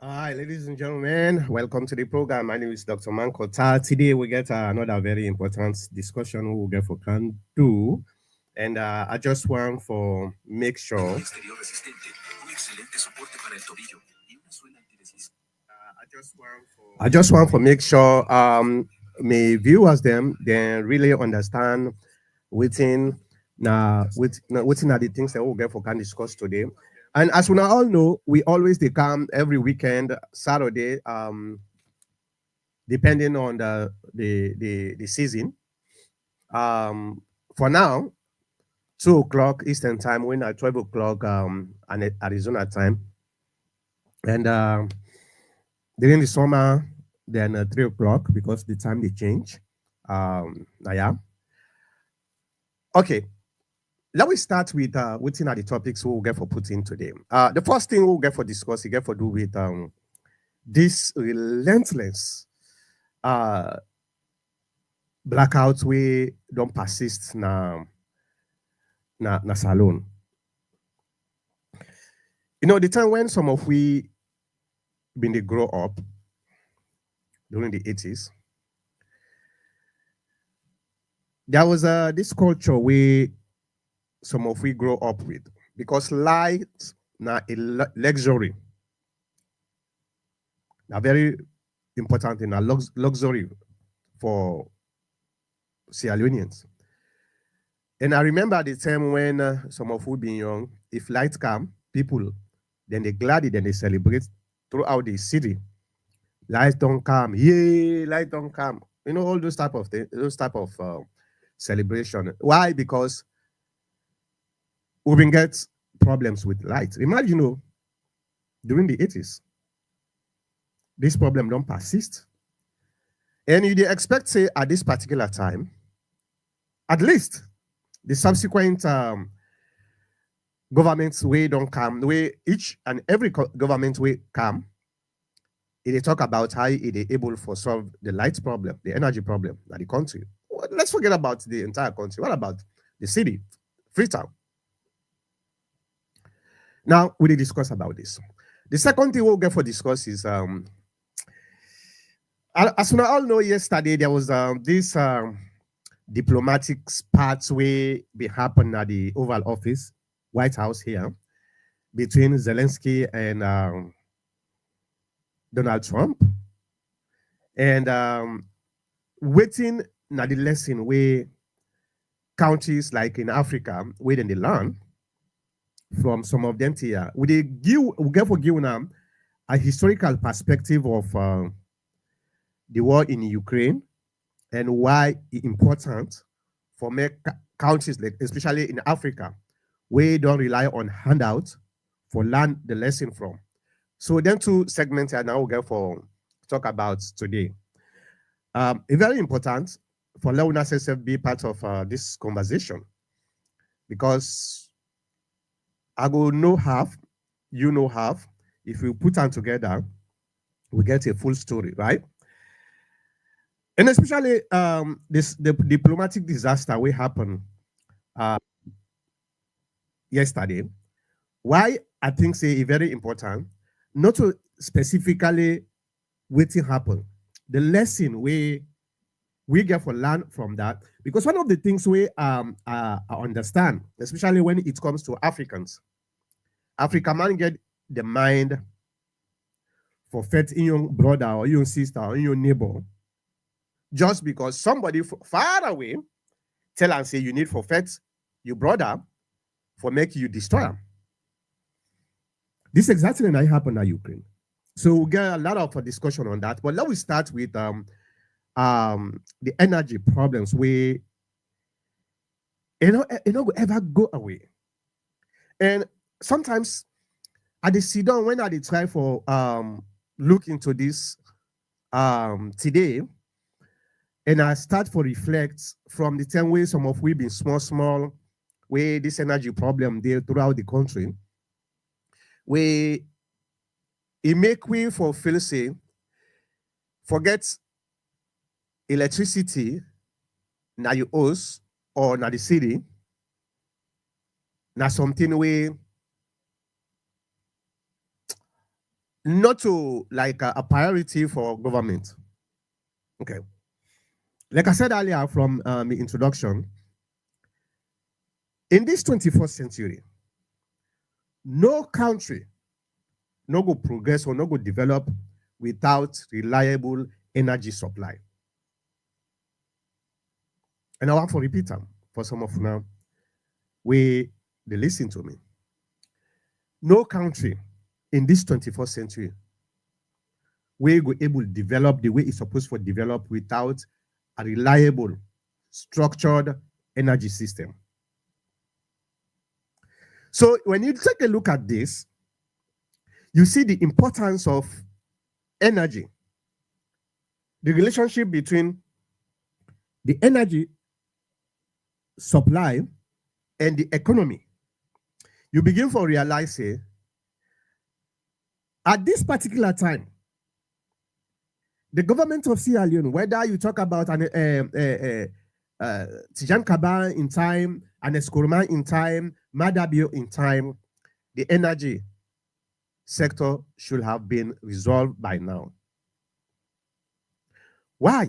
Hi, ladies and gentlemen. Welcome to the program. My name is Dr. Mankota. Today we get another very important discussion we will get for can do. And I just want for make sure. I just want to make sure my viewers them then really understand within within are the things that we'll get for can discuss today. And as we now all know, we always they come every weekend, Saturday, depending on the season. For now, 2 o'clock Eastern time, when at 12 o'clock and Arizona time, and during the summer, then 3 o'clock because the time they change. Yeah. Okay. Let me start with what's are the topics we'll get for putting today. The first thing we'll get for discuss, we get for do with this relentless uh blackouts we don't persist na salon. You know, the time when some of we been they grow up during the 80s, there was this culture where some of we grow up with because light na a luxury, a very important thing, a luxury for Sierra Leoneans. And I remember the time when some of we been young, if light come, people then they gladly then they celebrate throughout the city. Lights don't come, yay! Light don't come. You know all those type of things, those type of celebration. Why? Because we been get problems with light. Imagine, during the 80s, this problem don't persist, and you dey expect say at this particular time, at least the subsequent governments way don't come, way each and every government way come, they talk about how it is able for solve the light problem, the energy problem in the country. Well, let's forget about the entire country. What about the city, Freetown? Now we will discuss about this. The second thing we'll get for discuss is as we all know, yesterday there was this diplomatic parts way be happen at the Oval Office, White House here, between Zelensky and Donald Trump, and waiting na the lesson where countries like in Africa, where then they learn from some of them here. We get for giving them a historical perspective of the war in Ukraine and why it's important for make countries, like especially in Africa, where don't rely on handouts for learn the lesson from. So then two segments I now get for talk about today. It's very important for Leone SSF be part of this conversation because I go know half, you know half. If we put them together, we get a full story, right? And especially this the diplomatic disaster will happen uh, yesterday. Why I think say it's very important, not to specifically waiting happen. The lesson we get for learn from that, because one of the things we I understand, especially when it comes to Africans, African man get the mind for fet in your brother or your sister or your neighbor, just because somebody far away tell and say you need for fet your brother for make you destroy him. This exactly now happen in Ukraine. So we get a lot of discussion on that. But let me start with the energy problems where you know will ever go away. And sometimes at the sit down when I dey try for look into this today, and I start for reflect from the time where some of we been small, where this energy problem there throughout the country, where it make we for feel say forget electricity na your house or na the city, na something where not to like a priority for government. Okay. Like I said earlier from the introduction, in this 21st century, no country no go progress or no go develop without reliable energy supply. And I want to repeat them for some of now we they listen to me. No country in this 21st century we go able to develop the way it's supposed to develop without a reliable, structured energy system. So when you take a look at this, you see the importance of energy, the relationship between the energy supply and the economy. You begin to realize here, at this particular time, the government of Sierra Leone, whether you talk about an Tijan Kaba in time, an Eskoroma in time, Madabio in time, the energy sector should have been resolved by now. Why?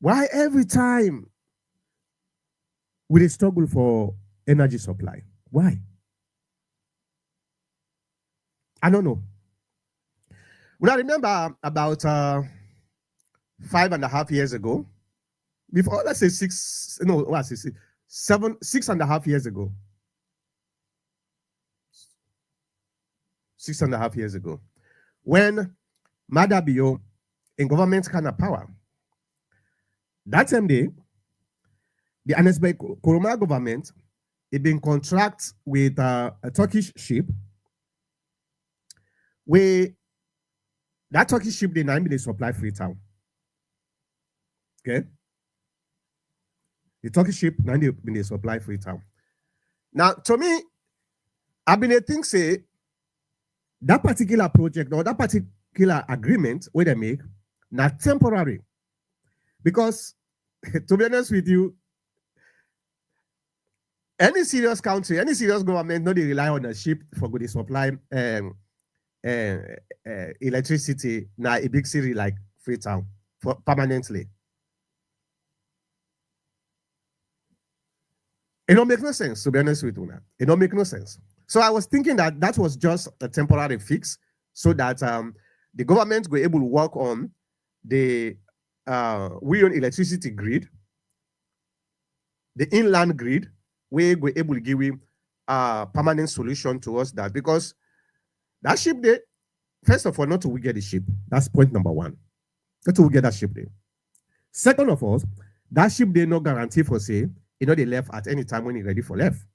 Why every time we struggle for energy supply? Why? I don't know. When I remember about 5.5 years ago, before let's say 6.5 years ago, 6.5 years ago, when Madabio in government kind of power, that same day, the Anesbe Koroma government it been contract with a Turkish ship where that Turkish ship they supply Freetown. Okay. The Turkish ship they supply Freetown. Now, to me, I've been a thing say that particular project or that particular agreement where they make not temporary. Because to be honest with you, any serious country, any serious government, no, they rely on a ship for good supply electricity now a big city like Freetown for permanently. It don't make no sense, to be honest with you now. It don't make no sense. So I was thinking that that was just a temporary fix so that the government were able to work on the we own electricity grid, the inland grid, we were able to give him a permanent solution to us that because that ship there, first of all, not to we get the ship. That's point number one. Not to we get that ship there. Second of all, that ship there no guarantee for say, they left at any time when it's ready for left.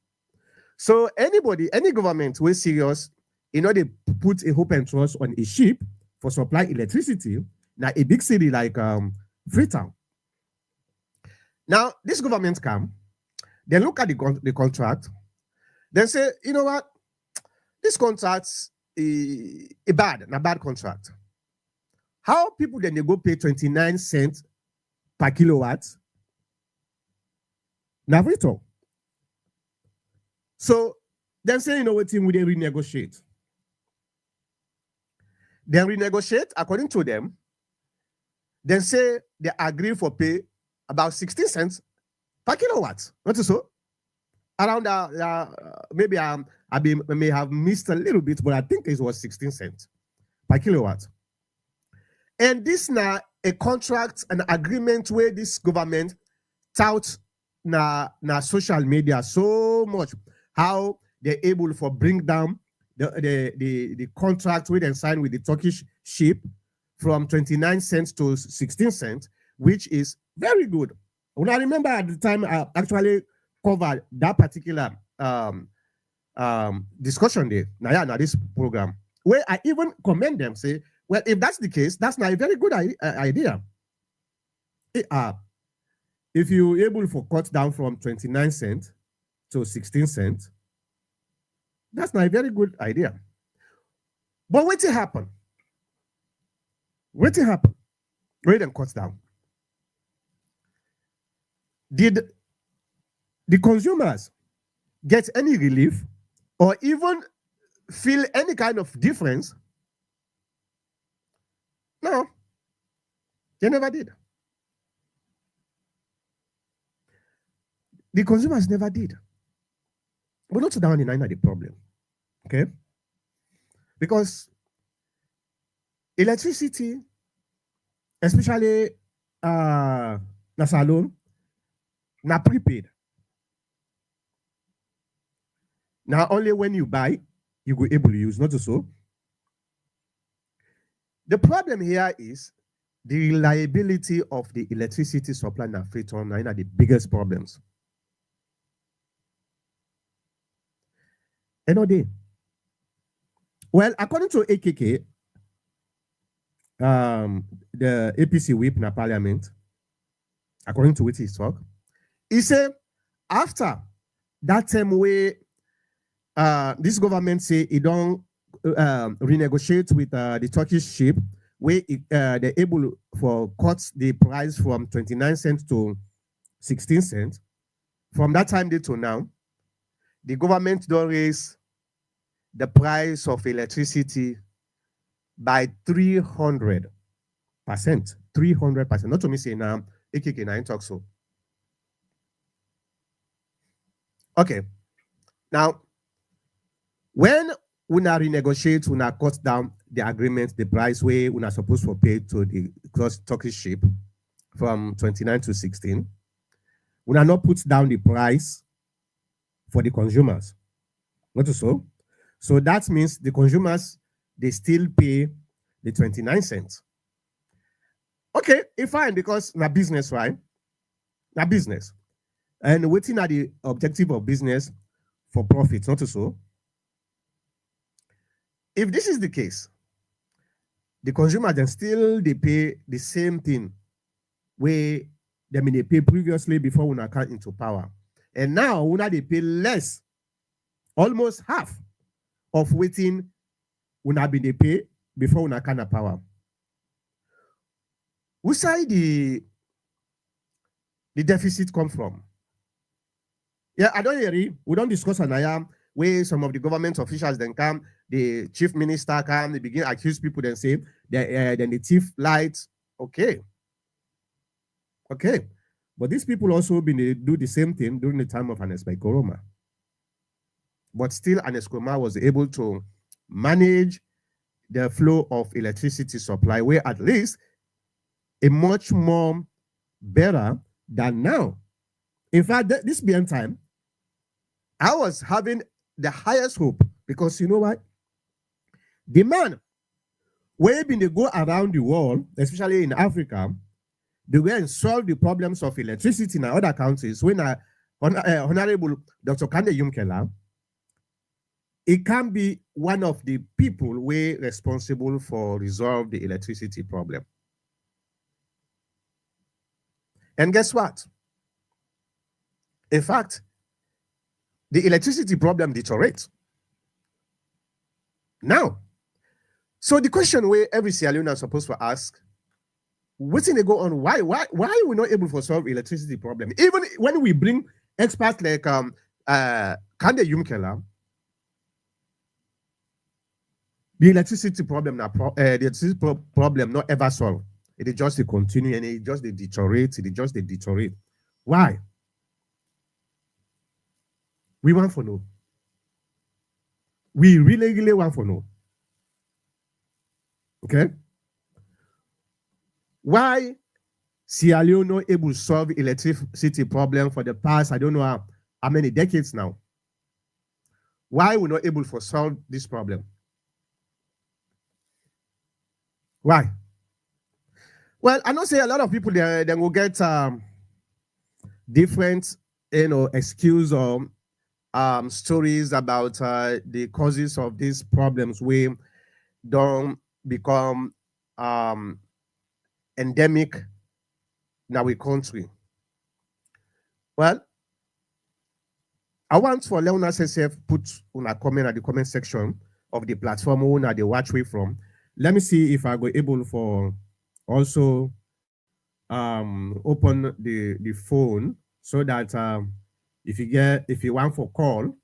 So anybody, any government who is serious, they put a hope and trust on a ship for supply electricity. Now a big city like Freetown. Now this government come, they look at the contract, then say, you know what, this contract's a bad contract. How people then they go pay 29 cents per kilowatt? Now Freetown. So then say, what team will they renegotiate? Then renegotiate according to them. Then say they agree for pay about 16 cents per kilowatt. Not so? Around maybe I may have missed a little bit, but I think it was 16 cents per kilowatt. And this now a contract, an agreement where this government touts na social media so much how they're able to bring down the contract we then signed with the Turkish ship from 29 cents to 16 cents, which is very good. When I remember at the time I actually covered that particular discussion there, now this program, where I even commend them, say, well, if that's the case, that's not a very good idea. If you're able to cut down from 29 cents to 16 cents, that's not a very good idea. But what will happen? What will happen? Where them cut down? Did the consumers get any relief or even feel any kind of difference? No, they never did. The consumers never did. But not down in the problem. Okay? Because electricity, especially na salon, na prepaid. Now only when you buy, you go able to use, not so. The problem here is the reliability of the electricity supply in Freetown are the biggest problems. Day. Well, according to AKK, the APC whip in the parliament, according to what he talk, he said after that time where this government say it don't renegotiate with the Turkish ship, where they're able for cut the price from 29 cents to 16 cents. From that time to now, the government don't raise the price of electricity by 300%. 300%. Not to me say now, AKK9 talk so. Okay. Now, when una renegotiate, una cut down the agreement, the price way una supposed to pay to the Turkish ship from 29 to 16, una not put down the price for the consumers. Not so. So that means the consumers, they still pay the 29 cents. Okay, it's fine because na business, right? Na business. And waiting at the objective of business for profit, not so. If this is the case, the consumer then still they pay the same thing where they pay previously before una come into power. And now una they pay less, almost half of waiting una be they pay before una come to power. Where side the deficit come from? Yeah, I don't hear. We don't discuss on where some of the government officials then come, the chief minister come, they begin accuse people, then say, then the thief lights. Okay. Okay. But these people also been do the same thing during the time of Anesbai Koroma. But still, Anes Koroma was able to manage the flow of electricity supply, where at least a much more better than now. In fact, this being time, I was having the highest hope because you know what? The man, where been they go around the world, especially in Africa, they go and solve the problems of electricity in other countries. When Honorable Dr. Kande Yumkela, it can be one of the people where responsible for resolve the electricity problem. And guess what? In fact, the electricity problem deteriorates. Now, so the question where every Sierra Leone is supposed to ask, what's in they go on? Why are we not able to solve electricity problem? Even when we bring experts like Kande Yumkela, the electricity problem not ever solved. It is just a continue and it just deteriorate. It just deteriorate. Why? We want for no. We really want for no. Okay? Why Sierra Leone not able to solve electricity problem for the past, I don't know how many decades now? Why we're not able to solve this problem? Why? Well, I know say a lot of people they will get different, excuse or stories about the causes of these problems we don't become endemic in our country. Well, I want for Leone SSF put on a comment at the comment section of the platform who they watch way from. Let me see if I go able for also open the phone so that if you want for call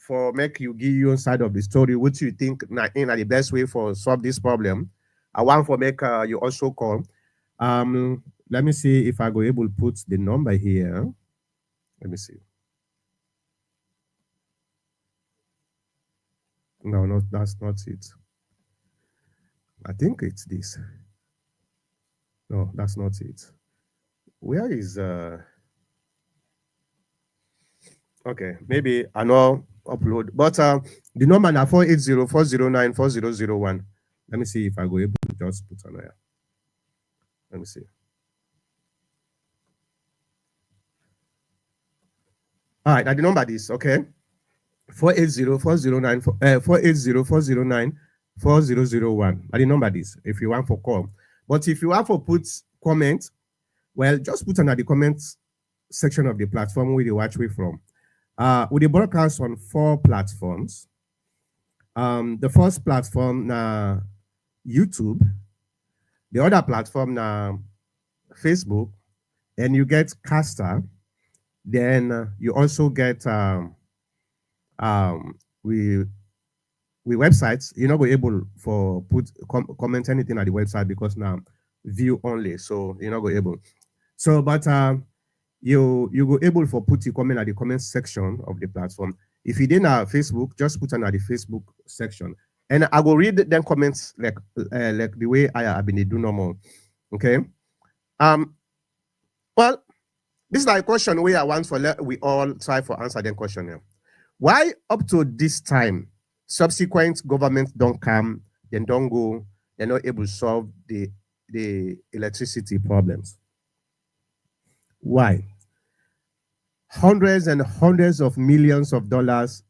for make you give your side of the story, which you think in the best way for solve this problem. I want for make you also call. Let me see if I go able to put the number here. Let me see. No, no, that's not it. I think it's this. No, that's not it. Where is okay, maybe I know upload. But the number now 480-409-4001. Let me see if I go able to just put on there. Let me see. All right, now the number is okay. 480-409 480-409-4001. Now the number is if you want for call. But if you want for put comment, well, just put under the comments section of the platform where you watch me from. We broadcast on 4 platforms. The first platform na YouTube, the other platform na Facebook, and you get Caster. Then you also get we websites. You're not going able for put comment anything at the website because now view only, so you're not going able. So, but you go able for put your comment at the comment section of the platform. If you didn't have Facebook, just put on at the Facebook section, and I will read them comments like the way I have been do normal. Okay. Well, this is like a question where I want for we all try for answer the question here. Why up to this time, subsequent governments don't come, then don't go, they're not able to solve the electricity problems? Why? Hundreds and hundreds of millions of dollars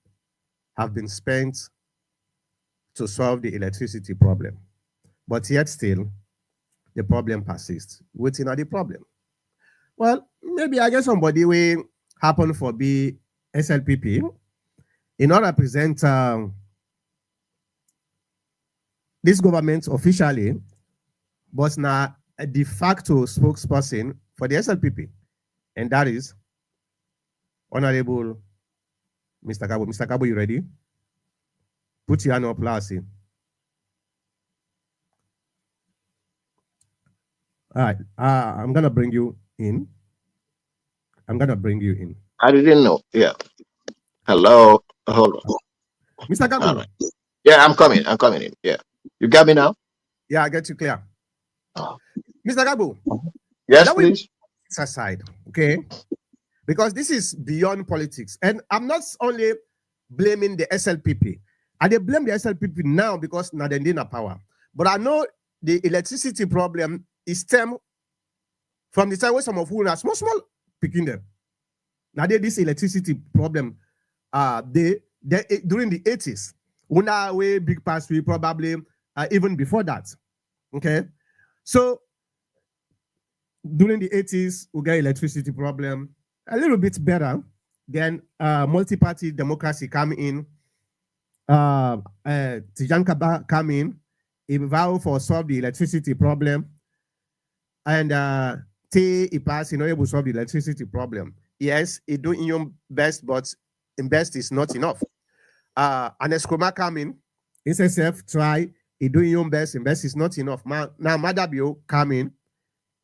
have been spent to solve the electricity problem. But yet still, the problem persists. What's in the problem? Well, maybe I guess somebody will happen for be SLPP. In order to represent this government officially, but now a de facto spokesperson for the SLPP. And that is Honorable Mr. Kabo. Mr. Kabo, you ready? Put your hand up, Lassie. All right. I'm going to bring you in. I didn't know. Yeah. Hello. Hold on. Mr. Kabo. Right. Yeah, I'm coming in. Yeah. You got me now? Yeah, I get you clear. Mr. Kabo. Yes, please. Aside, okay? Because this is beyond politics. And I'm not only blaming the SLPP. I they blame the SLPP now because now they're in power. But I know the electricity problem is stem from the time where some of who are small picking them. Now they this electricity problem they during the 80s. Una way big pass we probably even before that. Okay. So during the 80s, we get electricity problem a little bit better. Then multi-party democracy come in. Tijan Kaba come in. He vow for solve the electricity problem. And he pass, able to solve the electricity problem. Yes, he doing your best, but in best is not enough. And Eskroma come in. SSF try, he doing your best, in best is not enough. Now Madabio come in.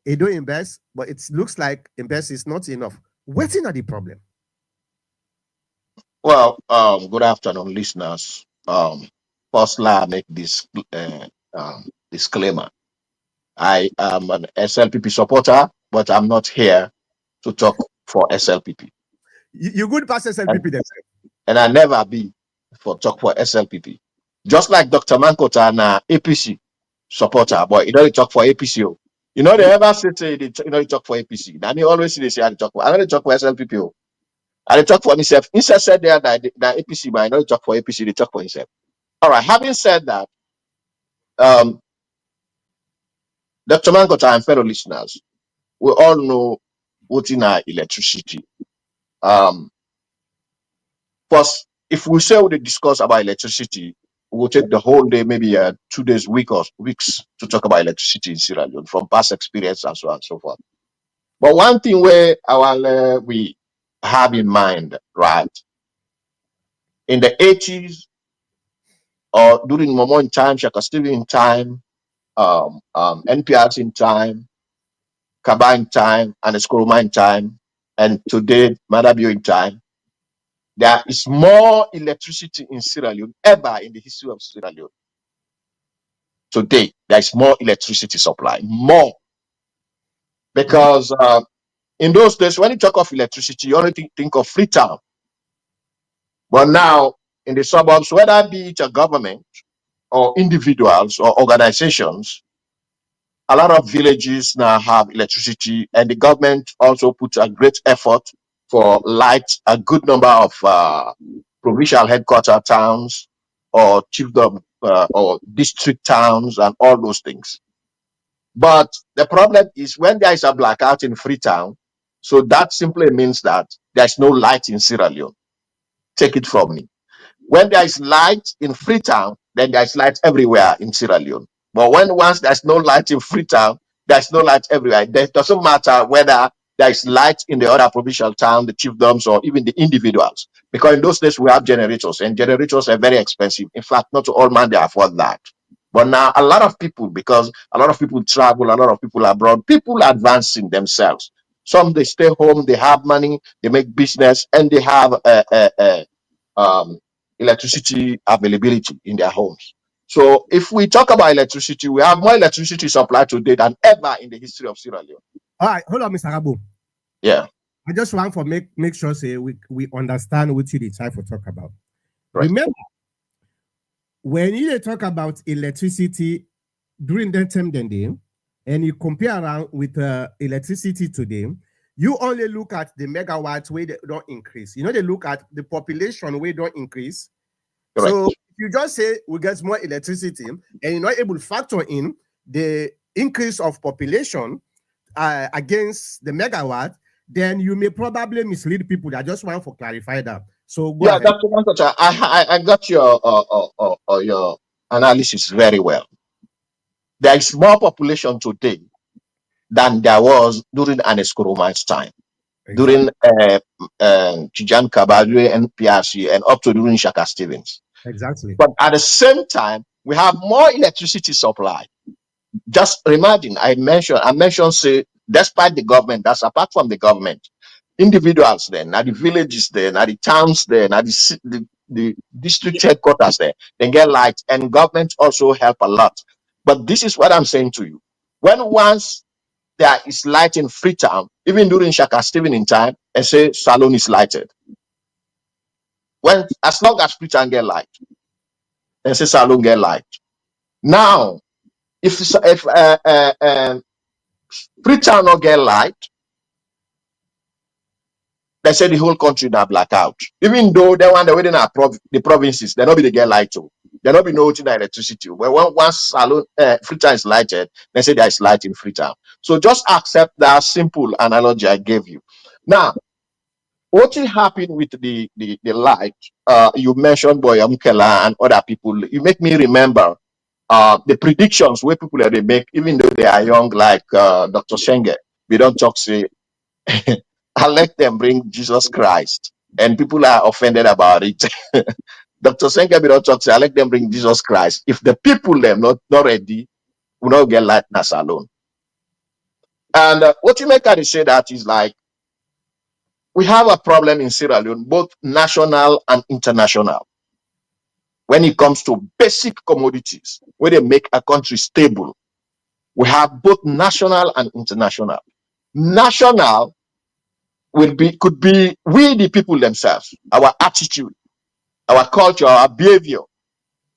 He do invest, but it looks like invest is not enough. What's in the problem? Well, good afternoon, listeners. First, let me make this disclaimer. I am an SLPP supporter, but I'm not here to talk for SLPP. You good pass SLPP then? And I never be for talk for SLPP. Just like Dr. Mankota na APC supporter, but he don't talk for APC. You know, they ever say they talk for APC. And they always say they say I talk for SLPP. And they talk for himself. Instead said there that APC, but I don't talk for APC, they talk for himself. All right, having said that, Dr. Mankota and fellow listeners, we all know what's in our electricity. First, if we say we discuss about electricity, we'll take the whole day, maybe 2 days, weeks to talk about electricity in Sierra Leone from past experience and so on and so forth. But one thing where we have in mind, right? in the 80s or during Momo in time, Shaka Stevie in time, NPRs in time, Kaba in time, and Eskoroma in time, and today Madabio in time, there is more electricity in Sierra Leone ever in the history of Sierra Leone. Today, there is more electricity supply, more. Mhm. Because in those days, when you talk of electricity, you only think of Freetown. But now, in the suburbs, whether be it a government or individuals or organizations, a lot of villages now have electricity, and the government also puts a great effort for light a good number of provincial headquarter towns or chiefdom or district towns and all those things. But the problem is when there is a blackout in Freetown, so that simply means that there's no light in Sierra Leone. Take it from me. When there is light in Freetown, then there's light everywhere in Sierra Leone. But when once there's no light in Freetown, there's no light everywhere. It doesn't matter whether there is light in the other provincial town, the chiefdoms, or even the individuals. Because in those days we have generators, and generators are very expensive. In fact, not all man they afford that. But now a lot of people, because a lot of people travel, a lot of people abroad, people advancing themselves. Some they stay home, they have money, they make business, and they have um, electricity availability in their homes. So if we talk about electricity, we have more electricity supply today than ever in the history of Sierra Leone. All right, hold on, Mr. Abu. Yeah, I just want for make sure say we understand what you try for talk about. right. Remember, when you talk about electricity during that time then day, and you compare around with electricity today, you only look at the megawatts where they don't increase. You know, they look at the population where don't increase. So Correct. if you just say we get more electricity and you're not able to factor in the increase of population against the megawatt, then you may probably mislead people. I just want to clarify that. So go Yeah, ahead. that's what I got your analysis very well. There is more population today than there was during Anesco Roman's time, during Exactly. Tijan Kabadwe and PRC, and up to during Shaka Stevens. Exactly. But at the same time, we have more electricity supply. Just imagine, I mentioned, say, despite the government, that's apart from the government, individuals then, at the villages then, at the towns then, at the district headquarters there, they get light, and government also help a lot. But this is what I'm saying to you. When once there is light in Freetown, even during Shaka Steven in time, and say Salon is lighted. When as long as Freetown get light, and say Salon get light. Now, if Freetown not get light, they say the whole country now blackout. Even though they want the within the provinces, they not be the get light too. There not be no electricity. But once Salon Freetown is lighted, they say there is light in Freetown. So just accept that simple analogy I gave you. Now, what will happen with the light? You mentioned Boya Mukela and other people. You make me remember the predictions where people they make, even though they are young, like Dr. Shenge. We don't talk say I let them bring Jesus Christ, and people are offended about it. Dr. Senga don't talk say I let them bring Jesus Christ. If the people them not ready, will not get lightness alone. And what you make her say that is like we have a problem in Sierra Leone, both national and international, when it comes to basic commodities, where they make a country stable. We have both national and international. National could be we the people themselves, our attitude, our culture, our behavior.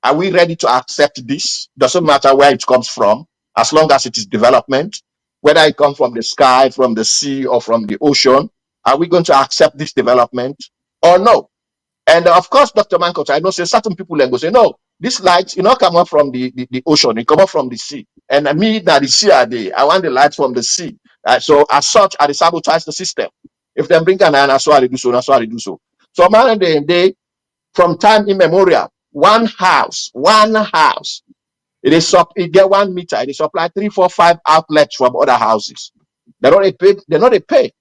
Are we ready to accept this? Doesn't matter where it comes from, as long as it is development, whether it comes from the sky, from the sea, or from the ocean. Are we going to accept this development or no? And of course, Dr. Mankot, I know say certain people then go say, no, this light, you know, come up from the ocean, it come up from the sea. And me, now the sea are there. I want the light from the sea. So as such, I sabotage the system. If they bring an iron, so I do so, that's why I do so. So man, they from time immemorial, one house, it get 1 meter, it supply 3, 4, 5 outlets from other houses. They don't pay.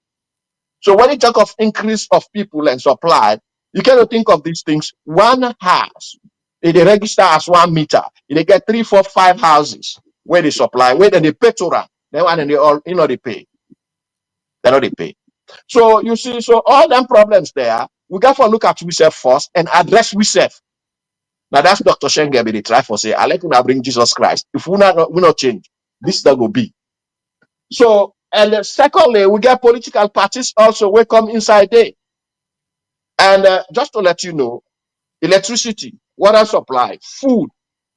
So when you talk of increase of people and supply, You cannot think of these things. One house, they register as 1 meter. They get 3, 4, 5 houses where they supply, where they pay to run. Then one and they all, they pay. They know they pay. So you see, so all them problems there, we got to look at ourselves first and address ourselves. Now that's Dr. Shengebe, they try for say, I like to bring Jesus Christ. If we not change, this that will be. So, and secondly, we get political parties also will come inside there. And just to let you know, electricity, water supply, food,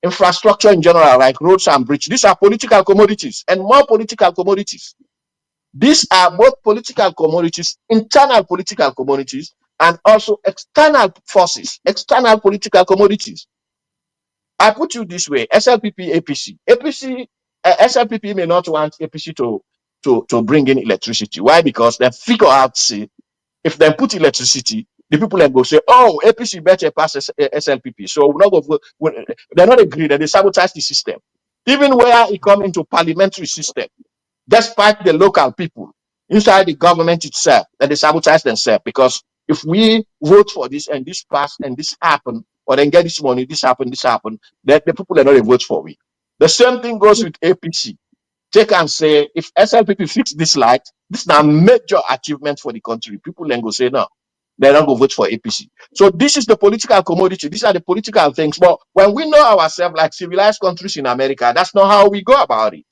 infrastructure in general, like roads and bridges, these are political commodities and more political commodities. These are both political commodities, internal political commodities, and also external forces, external political commodities. I put you this way: SLPP, APC. SLPP may not want APC to bring in electricity. Why? Because they figure out, see, if they put electricity, the people then go say, oh, APC better pass SLPP. So we're not go, they're not agreed, that they sabotage the system. Even where it come into parliamentary system, despite the local people inside the government itself, that they sabotage themselves. Because if we vote for this and this pass and this happen, or then get this money, this happen, then the people are not vote for we. The same thing goes with APC. Take and say, if SLPP fix this light, this is a major achievement for the country. People then go say, no, they're not going to vote for APC. So this is the political commodity. These are the political things. But when we know ourselves like civilized countries in America, that's not how we go about it.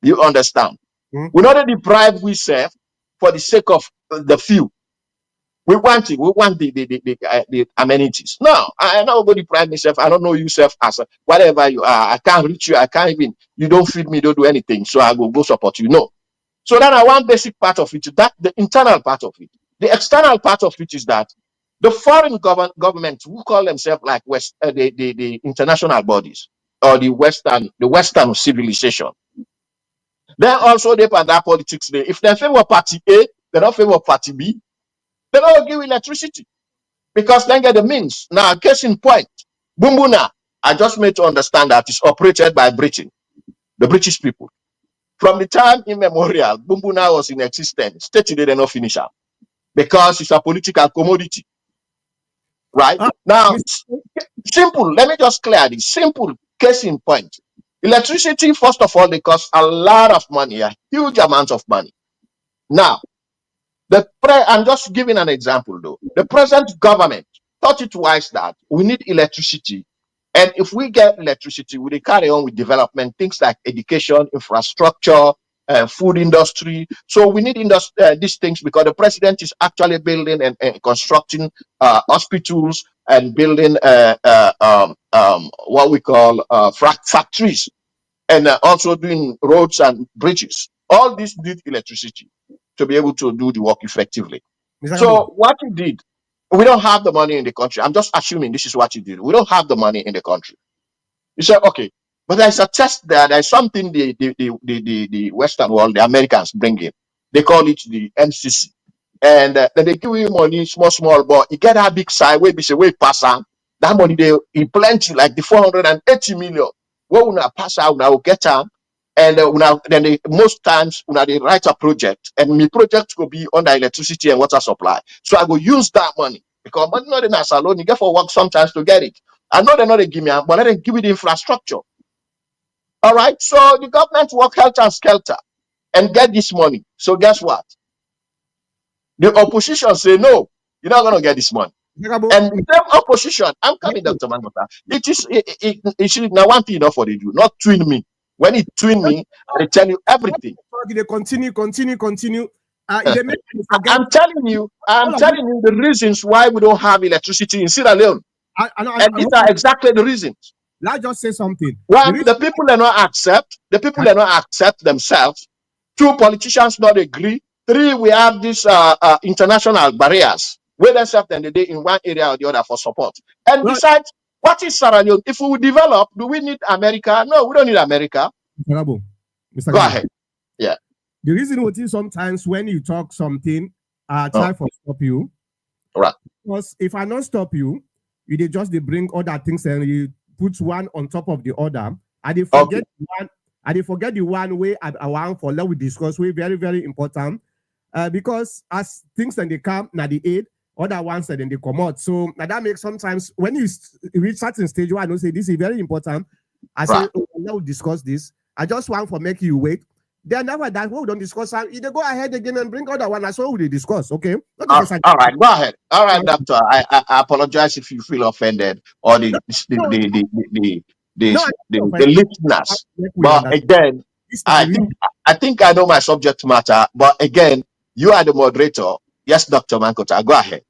You understand? We not deprive we serve for the sake of the few. We want it. We want the amenities. No, I not go deprive myself. I don't know yourself as whatever you are. I can't reach you. I can't even. You don't feed me. Don't do anything. So I will go support you. No. So then I want basic part of it. That the internal part of it. The external part of it is that the foreign government who call themselves like the international bodies or the Western civilization. Then also they part that politics. If they favor party A, they don't favor party B. They don't give electricity because they get the means. Now, case in point, Bumbuna, I just made to understand that it's operated by Britain, the British people. From the time immemorial, Bumbuna was in existence. State today they not finish up because it's a political commodity, right? Now, simple. Let me just clear this. Simple case in point. Electricity, first of all, they cost a lot of money, a huge amount of money. Now, I'm just giving an example though. The present government thought it wise that we need electricity. And if we get electricity, we carry on with development, things like education, infrastructure, food industry. So we need these things because the president is actually building and constructing hospitals and building what we call factories and also doing roads and bridges. All this need electricity to be able to do the work effectively. So what he did, we don't have the money in the country. I'm just assuming this is what he did. We don't have the money in the country. He said, okay, but there's a test there. There's something the Western world, the Americans bring in. They call it the MCC. And then they give you money, small, but you get a big side, where we say, wait, pass on. That money, they plenty, like the 480 million. What will not pass out, now get on. And then most times they write a project, and my project will be under electricity and water supply. So I will use that money because money not in us alone. You get for work sometimes to get it. I know they're not give me, but let them give me the infrastructure. All right. So the government work helter skelter and get this money. So guess what? The opposition say no, you're not going to get this money. And the opposition, I'm coming, Dr. Mangota. It should now one thing enough for they do, not twin me. When it twin me, I tell you everything. They continue. I'm telling you the reasons why we don't have electricity in Sierra Leone. And these are exactly the reasons. Let's just say something. One, the people are not accept themselves. Two, politicians not agree. Three, we have these international barriers where themselves and they in one area or the other for support. And besides, what is Sierra Leone? If we develop, do we need America? No, we don't need America. Mr. Go ahead. Yeah. The reason what is sometimes when you talk something, I try to stop you. Right. Because if I not stop you, you just bring other things and you put one on top of the other. And they forget one. And they forget the one way I want for let we discuss. We very, very important. Because as things and they come now the aid, other ones that then they come out. So that makes sometimes when you reach certain stage where I don't say this is very important, I say, Right. oh, now we'll discuss this. I just want for make you wait. Then after that, when we don't discuss, they go ahead again and bring other one. That's what we discuss. Okay. Not because I All right, go ahead. All right, doctor. I apologize if you feel offended or no, no, no, I don't the offend. listeners. We But understand. again, This is the I reason. think I think I know my subject matter. But again, you are the moderator. Yes, Dr. Mankota, go ahead.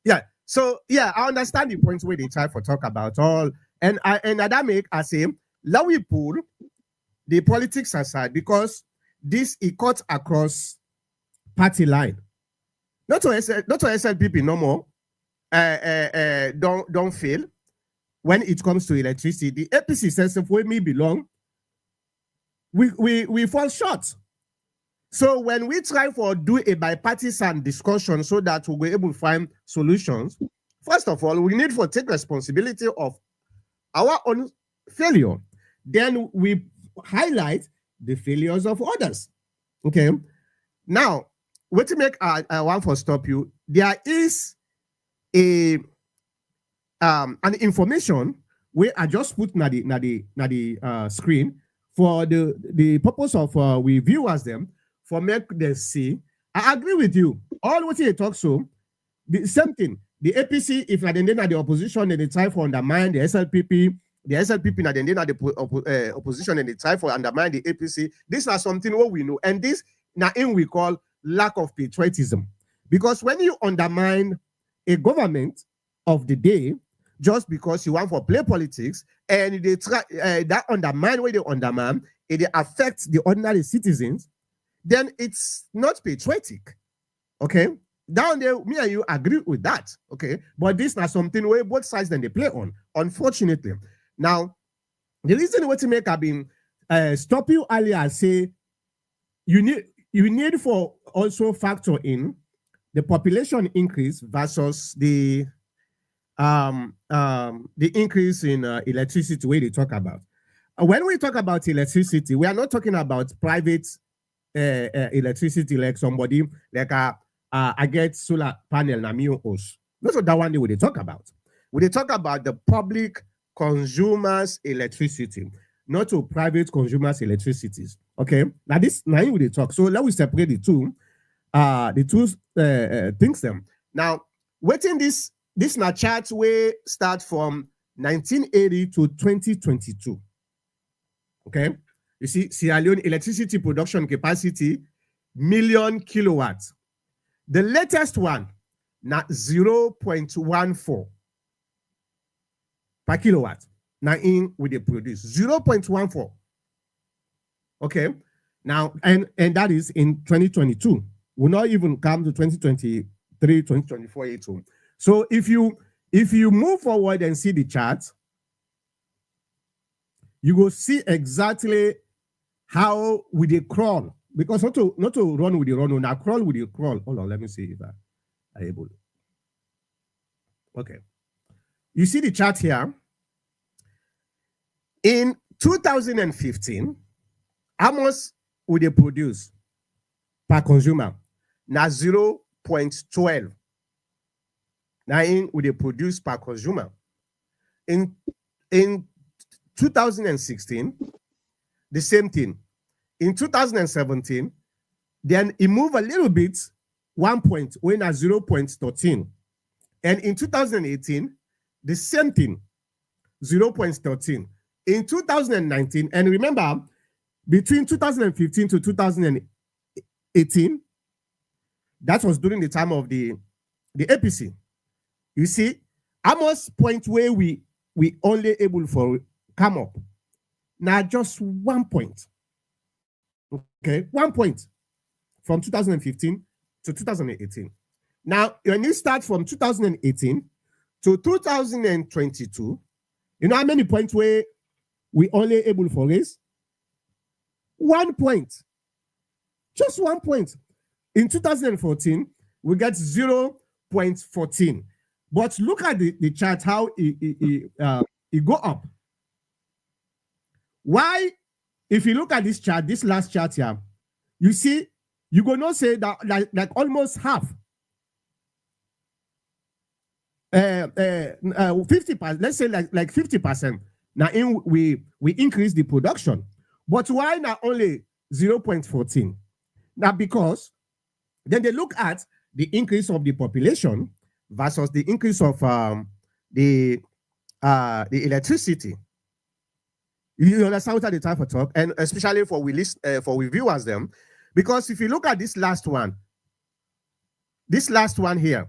Yeah. So yeah, I understand the points where they try for talk about all, and that make I say, let we pull the politics aside because this it cut across party line. Not to SLPP no more. Don't fail when it comes to electricity. The APC says if we may belong, we fall short. So when we try for do a bipartisan discussion so that we'll be able to find solutions, first of all, we need to take responsibility of our own failure. Then we highlight the failures of others. Okay. Now, what to make I want to stop you, there is a an information where I just put na the screen for the purpose of we viewers them for make them see. I agree with you. All what you talk so the same thing. The APC, if na then the opposition, then they try for undermine the SLPP. The SLPP na then the opposition and they try for undermine the APC. This is something what we know, and this now in we call lack of patriotism. Because when you undermine a government of the day just because you want for play politics and they try that undermine where they undermine, it affects the ordinary citizens, then it's not patriotic. Okay. Down there, me and you agree with that. Okay. But this is not something where both sides then they play on, unfortunately. Now, the reason what to make have been stop you earlier and say you need for also factor in the population increase versus the increase in electricity where they talk about. When we talk about electricity, we are not talking about private electricity like somebody like I get solar panel na me house. Not that one day we they talk about. We they talk about the public consumers electricity, not to private consumers electricities. Okay, now this now we they talk. So let we separate the two things them. Now, waiting this na chart where start from 1980 to 2022. Okay, you see Sierra Leone electricity production capacity million kilowatts. The latest one na 0.14 per kilowatt. Now in we they produce 0.14. Okay, now and that is in 2022. Will not even come to 2023, 2024 yet. So if you move forward and see the chart, you will see exactly how we they crawl. Because not to run with the run, now crawl with the crawl. Hold on, let me see if I able. Okay. You see the chart here. In 2015, how much would they produce per consumer? Now 0.12. Now would they produce per consumer. In 2016, the same thing. In 2017, then it moved a little bit, 1 point, when at 0.13. And in 2018, the same thing, 0.13. In 2019, and remember, between 2015 to 2018, that was during the time of the APC. You see, almost point where we only able for come up. Now just 1 point. Okay, 1 point from 2015 to 2018. Now, when you start from 2018 to 2022, you know how many points where we only able for raise? 1 point. Just 1 point. In 2014, we get 0.14. But look at the chart, how it go up. Why? If you look at this chart, this last chart here, you see, you go not say that like almost half. 50%, let's say like 50%. Now we increase the production. But why not only 0.14? Now because then they look at the increase of the population versus the increase of the the electricity. You understand what are the type of talk, and especially for we viewers them, because if you look at this last one here,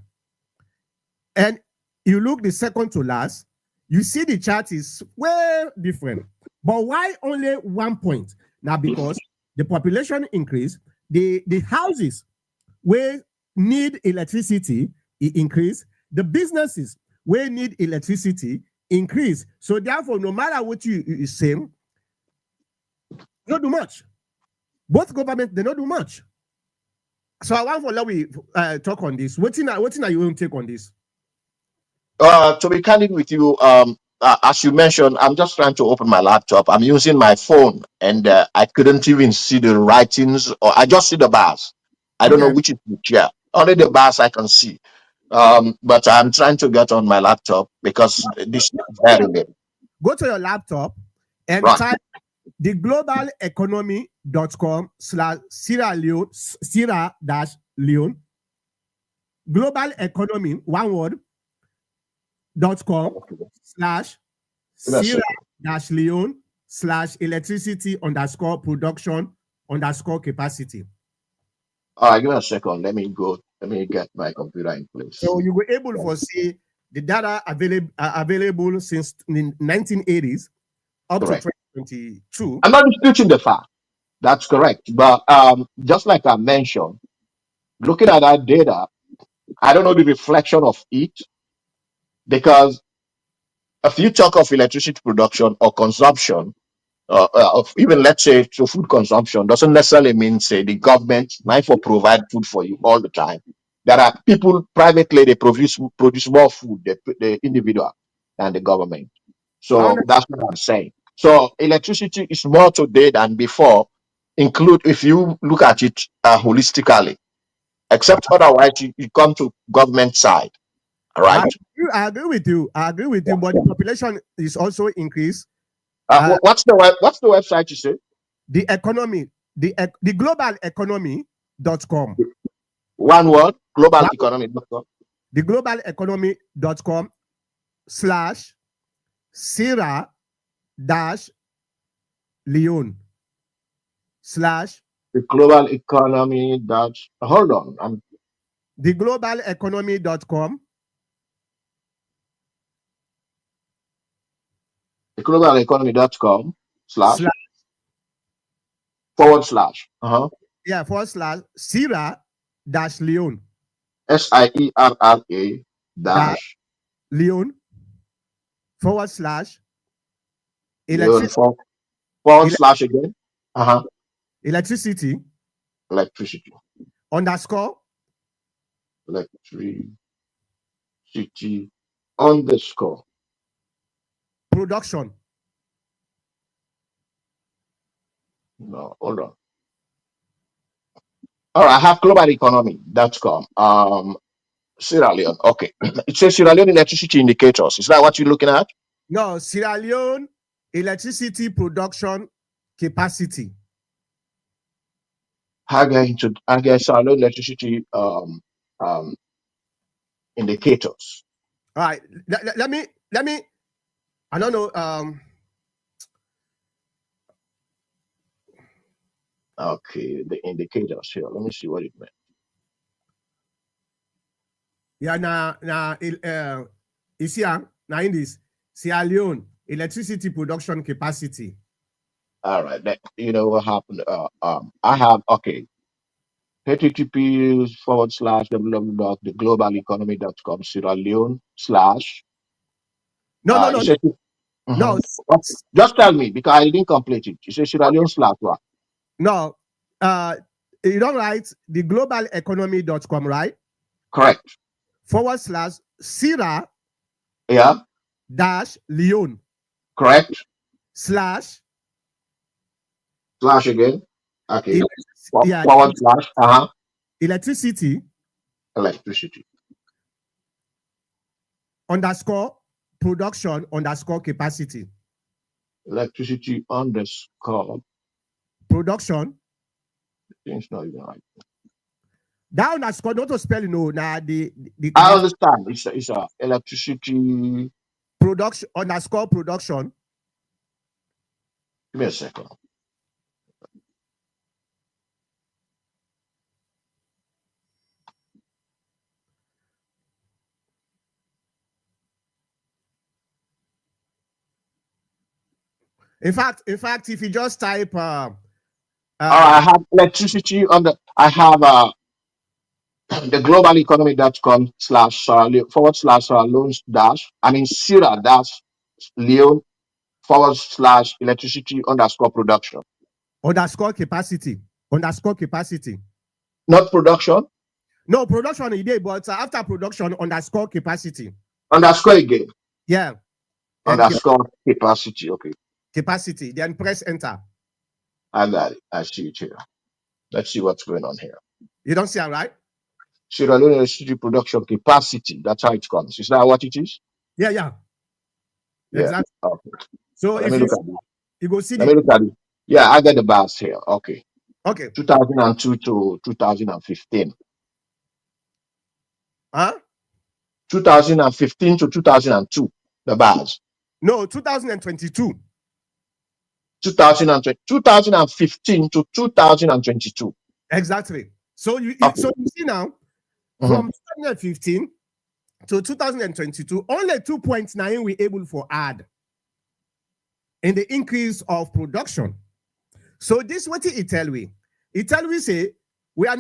and you look the second to last, you see the chart is way different. But why only 1 point? Now because the population increase, the houses where need electricity increase, the businesses where need electricity increase. So therefore, no matter what you say, not do much. Both government they not do much. So I want for let we talk on this. What are you going to take on this? To be candid with you, as you mentioned, I'm just trying to open my laptop. I'm using my phone, and I couldn't even see the writings, or I just see the bars. I don't know Okay, which is which. Yeah, only the bars I can see. But I'm trying to get on my laptop because this is very big. go to your laptop and Right. type the globaleconomy.com/Sierra Leone Sierra dash Leone global economy one word .com slash Give me a Sierra second. dash Leone slash electricity underscore production underscore capacity. All right, give me a second. Let me go. Let me get my computer in place. So you were able to see the data available since the 1980s up to Correct. 2022. I'm not disputing the fact. That's correct. But just like I mentioned, looking at that data, I don't know the reflection of it because if you talk of electricity production or consumption, of even let's say to food consumption, doesn't necessarily mean say the government might for provide food for you all the time. There are people privately they produce more food the individual than the government. I So understand. that's what I'm saying. So electricity is more today than before. Include if you look at it holistically, except otherwise you come to government side, all right? I agree with you. I agree with you, but the population is also increased. Uh, What's the website you say? the economy, the global economy.com. One word, global economic. The global economy.com slash Sierra dash Leone slash The global economy. That's hold on. I'm the global economy.com the global economy.com slash slash forward slash yeah forward slash Sierra dash Leone SIERRA dash dash Leone forward slash Leon electricity forward slash again electricity electricity underscore electricity underscore. production. No, hold on. All right, I have globaleconomy.com. Sierra Leone. Okay. It says Sierra Leone electricity indicators. Is that what you're looking at? No, Sierra Leone electricity production capacity. I guess Sierra Leone electricity um indicators. All right. Let me I don't know. Okay, the indicators here. Let me see what it meant. Yeah, is here now in this Sierra Leone electricity production capacity. All right, you know what happened? I have okay. HTTP forward slash www.theglobaleconomy.com Sierra Leone slash No, no, you no, said no, just tell me because I didn't complete it. You said Sierra Leone slash what? no. Uh, you don't write the globaleconomy.com, right? Correct. Forward slash Sierra Yeah, dash Leone correct. slash Slash again. Okay. yeah Forward slash electricity electricity. underscore production underscore capacity. Electricity underscore. Production. Things not even right. That underscore, not to spell, now the I correct understand. It's a electricity. production underscore production. Give me a second. In fact, if you just type I have electricity on the. I have the globaleconomy.com / loans dash. I mean Sierra dash Leone / electricity underscore production. underscore capacity underscore capacity. Not production. No, production a day, but after production underscore capacity. Underscore again. Yeah, and Underscore capacity. Okay. capacity. Then press enter. I got it. I see it here. Let's see what's going on here. You don't see it, right? Sierra Leone electricity production capacity. That's how it comes. Is that what it is? Yeah, yeah, Yeah. exactly. Okay. So Let if me you look at it. you go see Let me look at it. Yeah, I get the bars here. Okay. okay, 2002 to 2015. huh? 2015 to 2002. The bars. No, 2022. 2015 to 2022. Exactly. So Okay. you see now Mhm. from 2015 to 2022, only 2.9 we able for add in the increase of production. So this what it tell we. It tell we say we are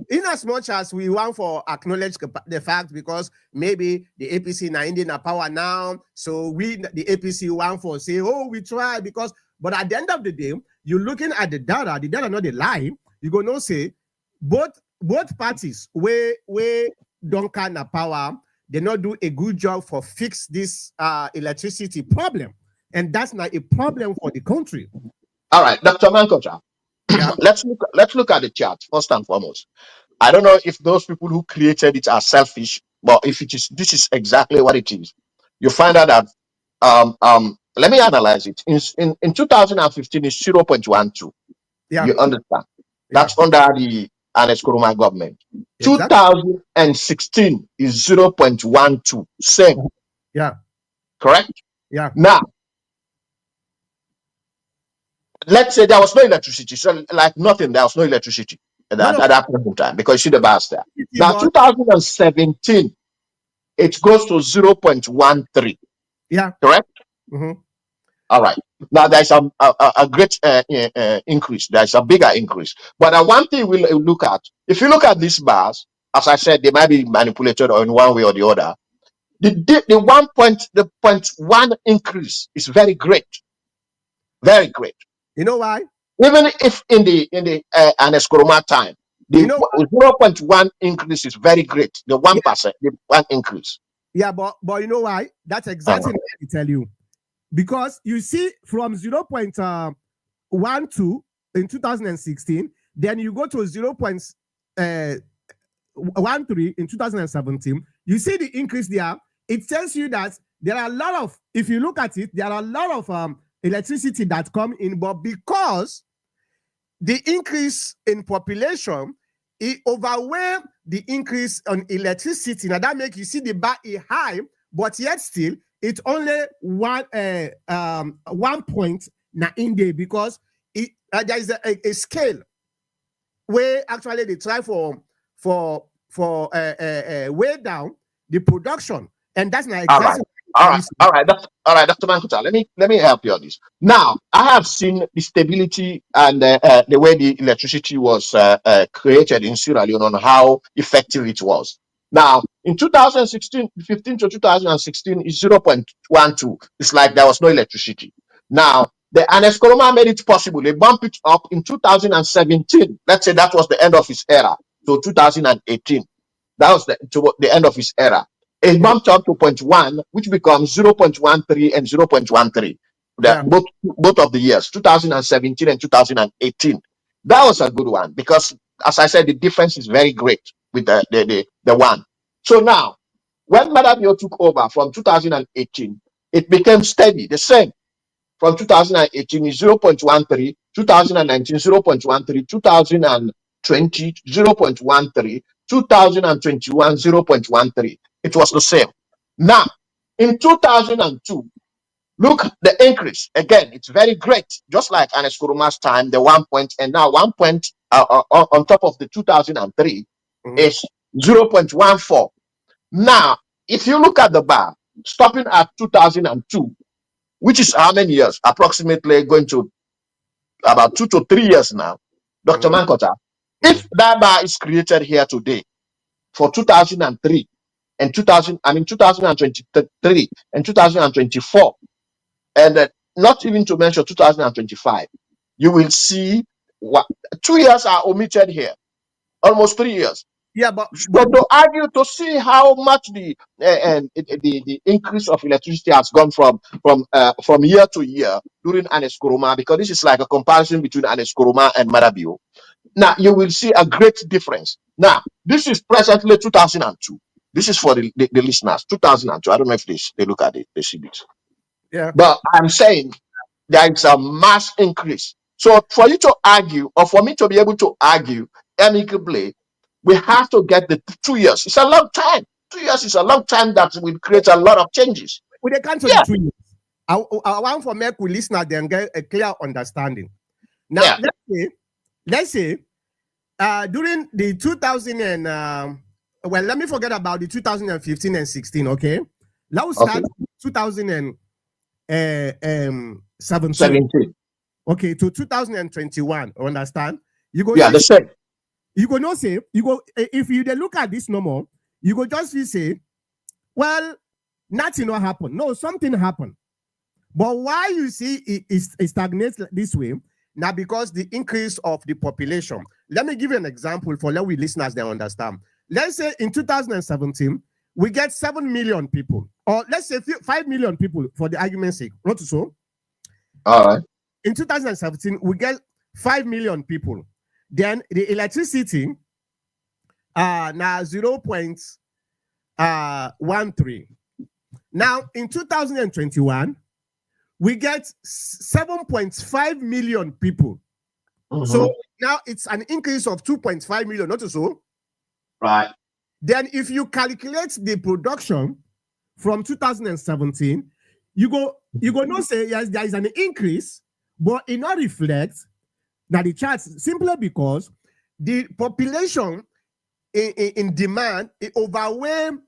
in as much as we want for acknowledge the fact because maybe the APC now in power now, so we the APC want for say oh we try because but at the end of the day you're looking at the data not the lie. You go no say both parties where don't kind of power they not do a good job for fix this electricity problem, and that's not a problem for the country. All right, Dr. Mankocha. Yeah. Let's look at the chart first and foremost. I don't know if those people who created it are selfish, but if it is, this is exactly what it is. You find out that let me analyze it. In 2015 is 0.12. Yeah. You understand? Yeah. That's under the Ernest Koroma government. Exactly. 2016 is 0.12. Same, Yeah. correct? Yeah. Now, let's say there was no electricity. So, like nothing, there was no electricity No, no, at that point in time because you see the bars there. Now, but 2017, it goes to 0.13, yeah. correct? Mm-hmm. All right. Now there's a great increase. There's a bigger increase. But one thing we'll look at, if you look at these bars, as I said, they might be manipulated in one way or the other. The 1.1 increase is very great, very great. You know why? Even if in the Ernest Koroma time, You the know why? 0.1 increase is very great. The Yeah, 1%, the one increase. yeah, but you know why? That's exactly Uh-huh. what I tell you. Because you see, from 0.12 in 2016, then you go to 0.13 in 2017. You see the increase there. It tells you that there are a lot of, if you look at it, there are a lot of electricity that come in, but because the increase in population it overwhelm the increase on electricity. Now that make you see the bar is high, but yet still it's only 1 point now in there because there is a scale where actually they try for way down the production, and that's not All right. exactly All what right. you see. All right. All right, Dr. Mankuta. Let me help you on this. Now, I have seen the stability and the way the electricity was created in Sierra Leone on how effective it was. Now, in 2016, 15 to 2016 is 0.12. It's like there was no electricity. Now, the Ernest Koroma made it possible. They bumped it up in 2017. Let's say that was the end of his era. So 2018. That was the end of his era. It Mhm. bumped up to 0.1, which becomes 0.13 and 0.13. Yeah, Both of the years, 2017 and 2018. That was a good one because, as I said, the difference is very great with the one. So now, When Madabio took over from 2018, it became steady, the same. From 2018 is 0.13, 2019 0.13, 2020 0.13, 2021 0.13. It was the same. Now, in 2002, look the increase again. It's very great, just like Anes Kuruma's time, the 1 point, and now 1 point on top of the 2003 Mhm. is 0.14. Now, if you look at the bar, stopping at 2002, which is how many years? Approximately going to about 2 to 3 years now. Dr. Mhm. Mankota, if Mhm. that bar is created here today for 2003 and 2000, I mean 2023 and 2024, and not even to mention 2025, you will see what 2 years are omitted here, almost 3 years. Yeah, but So to argue to see how much the increase of electricity has gone from year to year during Anes Kuruma, because this is like a comparison between Anes Kuruma and Marabio. Now you will see a great difference. Now this is presently 2002. This is for the listeners. 2002. I don't know if they look at it, they see this. yeah, But I'm saying there is a mass increase. So for you to argue, or for me to be able to argue amicably, we have to get the 2 years. It's a long time. 2 years is a long time that will create a lot of changes. we they cancel the Yeah, 2 years. I want for make we listener then get a clear understanding. Now yeah. let's say during the 2000 and well, let me forget about the 2015 and 16. Okay, let's Okay. start 2017. 17. Okay, to 2021. Understand? You go Yeah, see, the same. you go no say, you go if you they look at this number, you go just feel say, well, nothing will happen. No, something happened. But why you see it stagnates this way? Now, because the increase of the population. Let me give you an example for let we listeners they understand. Let's say in 2017, we get 7 million people, or let's say 5 million people for the argument's sake. Not so. All right. In 2017, we get 5 million people. Then the electricity now 0.13. Now in 2021, we get 7.5 million people. Mhm. So now it's an increase of 2.5 million, not so. Right. Then if you calculate the production from 2017, you go not say yes, there is an increase, but it not reflects that the charts simply because the population in demand it overwhelm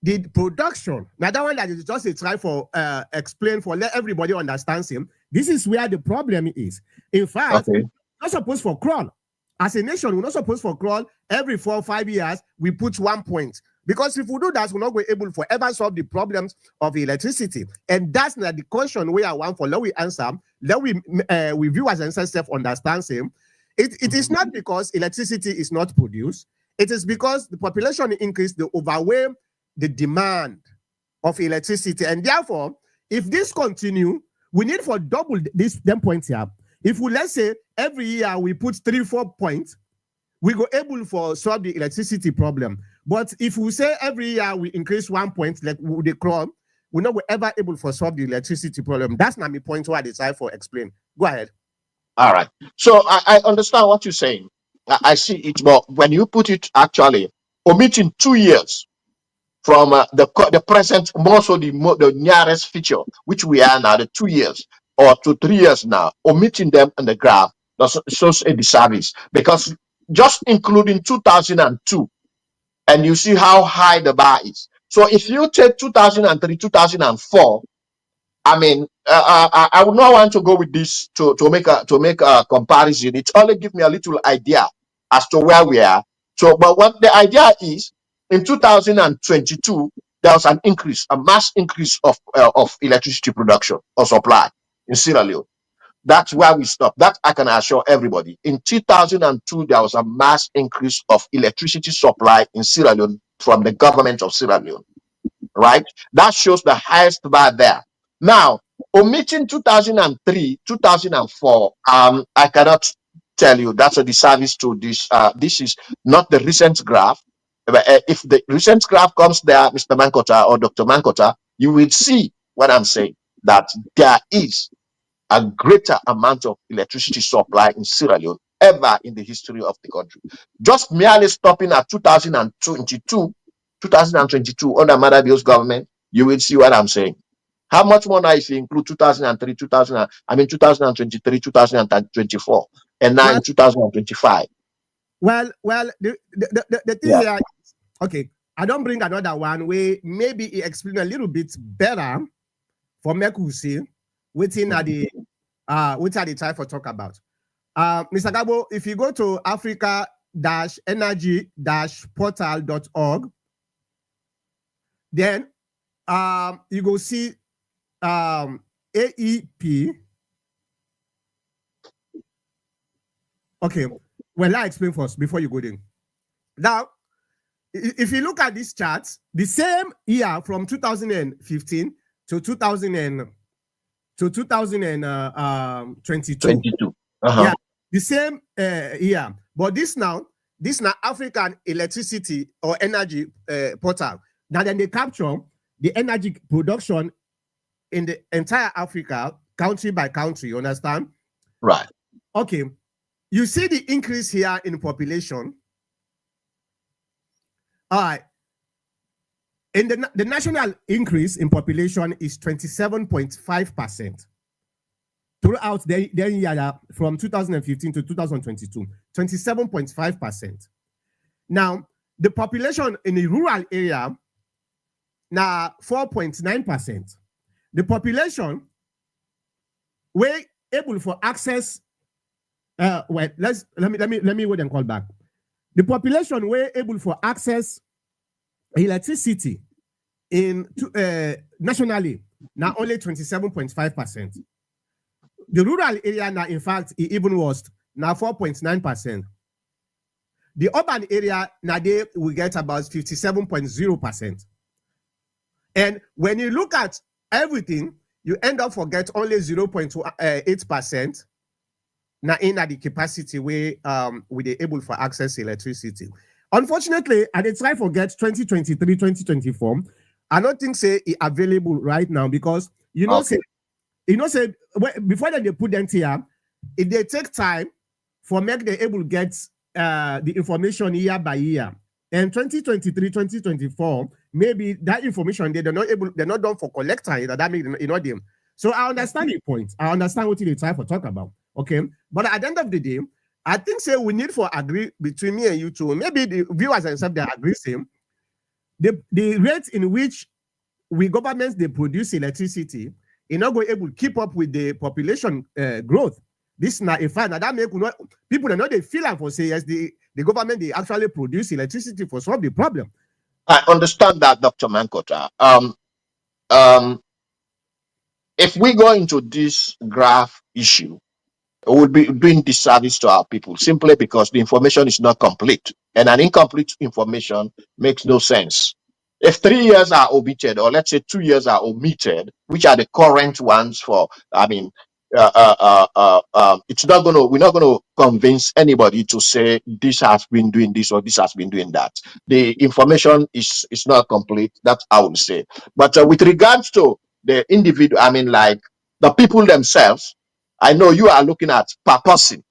the production. Now that one that is just a try for explain for let everybody understands him. This is where the problem is. In fact, Okay. we're not supposed for crawl. As a nation, we're not supposed for crawl every 4 or 5 years. We put 1 point because if we do that, we're not going able to ever solve the problems of electricity. And that's not the question we are one for. Let we answer. Let we view as ancestors understands him. It is not because electricity is not produced. It is because the population increase, the overwhelm the demand of electricity. And therefore, if this continue, we need for double this them points here. If we let's say every year we put 3-4 points, we go able for solve the electricity problem. But if we say every year we increase 1 point, like the crop, we're not ever able for solve the electricity problem. That's not my point why I decide for explain. Go ahead. All right. So I understand what you're saying. I see it, but when you put it actually omitting 2 years from the present, more so the nearest feature, which we are now, the 2 years or to 3 years now, omitting them in the graph, that shows a disservice because just including 2002, and you see how high the bar is. So if you take 2003, 2004, I mean, I would not want to go with this to make a comparison. It only gives me a little idea as to where we are. So, but what the idea is, in 2022, there was an increase, a mass increase of electricity production or supply in Sierra Leone. That's where we stop. That I can assure everybody. In 2002, there was a mass increase of electricity supply in Sierra Leone from the government of Sierra Leone, right? That shows the highest bar there. Now, omitting 2003, 2004, I cannot tell you that's a disservice to this. This is not the recent graph. If the recent graph comes there, Mr. Mankota or Dr. Mankota, you will see what I'm saying, that there is a greater amount of electricity supply in Sierra Leone ever in the history of the country. Just merely stopping at 2022 under Mother Bill's government, you will see what I'm saying. How much more now if you include 2003, 2023, 2024, and now Well, in 2025? The thing Yeah. here, okay, I don't bring another one where maybe he explain a little bit better for Mekusi, waiting at the which are the time for talk about. Mr. Gabo, if you go to africa-energy-portal.org, then you go see AEP. Okay, well, I explain first before you go there. Now, if you look at these charts, the same year from 2015 to 2022. 22. Yeah, the same year. But this now African electricity or energy portal. Now then they capture the energy production in the entire Africa, country by country. You understand? Right. Okay. You see the increase here in population. All right. And the national increase in population is 27.5%. Throughout the year from 2015 to 2022, 27.5%. Now, the population in the rural area, now 4.9%. The population were able for access. Let me wait and call back. The population were able for access electricity in nationally now only 27.5%. The rural area now, in fact, it even was now 4.9%. The urban area now they will get about 57.0%. And when you look at everything, you end up forget only 0.8% now in at the capacity where we are able for access electricity. Unfortunately, I did try forget 2023, 2024. I don't think say it available right now because say before they put them here, if they take time for make they able to get the information year by year. And 2023, 2024, maybe that information they're not done for collector. That means them. So I understand your point. I understand what they try for talk about. Okay, but at the end of the day, I think say we need for agree between me and you two. Maybe the viewers themselves they agree same. The rate in which we governments they produce electricity, you're not going able to keep up with the population growth. This is not a fact. Now that make people are not they feel like for say yes, the government they actually produce electricity for solve the problem. I understand that, Dr. Mankota. If we go into this graph issue, we would be doing disservice to our people simply because the information is not complete, and an incomplete information makes no sense. If 3 years are omitted, or let's say 2 years are omitted, which are the current ones for, it's not going to, we're not going to convince anybody to say this has been doing this or this has been doing that. The information is not complete. That I would say. But with regards to the individual, like the people themselves, I know you are looking at per person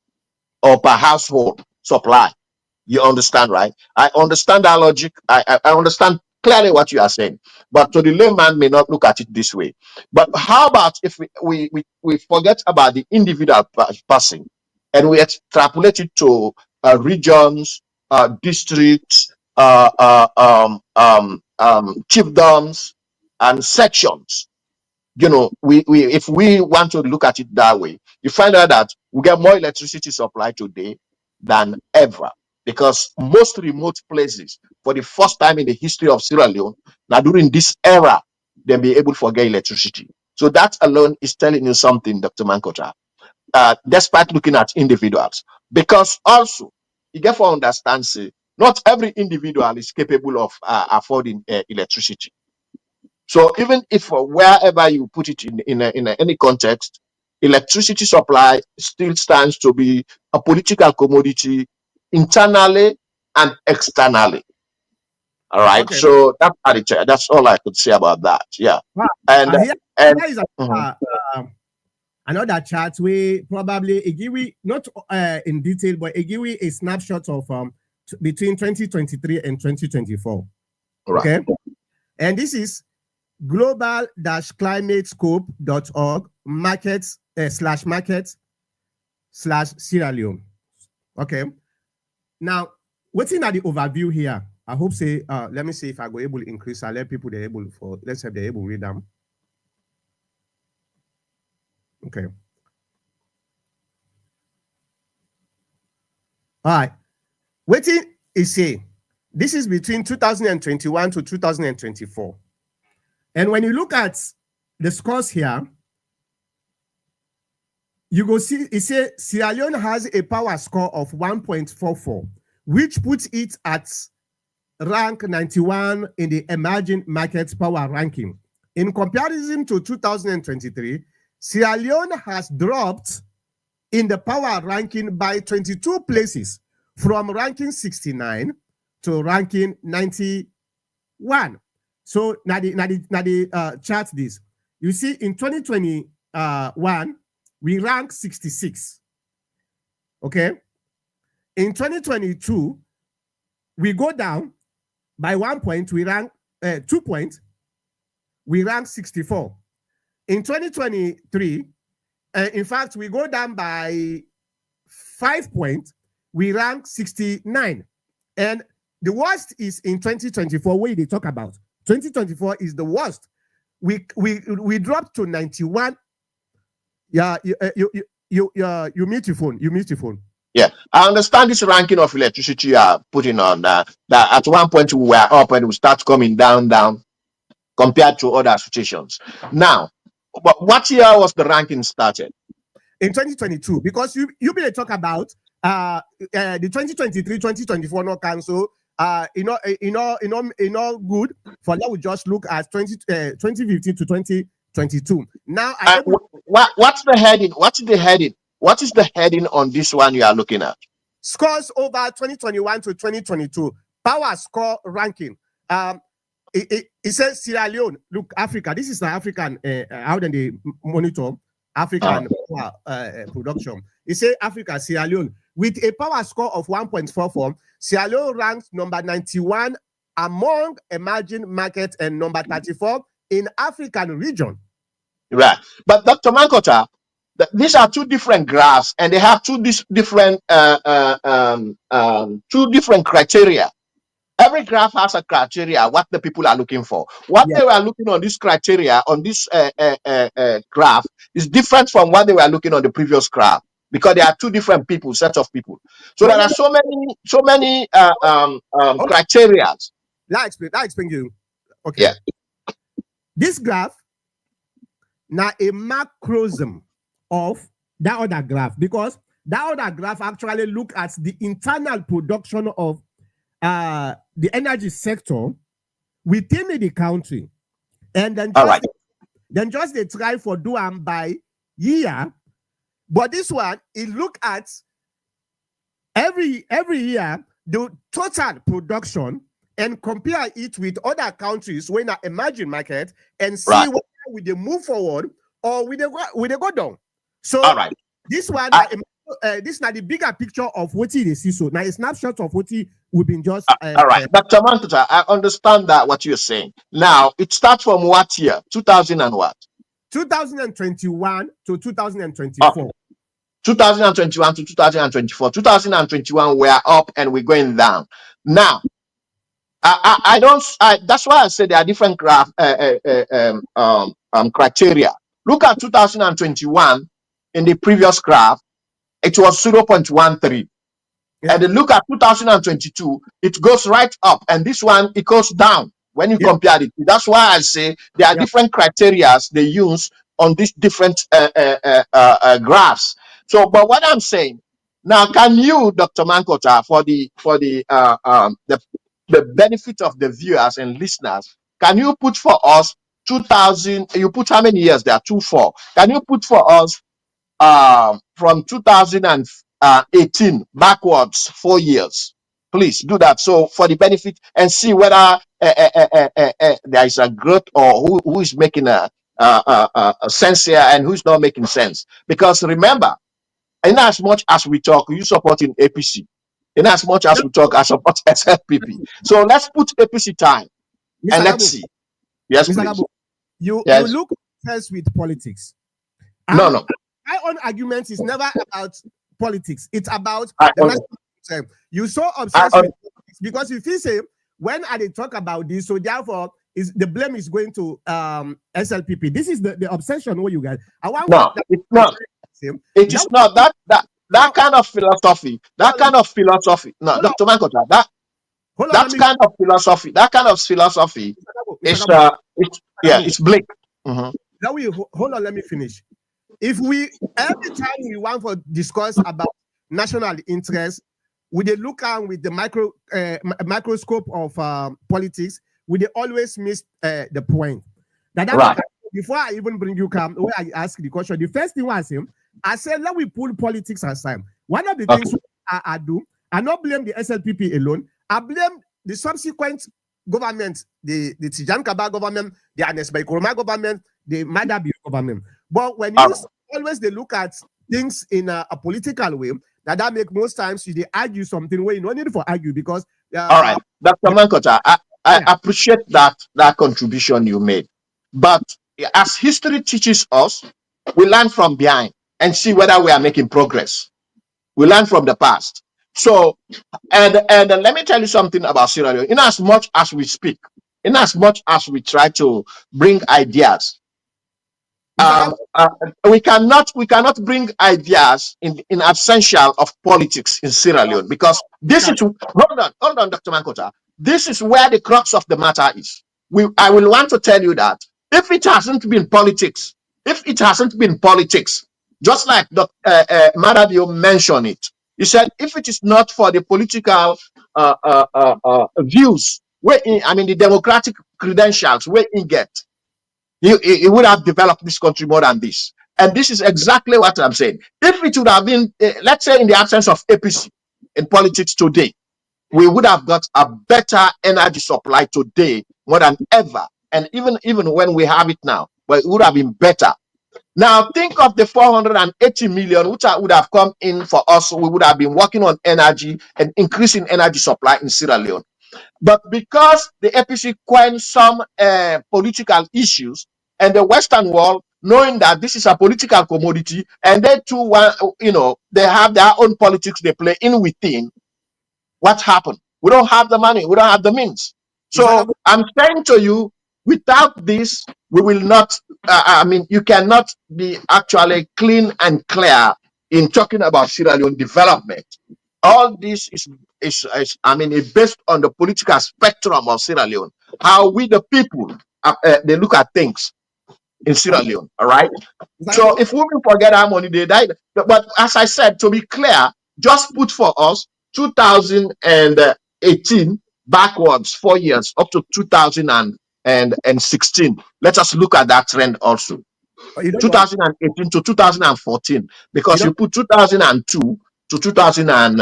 or per household supply. You understand, right? I understand that logic. I understand clearly what you are saying. But to the layman may not look at it this way. But how about if we forget about the individual person and we extrapolate it to regions, districts, chiefdoms, and sections? We if we want to look at it that way, you find out that we get more electricity supply today than ever, because most remote places, for the first time in the history of Sierra Leone, now during this era, they'll be able to get electricity. So that alone is telling you something, Dr. Mankota, despite looking at individuals. Because also, you get to understand, say, not every individual is capable of affording electricity. So even if wherever you put it in any context, electricity supply still stands to be a political commodity internally and externally. All right. Okay. So that's all I could say about that. Yeah. Wow. And Here, and here is mhm. another chart where probably it give we not in detail, but it give we a snapshot of between 2023 and 2024. All right. Okay. And this is global-climatescope.org markets /markets/ Sierra Leone. Okay. Now, what's in the overview here? I hope say let me see if I go able to increase. I let people they're able for let's say they're able to read them. Okay. All right. Waiting is say this is between 2021 to 2024. And when you look at the scores here, you go see it say Sierra Leone has a power score of 1.44, which puts it at rank 91 in the emerging markets power ranking. In comparison to 2023, Sierra Leone has dropped in the power ranking by 22 places from ranking 69 to ranking 91. So now the chart this. You see in 2021, we rank 66. Okay. In 2022, we go down by 1 point, we rank 2 points, we rank 64. In 2023, in fact, we go down by 5 points, we rank 69. And the worst is in 2024, where they talk about. 2024 is the worst. We dropped to 91. Yeah, you mute your phone. You mute your phone. Yeah, I understand this ranking of electricity you are putting on that at one point we were up and we start coming down compared to other situations. Now, but what year was the ranking started? In 2022, because you been talk about the 2023-2024 no cancel. Good for that. We just look at 2015 to 2022. Now What's the heading? What's the heading? What is the heading on this one you are looking at? Scores over 2021 to 2022 power score ranking. It says Sierra Leone. Look, Africa. This is the African. How then they monitor African power production. It says Africa, Sierra Leone, with a power score of 1.44. Sierra Leone ranks number 91 among emerging markets and number 34 in African region. Right, but Dr. Mankota, these are two different graphs, and they have two different criteria. Every graph has a criteria what the people are looking for. What they were looking on this criteria on this graph is different from what they were looking on the previous graph, because there are two different set of people. So there are so many criteria. Let's explain you. Okay. Yeah. This graph now a macrosm of that other graph, because that other graph actually look at the internal production of the energy sector within the country, and then just they try for do and by year. But this one, it look at every year the total production and compare it with other countries when are emerging market and see whether we they move forward or we they go down. So this one, this is not the bigger picture of what they see. So now a snapshot of what we've been just. All right, Dr. Mantuta, I understand that what you're saying. Now it starts from what year? 2000 and what? 2021 to 2024. 2021 to 2024. 2021 we're up and we're going down. Now, I don't. That's why I said there are different criteria. Look at 2021 in the previous graph, it was 0.13. And then look at 2022, it goes right up, and this one it goes down when you compare it. That's why I say there are different criteria they use on these different graphs. So, but what I'm saying now, can you, Dr. Mankota, for the benefit of the viewers and listeners, can you put for us 2000? You put how many years there? 24. Can you put for us from 2018 backwards 4 years Please do that. So for the benefit and see whether there is a growth or who is making a sense here and who's not making sense. Because remember, in as much as we talk, you supporting APC. In as much as we talk, I support SLPP. So let's put APC time Mr. and let's Gabo, see. Yes, Mr. please. Gabo, you Yes. look first with politics. No, no. My own argument is never about politics. It's about I, the national interest. You so obsessed with politics because if you say when I they talk about this, so therefore is the blame is going to SLPP. This is the obsession where you guys. I want no, it's not. It is not that kind of philosophy. That kind of philosophy. No, Dr. Mankota, that kind of philosophy. That kind of philosophy is it's bleak. Now hold on. Let me finish. If we every time we want to discuss about national interest, we they look at with the microscope of politics, we they always miss the point. That Right. Before I even bring you come, where I ask the question, the first thing was him. I said, let we pull politics aside. One of the things I do, I not blame the SLPP alone. I blame the subsequent government, the Tijan Kaba government, the Anes Baikoroma government, the Madabi government. But when you always they look at things in a political way, that make most times they argue something where you don't need to argue because all right, Dr. Mankota, I appreciate that contribution you made. But as history teaches us, we learn from behind and see whether we are making progress. We learn from the past. So, and let me tell you something about Sierra Leone. In as much as we speak, in as much as we try to bring ideas, we cannot bring ideas in absential of politics in Sierra Leone, because this is hold on, Dr. Mankota. This is where the crux of the matter is. I will want to tell you that if it hasn't been politics, just like Maradio mentioned it, he said if it is not for the political views, the democratic credentials where he get, he would have developed this country more than this. And this is exactly what I'm saying. If it would have been, let's say, in the absence of APC in politics today, we would have got a better energy supply today more than ever. And even when we have it now, but it would have been better. Now, think of the 480 million which would have come in for us. We would have been working on energy and increasing energy supply in Sierra Leone. But because the APC coined some political issues, and the Western world, knowing that this is a political commodity, and they too they have their own politics they play in within, what happened? We don't have the money, we don't have the means. So I'm saying to you, without this, we will not, you cannot be actually clean and clear in talking about Sierra Leone development. All this is based on the political spectrum of Sierra Leone, how we the people they look at things in Sierra Leone. All right. So if women forget our money, they died. But as I said, to be clear, just put for us 2018 backwards 4 years up to 2016. Let us look at that trend also. 2018 to 2014, because you put 2002 to 2000 and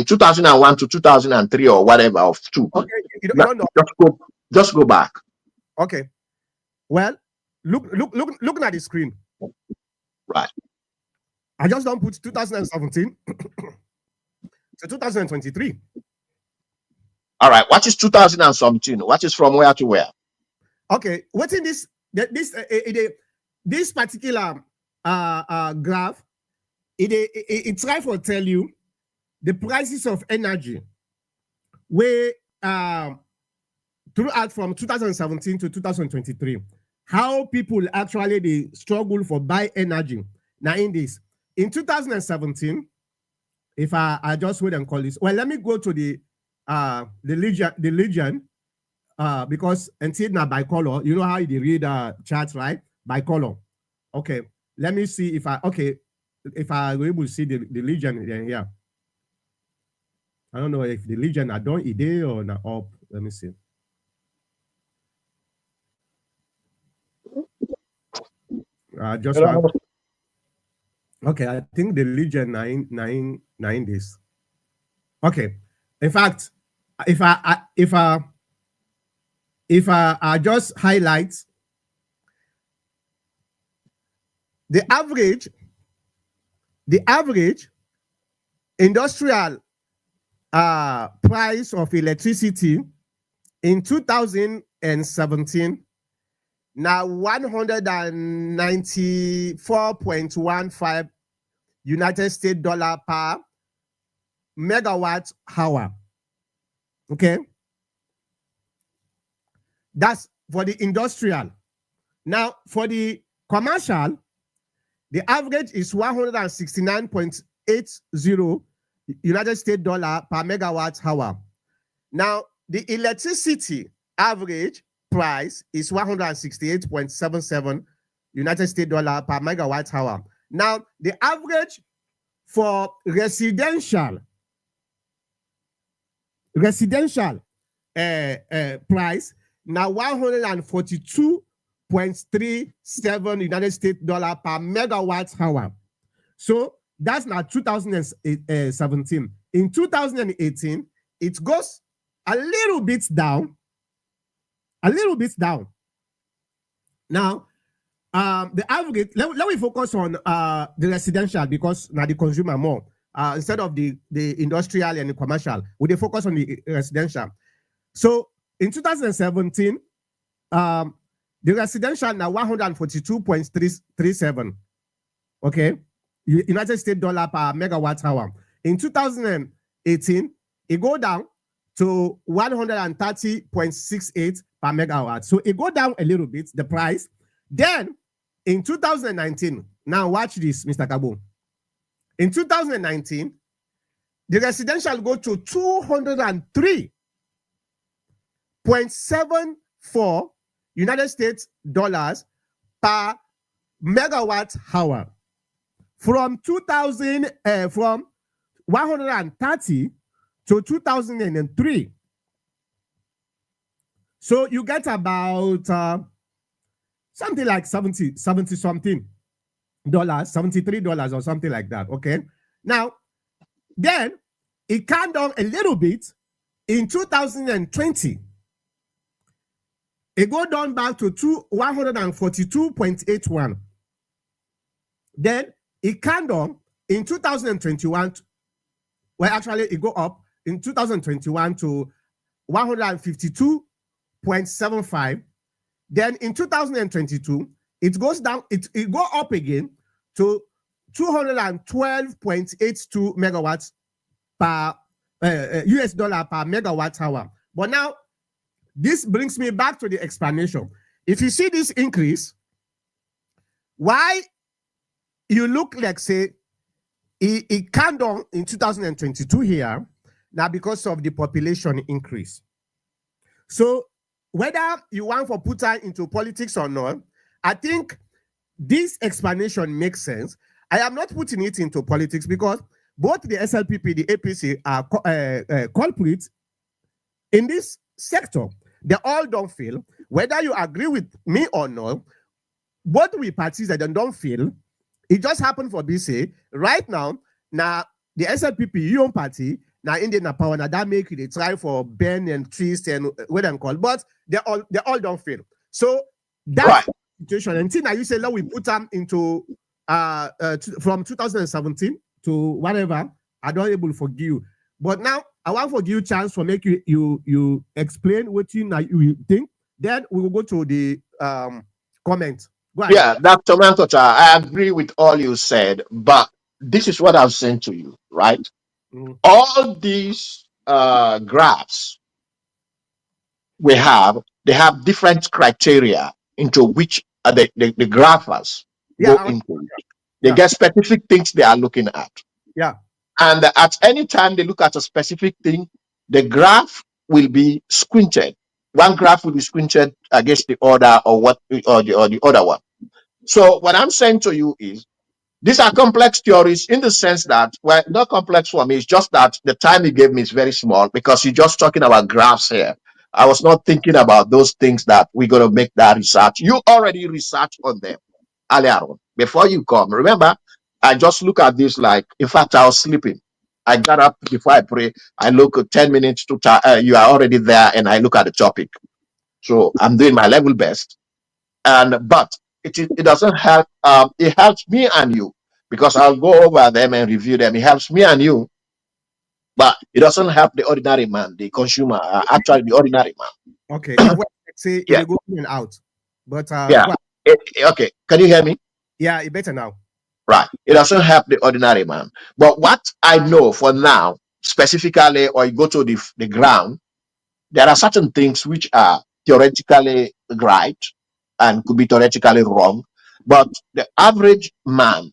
2001 to 2003 or whatever of two. Okay, you don't know. Just go back. Okay. Well, looking at the screen. Right. I just don't put 2017 to 2023. All right. What is 2017? What is from where to where? Okay. What's in this particular graph? It tries to tell you the prices of energy where throughout from 2017 to 2023, how people actually they struggle for buy energy. Now in 2017, if I just wait and call this, well, let me go to the Legion, because until now by color, you know how they read charts, right? By color. Okay, let me see if I were able to see the Legion here. I don't know if the Legion are done idea or not up. Let me see. Okay, I think the Legion nine days. Okay. In fact, if I just highlight the average, the average industrial price of electricity in 2017, now 194.15 United States dollar per megawatt hour. Okay, that's for the industrial. Now for the commercial, the average is 169.80 United States dollar per megawatt hour. Now the electricity average price is 168.77 United States dollar per megawatt hour. Now the average for residential price now 142.37 United States dollar per megawatt hour. So that's now 2017. In 2018, it goes a little bit down. Now, the average, let me focus on the residential because now the consumer more. Instead of the industrial and the commercial, we focus on the residential. So in 2017, the residential now 142.37. Okay, United States dollar per megawatt hour. In 2018, it go down to 130.68 per megawatt. So it go down a little bit, the price. Then in 2019, now watch this, Mr. Kabo. In 2019, the residential go to 203.74 United States dollars per megawatt hour. From 130 to 2003. So you get about something like 70 something dollars, $73 or something like that. Okay. Now, then it came down a little bit in 2020. It go down back to 142.81. Then it came down in 2021. Well, actually, it go up in 2021 to 152.75. Then in 2022, it goes down, it go up again to 212.82 megawatts per US dollar per megawatt hour. But now, this brings me back to the explanation. If you see this increase, why you look like, say, it came down in 2022 here, now because of the population increase. So whether you want to put her into politics or not, I think this explanation makes sense. I am not putting it into politics because both the SLPP, the APC are culprits in this sector. They all don't feel, whether you agree with me or not, both we parties that don't feel. It just happened for BC. Right now the SLPP, your own party, now Indian power, now that make it a try for Ben and Trist and what I'm called, but they all don't feel. So that situation, until now you say, let we put them into from 2017 to whatever, I don't able to forgive you. But now I want to give you a chance for make you explain what you think. Then we will go to the comment. Go ahead. Yeah, Dr. Mankocha, I agree with all you said, but this is what I've sent to you, right? Mm. All these graphs we have, they have different criteria into which the graphers go into. They get specific things they are looking at. Yeah. And at any time they look at a specific thing, the graph will be squinted. One graph will be squinted against the other or the other one. So what I'm saying to you is these are complex theories in the sense that, well, not complex for me, it's just that the time you gave me is very small because you're just talking about graphs here. I was not thinking about those things that we're going to make that research. You already researched on them earlier on before you come. Remember, I just look at this like, in fact, I was sleeping. I got up before I pray. I look at 10 minutes to you are already there, and I look at the topic. So I'm doing my level best. And but it doesn't help. It helps me and you because I'll go over them and review them. It helps me and you, but it doesn't help the ordinary man, the consumer. Actually, the ordinary man. Okay, your voice say Yeah, it go in and out, but yeah. Okay, can you hear me? yeah, it better now. Right. It doesn't help the ordinary man. But what I know for now, specifically, or you go to the ground, there are certain things which are theoretically right and could be theoretically wrong. But the average man,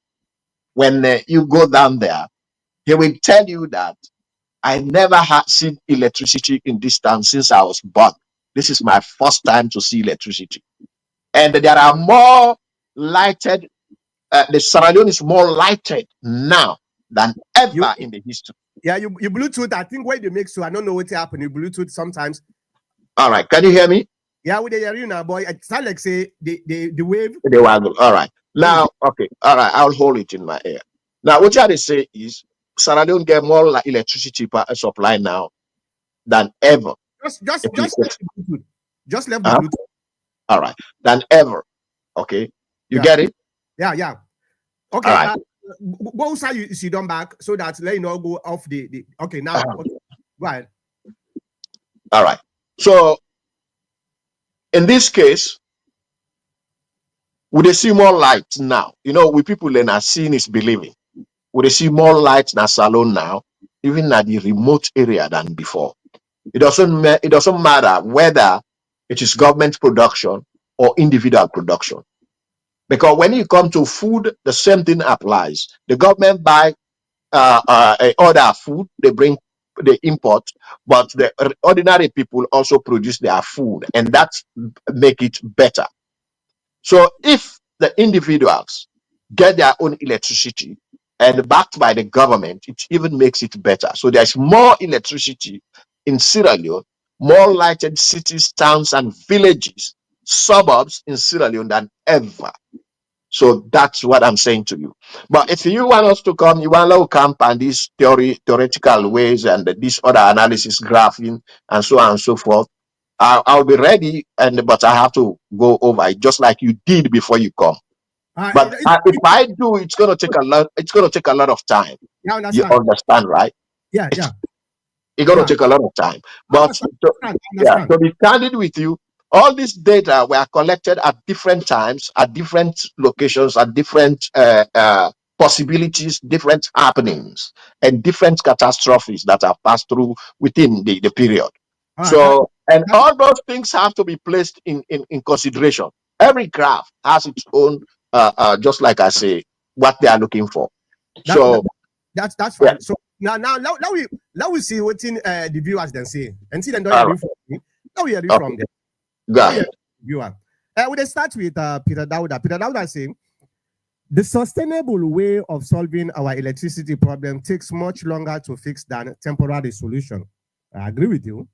when you go down there, he will tell you that I never had seen electricity in this town since I was born. This is my first time to see electricity. And there are more lighted, the Sierra Leone is more lighted now than You ever in the history. yeah, you Bluetooth. I think when you make so I don't know what happen. You Bluetooth sometimes. All right. Can you hear me? Yeah, with the arena boy, it sound like say the wave. They waggle. All right. Now, okay. All right. I'll hold it in my ear. Now, what you had to say is Sierra Leone get more like electricity supply now than ever. Just left the Bluetooth. Just left the Uh-huh. Bluetooth. All right. Than ever. Okay. You Yeah, get it? yeah. All Okay. right. Both side you sit down back so that let you know go off the okay now. Uh-huh. Okay, go ahead. All right. So in this case, would they see more light now? You know, we people in are seeing is believing. Would they see more light in a salon now, even at the remote area than before? It doesn't matter whether it is government production or individual production. Because when you come to food, the same thing applies. The government buy order food, they import, but the ordinary people also produce their food, and that make it better. So if the individuals get their own electricity and backed by the government, it even makes it better. So there's more electricity in Sierra Leone, more lighted cities, towns, and villages, suburbs in Sierra Leone than ever. So that's what I'm saying to you. But if you want us to come, you want to camp and these theoretical ways and this other analysis, graphing, and so on and so forth, I'll be ready. But I have to go over it just like you did before you come. But if I do, it's gonna take a lot. It's gonna take a lot of time. Yeah, You understand. understand, right? Yeah, It's going to yeah. take a lot of time. I But understand. to be candid with you, all this data were collected at different times, at different locations, at different possibilities, different happenings, and different catastrophes that have passed through within the period. All right, So, and all those things have to be placed in consideration. Every graph has its own, just like I say, what they are looking for. that, So, that's yeah, fine. So now we see what the viewers then say and see them don't all hear right, it from me. Now we hear it okay, from them. go Now we hear ahead. it from the viewer. We start with Peter Dauda. Peter Dauda saying the sustainable way of solving our electricity problem takes much longer to fix than temporary solution. I agree with you.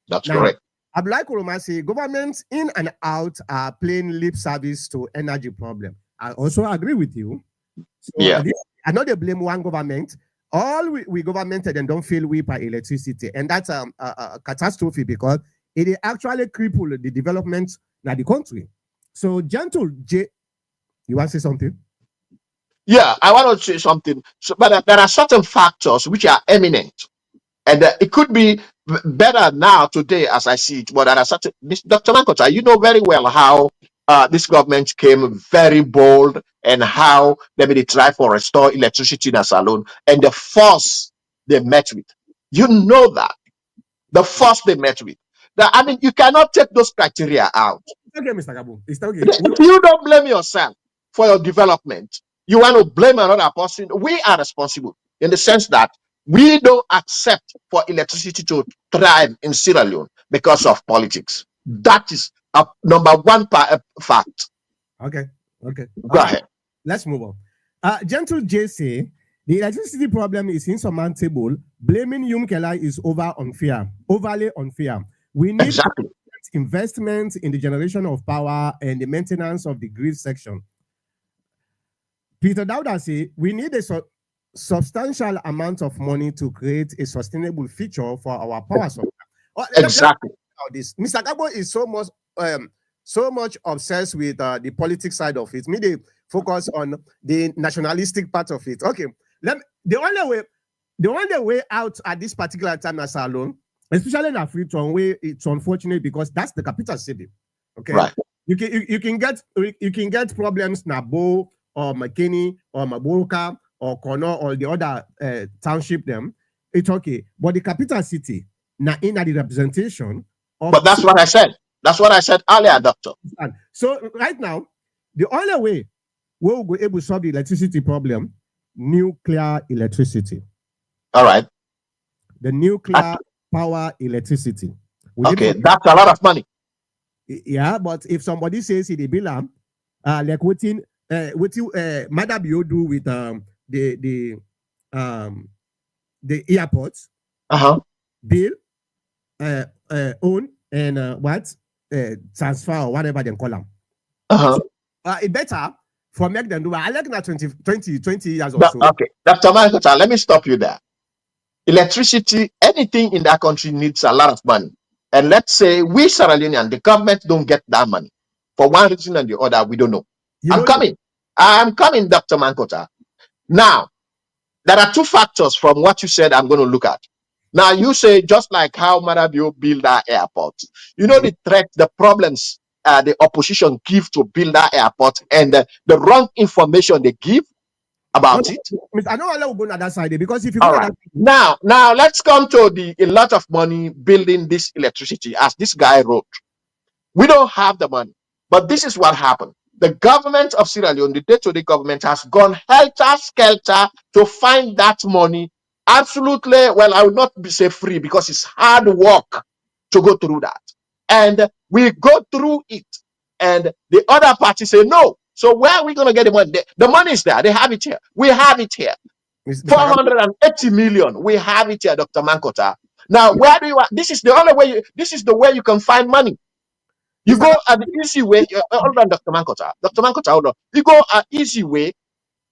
That's Now, correct. Abdullah Kuruma say governments in and out are playing lip service to energy problem. I also agree with you. So Yeah. I know they blame one government. All we governmented and don't feel we by electricity, and that's a catastrophe because it actually cripple the development in the country. So, gentle J, you want to say something? Yeah, I want to say something. So, but there are certain factors which are eminent, and it could be better now today as I see it. But there are certain. Dr. Mankota, you know very well how this government came very bold and how they try for restore electricity in a salon and the force they met with. You know that the force they met with. That I mean, you cannot take those criteria out. It's okay, Mr. Gabu. It's okay. If you don't blame yourself for your development, you want to blame another person. We are responsible in the sense that we don't accept for electricity to thrive in Sierra Leone because of politics. That is a number one fact. Okay. All Go right. ahead. Let's move on. Gentle J say the electricity problem is insurmountable. Blaming Yumkela is overly unfair. We need Exactly. investment in the generation of power and the maintenance of the grid section. Peter Dauda say we need substantial amount of money to create a sustainable future for our power supply. Let me Exactly. about this. Mr. Gabo is so much obsessed with the politics side of it. Me, they focus on the nationalistic part of it. Okay, the only way out at this particular time as alone, especially in Freetown, where it's unfortunate because that's the capital city. Okay, Right. you can get problems Nabo or McKinney or Maburuka or Kono or the other township them. It's okay, but the capital city now in the representation of But that's what I said. That's what I said earlier, doctor. so right now the only way we will be able to solve the electricity problem, nuclear electricity, All right. the nuclear power electricity. We need Okay, for that's a lot of money. yeah, but if somebody says it, they be like what in Madam you do with um the airports Uh-huh. bill own and what transfer or whatever they call them. Uh-huh. So it better for make them do. I like that 20 years or so. Okay. Dr. Michael, let me stop you there. Electricity, anything in that country needs a lot of money. And let's say we Sierra Leonean, the government don't get that money. For one reason and the other, we don't know. You I'm don't know. coming. I'm coming, Dr. Mankota. Now, there are two factors from what you said I'm going to look at. Now, you say, just like how Marabio built that airport, you know, the threat, the problems the opposition give to build that airport and the wrong information they give about it. I don't want to go on that side because if you go All on right. that Now let's come to a lot of money building this electricity, as this guy wrote. We don't have the money, but this is what happened. The government of Sierra Leone, the day-to-day government, has gone helter-skelter to find that money. Absolutely, well, I will not say free because it's hard work to go through that. And we go through it, and the other party say no. So where are we going to get the money? The money is there. They have it here. We have it here. Mr. Gabo, 480 million. We have it here, Dr. Mankota. Now, where do you want? This is the only way. This is the way you can find money. You Mr. go Gabo, at the easy way. Hold on, Dr. Mankota. Dr. Mankota, hold on. You go an easy way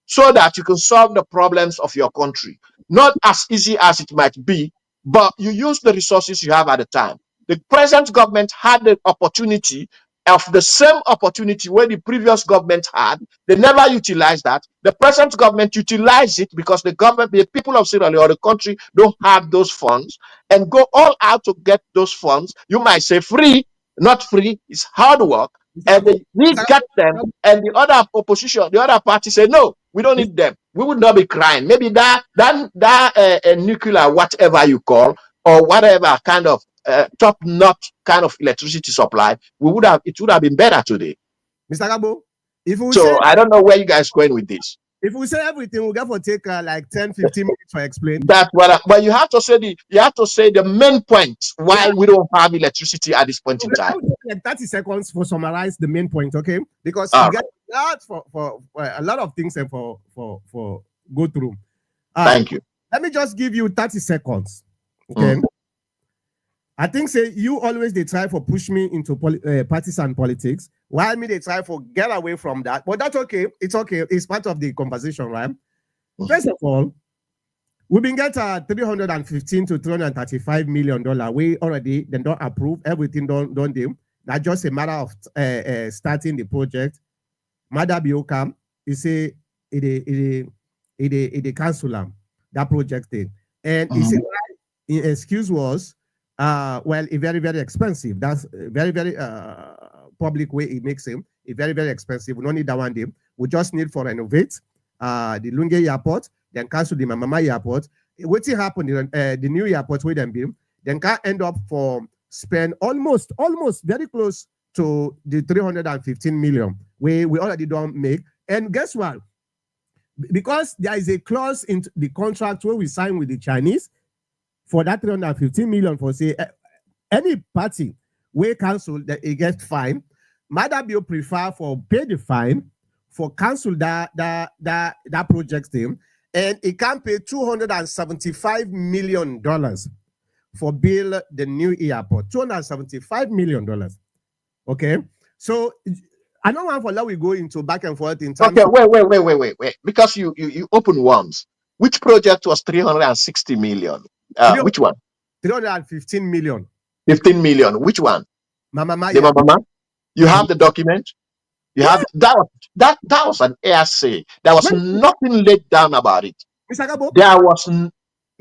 so that you can solve the problems of your country. Not as easy as it might be, but you use the resources you have at the time. The present government had the opportunity of the same opportunity where the previous government had. They never utilized that. The present government utilized it because the government, the people of Sierra Leone or the country don't have those funds and go all out to get those funds. You might say free, not free. It's hard work. Mr. And Gabo, we Mr. get them, Gabo, and the other opposition, the other party say no, we don't need them. We would not be crying. Maybe that nuclear, whatever you call, or whatever kind of top-notch kind of electricity supply, it would have been better today. Mr. Gabo, if we say So I don't know where you guys going with this. if we say everything, we'll get for take like 10, 15 minutes to explain. That's what. But you have to say the main point Yeah. why we don't have electricity at this point in I time. will take like 30 seconds for summarize the main point, okay? Because All you right. get that for a lot of things and for go through. Thank you. Let me just give you 30 seconds. Okay. I think say you always they try for push me into partisan politics. While me they try for get away from that. But that's okay. It's okay. It's part of the conversation, right? First of all, we've been get 315 to 335 million dollar. We already then don't approve everything don't do. That's just a matter of starting the project. Mada Biokam is a it cancel that project thing. And he said excuse was well, a very, very expensive. That's a very, very public way it makes him. A very, very expensive. We don't need that one day. We just need for renovate the Lunge airport, then cancel the Mamama airport. What's happened the new airport with them be, then can end up for spend almost very close to the 315 million we already don't make. And guess what? Because there is a clause in the contract where we sign with the Chinese for that 315 million for say any party where cancel that it gets fined, Madam you prefer for pay the fine for cancel that project team, and it can pay $275 million for build the new airport. $275 million. Okay, so I don't want for let we go into back and forth in terms. Okay, wait. Because you open worms. Which project was 360 million? Which one? 315 million. 15 million. Which one? Mama The Maya. Mama. You have the document. You Yeah. have that was an essay. There was nothing laid down about it. Mr. Gabo. There was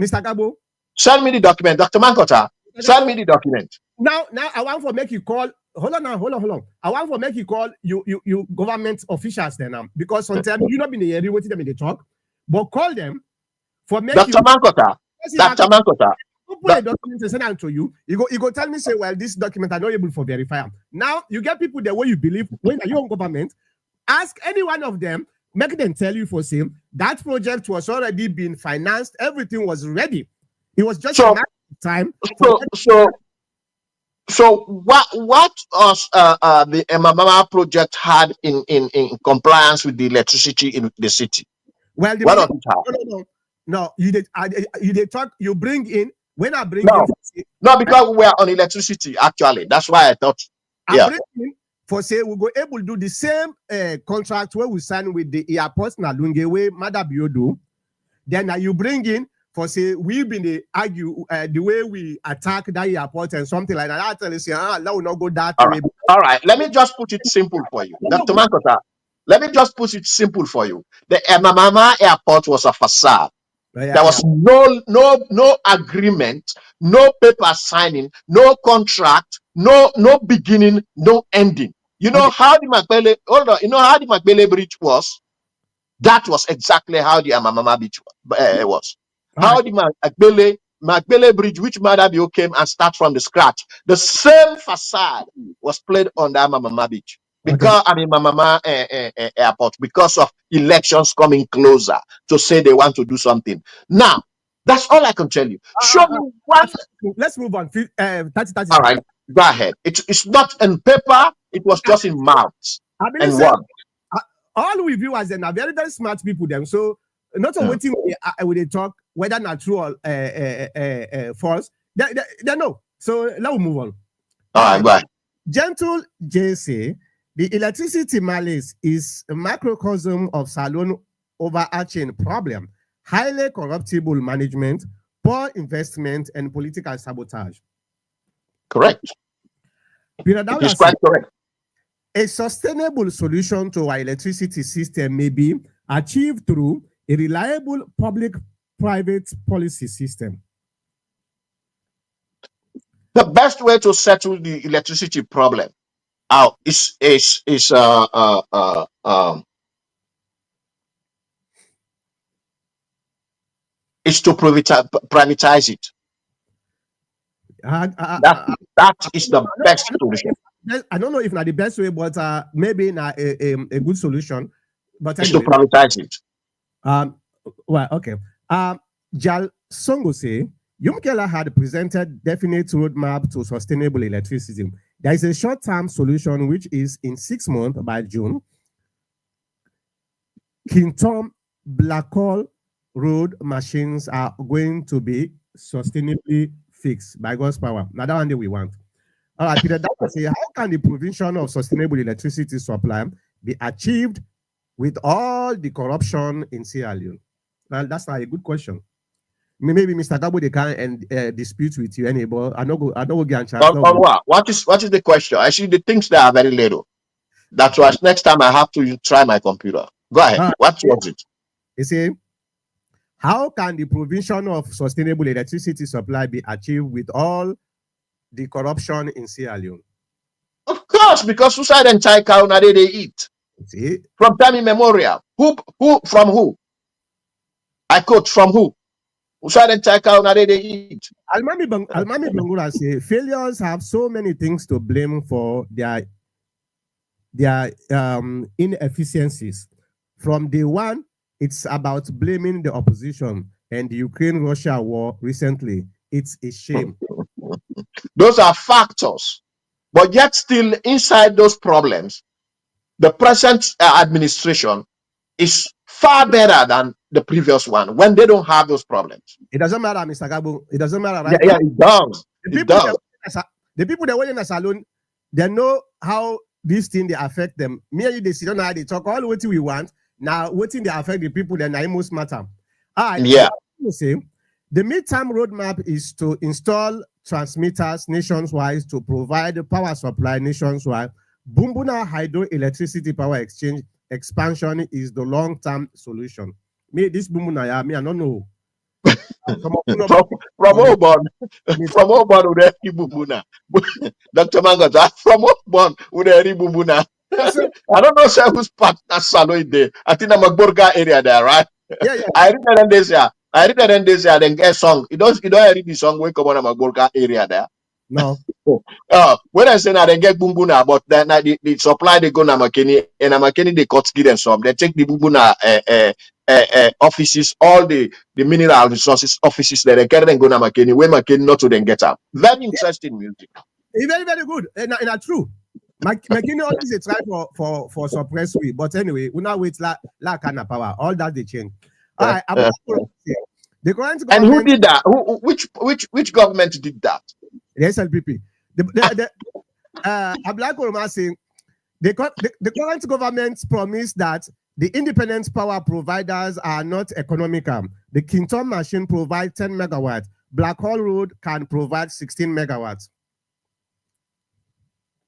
Mr. Gabo. Send me the document, Dr. Mankota. Send me the document. Now I want to make you call. Hold on. I want to make you call you government officials then because sometimes you not been the area waiting them in the talk, but call them for make Dr. Mankota. Dr. Mankota. Put a document and send it to you. You go tell me say, well, this document are not able for verify. Now you get people the way you believe when you're in government. Ask any one of them, make them tell you for same that project was already being financed. Everything was ready. It was just a matter of time. So what was the Mama project had in compliance with the electricity in the city? Well, what does it have? No, you did talk. You bring in when I bring in. No, because we are on electricity actually. That's why I thought. I bring in for say we go able to do the same contract where we sign with the airport na Lungewe Madabiodo. Then you bring in. For say we've been argue the way we attack that airport and something like that. I tell you, say, that will not go that way. All right. Let me just put it simple for you, Dr. Mankota. Let me just put it simple for you. The Mama airport was a facade. There was no agreement, no paper signing, no contract, no beginning, no ending. You know how the Magbele, hold on, you know how the Magbele Bridge was? That was exactly how the Amamama Beach was. How the Magbele Bridge, which Madabio came and start from the scratch, the same facade was played on the Amamama Beach. Because Mama airport, because of elections coming closer to say they want to do something. Now, that's all I can tell you. Show me one. Let's move on. 30. All right, go ahead. It's not in paper, it was just in mouths and words. All we viewers are very, very smart people them. So not waiting with they talk whether not true or false. They know. So let's move on. All right, bye. Gentle JC, the electricity malice is a macrocosm of Salon overarching problem, highly corruptible management, poor investment, and political sabotage. Correct. It is quite correct. A sustainable solution to our electricity system may be achieved through a reliable public-private policy system. The best way to settle the electricity problem is to privatize it. That is the best solution. I don't know if not the best way, but maybe not a good solution. But anyway, it's to privatize it. Well, okay. Jal Songo say Yumkela had presented definite roadmap to sustainable electricity. There is a short-term solution which is in 6 months by June. Kintom Blackall road machines are going to be sustainably fixed by God's power. Now that one day we want. All right, Peter, that say, how can the provision of sustainable electricity supply be achieved with all the corruption in Sierra Leone? Now, that's not a good question. Maybe Mr. Gabo they can dispute with you anymore. I know go get a chance. On what? What is the question? Actually, the things that are very little. That's why next time I have to try my computer. Go ahead. What was it? You see, how can the provision of sustainable electricity supply be achieved with all the corruption in Sierra Leone? Of course, because suicide and child cow now they eat. See? From time immemorial. Who from who? I quote from who? Suicide and child cow now they eat. Almami Bangura say failures have so many things to blame for their inefficiencies. From day one, it's about blaming the opposition and the Ukraine-Russia war recently. It's a shame. Those are factors. But yet still inside those problems, the present administration is far better than the previous one when they don't have those problems. It doesn't matter, Mr. Gabo. It doesn't matter, right? Yeah, it does. The people that were in a salon, they know how these things they affect them. Me and you, they sit down, they talk all the way till we want. Now, what thing they affect the people that most matter. All right. Yeah. What say? The midterm roadmap is to install transmitters nationwide to provide power supply nationwide. Bumbuna hydroelectricity power exchange expansion is the long-term solution. Me, this Bumbuna, I mean, I don't know. Some of you know from from about Obon, it. from Obon Uderi Bubuna. Dr. Mangota, from Obon Uderi Bubuna. So, I don't know sir, whose partner Salo is there. I think I'm a Burga area there, right? yeah, yeah. I read that in this year. I read that in this year, then get song. You don't read the song we come on a Burga area there. No. When I say that they get bumbuna, but then the supply they go na Makeni and a Makeni they cut give them some. They take the bumbuna offices, all the mineral resources offices that they carry and go na Makeni. Where Makeni not to then get up. Very Yeah, interesting music. it's very, very good. And true. McKinney always a try for suppress we, but anyway, we now wait la kind of power. All that they change. All right, I'm the current And who government, did that? Which government did that? the SLPP, Abdullah Kurma saying the current government promised that the independent power providers are not economical. The Kinton machine provides 10 megawatts. Black Hole Road can provide 16 megawatts.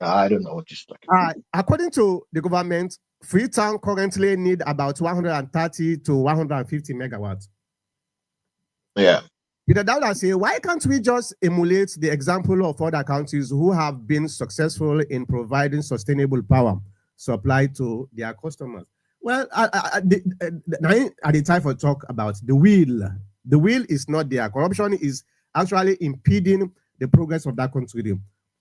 I don't know what you're talking. According to the government, Freetown currently need about 130 to 150 megawatts. Yeah. Peter Dowda say, why can't we just emulate the example of other countries who have been successful in providing sustainable power supply to their customers? Well, at the time for talk about the will. The will is not there. Corruption is actually impeding the progress of that country.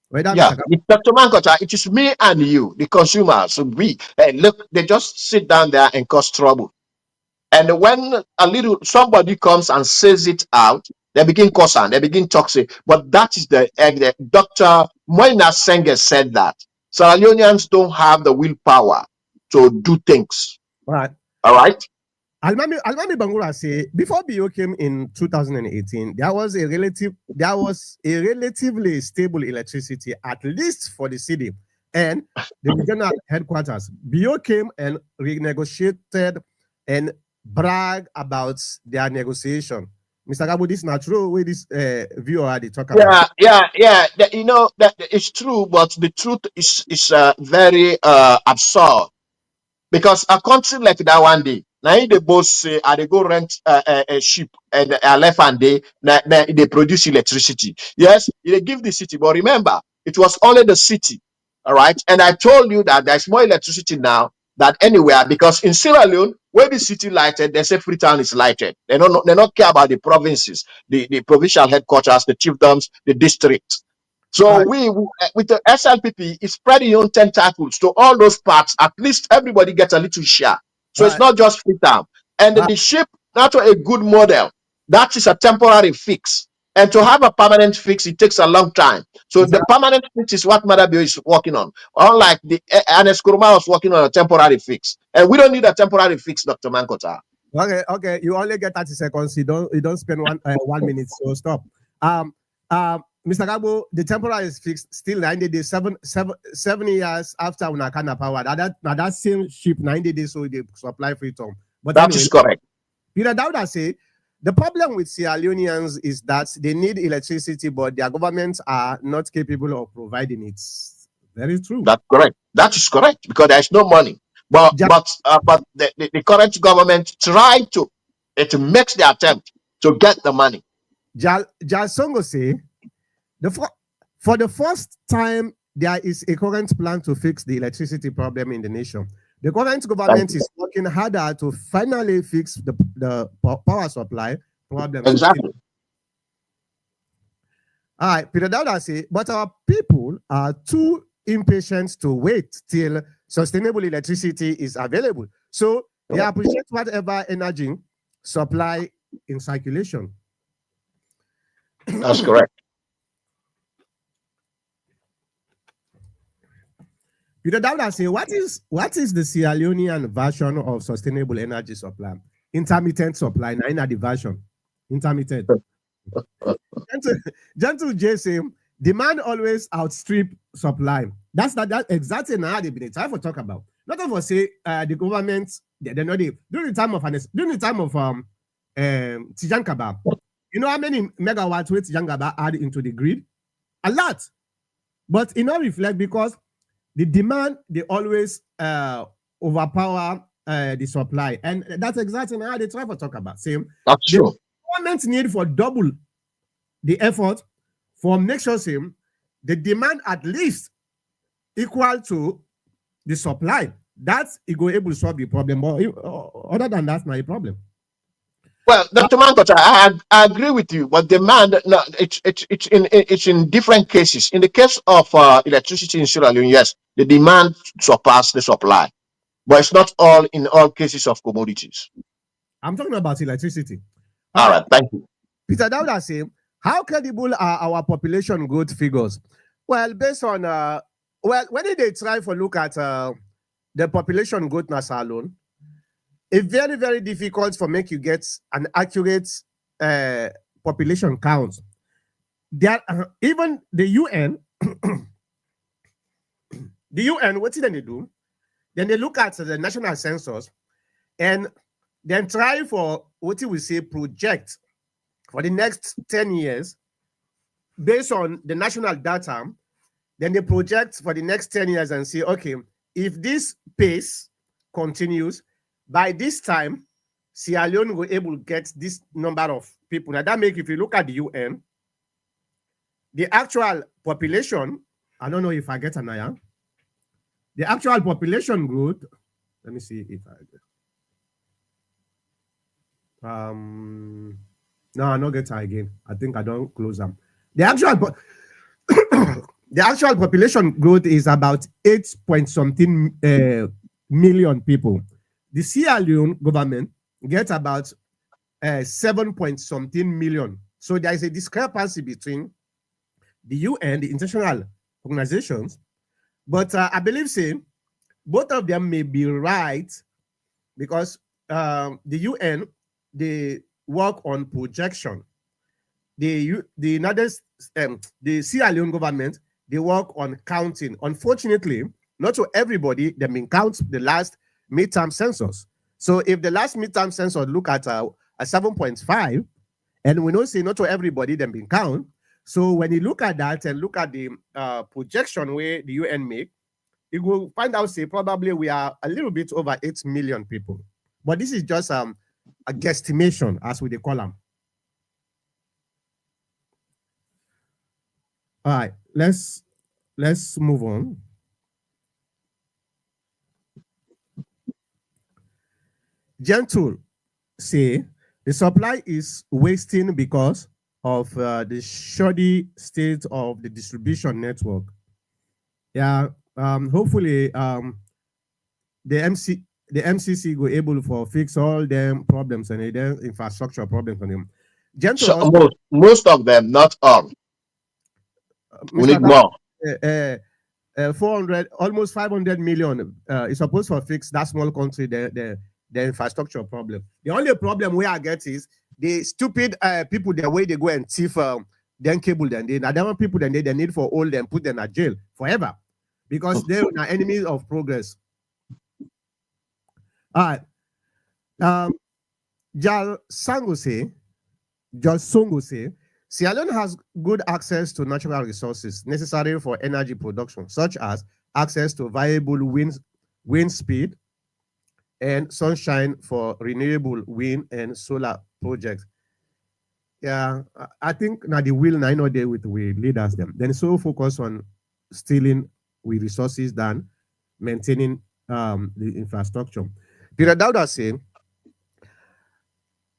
Yeah, Dr. Mankota, it is me and you, the consumers. So look, they just sit down there and cause trouble. And when somebody comes and says it out, they begin cursing, they begin toxic. But that is the Dr. Moina Senge said that Sierra Leoneans don't have the willpower to do things. Right. All right. Almami Bangura say before BO came in 2018, there was a relatively stable electricity, at least for the city and the regional headquarters. BO came and renegotiated and brag about their negotiation. Mr. Gabu, this is not true with this viewer they talk about. Yeah. That it's true, but the truth is very absurd. Because a country like that one day, now the boss say, they go rent a ship and a left and they produce electricity. Yes, they give the city, but remember, it was only the city. All right. And I told you that there's more electricity now than anywhere because in Sierra Leone, where the city lighted, they say Freetown is lighted. They don't care about the provinces, the provincial headquarters, the chiefdoms, the district. So we with the SLPP, is spreading your own tentacles to all those parts. At least everybody gets a little share. So it's not just Freetown. And the ship, not a good model. That is a temporary fix. And to have a permanent fix, it takes a long time. So the permanent fix is what Madabio is working on. Unlike the Ernest Kuruma was working on a temporary fix. And we don't need a temporary fix, Dr. Mankota. Okay. You only get 30 seconds. You don't spend 1 minute. So stop. Mr. Gabo, the temporary is fixed still 90 days, 7 years after Unakana power. That same ship 90 days so they supply Freetown. But that is correct. Peter Dowda say the problem with Sierra Leoneans is that they need electricity, but their governments are not capable of providing it. Very true. That's correct. That is correct because there's no money. But the current government try to makes the attempt to get the money. Songo say for the first time there is a current plan to fix the electricity problem in the nation. The current government is working harder to finally fix the power supply problem. Exactly. All right, Peter Dowda say, but our people are too impatient to wait till sustainable electricity is available. So they appreciate whatever energy supply in circulation. That's correct. Peter Dowda say, what is the Sierra Leonean version of sustainable energy supply? Intermittent supply, the version. Intermittent. Gentle J say, demand always outstrip supply. That's exactly now they've been trying to talk about. Not of us say the government they're not during the time of Tijankaba. You know how many megawatts with Tijankaba add into the grid? A lot. But it not reflect because the demand, they always overpower the supply. And that's exactly how they try to talk about. Same. That's The true. government need for double the effort for make sure same the demand at least equal to the supply. That's it go able to solve the problem. But other than that's not a problem. Well, Dr. Mankota, I agree with you, but demand, no, it's in different cases. In the case of electricity in Sierra Leone, yes, the demand surpass the supply, but it's not all in all cases of commodities. I'm talking about electricity. All All right. right, thank you. Peter Dowda say, how credible are our population growth figures? Well, based on when they try for look at the population growth NASA alone, it's very, very difficult for make you get an accurate uh, population count. There, even the UN, what did they do? Then they look at the national census and then try for what we say project for the next 10 years based on the national data. Then they project for the next 10 years and say, okay, if this pace continues, by this time, Sierra Leone will able to get this number of people. Now that make, if you look at the UN, the actual population, I don't know if I get an eye, the actual population growth, let me see if I get. No, I don't get her again. I think I don't close them. The actual the actual population growth is about 8 point something million people. The Sierra Leone government gets about 7 point something million. So there is a discrepancy between the UN, the international organizations, but I believe say both of them may be right because the UN, they work on projection. The United the Sierra Leone government, they work on counting. Unfortunately, not to everybody they been count the last midterm census. So if the last midterm census look at a 7.5, and we know say not to everybody they been count. So when you look at that and look at the projection where the UN make, you will find out say probably we are a little bit over 8 million people. But this is just a guesstimation, as we they call them. All right, let's move on. Gentle say the supply is wasting because of the shoddy state of the distribution network. Yeah, hopefully the MCC go able for fix all them problems and the infrastructure problems on them. Gentle So also, most of them, not all. We Mr. need more. 400, almost 500 million is supposed to fix that small country, the infrastructure problem. The only problem we are get is the stupid people, the way they go and thief them cable, then they other people, then they need for all them, put them in jail forever because they are enemies of progress. All right. Jal Sangose, Just Songo say, Sierra Leone has good access to natural resources necessary for energy production, such as access to viable wind speed and sunshine for renewable wind and solar projects. Yeah, I think now the will now know there with we leaders them. Then so focus on stealing with resources than maintaining the infrastructure. Peter Dowda saying,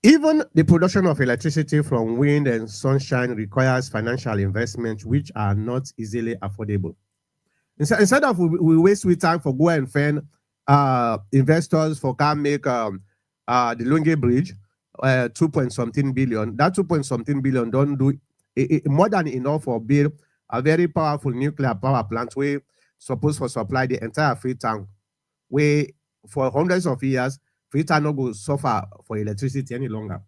even the production of electricity from wind and sunshine requires financial investments which are not easily affordable. Instead of we waste with time for go and find investors for can make the Lunge Bridge 2 point something billion. That 2 point something billion don't do more than enough for build a very powerful nuclear power plant where supposed to supply the entire Freetown, where for hundreds of years Freetown no go suffer for electricity any longer.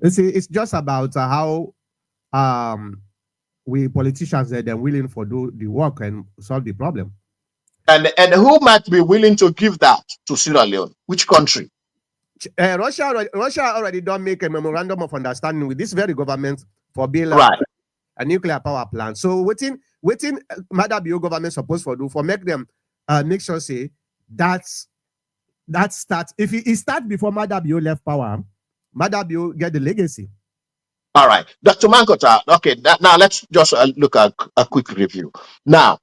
It's just about how we politicians that they're willing for do the work and solve the problem. And who might be willing to give that to Sierra Leone? Which country? Russia already don't make a memorandum of understanding with this very government for build Right. a nuclear power plant. So waiting Madabio government supposed to do for make them make sure say that starts. If it start before Madabio left power, Madabio get the legacy. All right. Dr. Mankota, okay, now let's just look at a quick review. Now,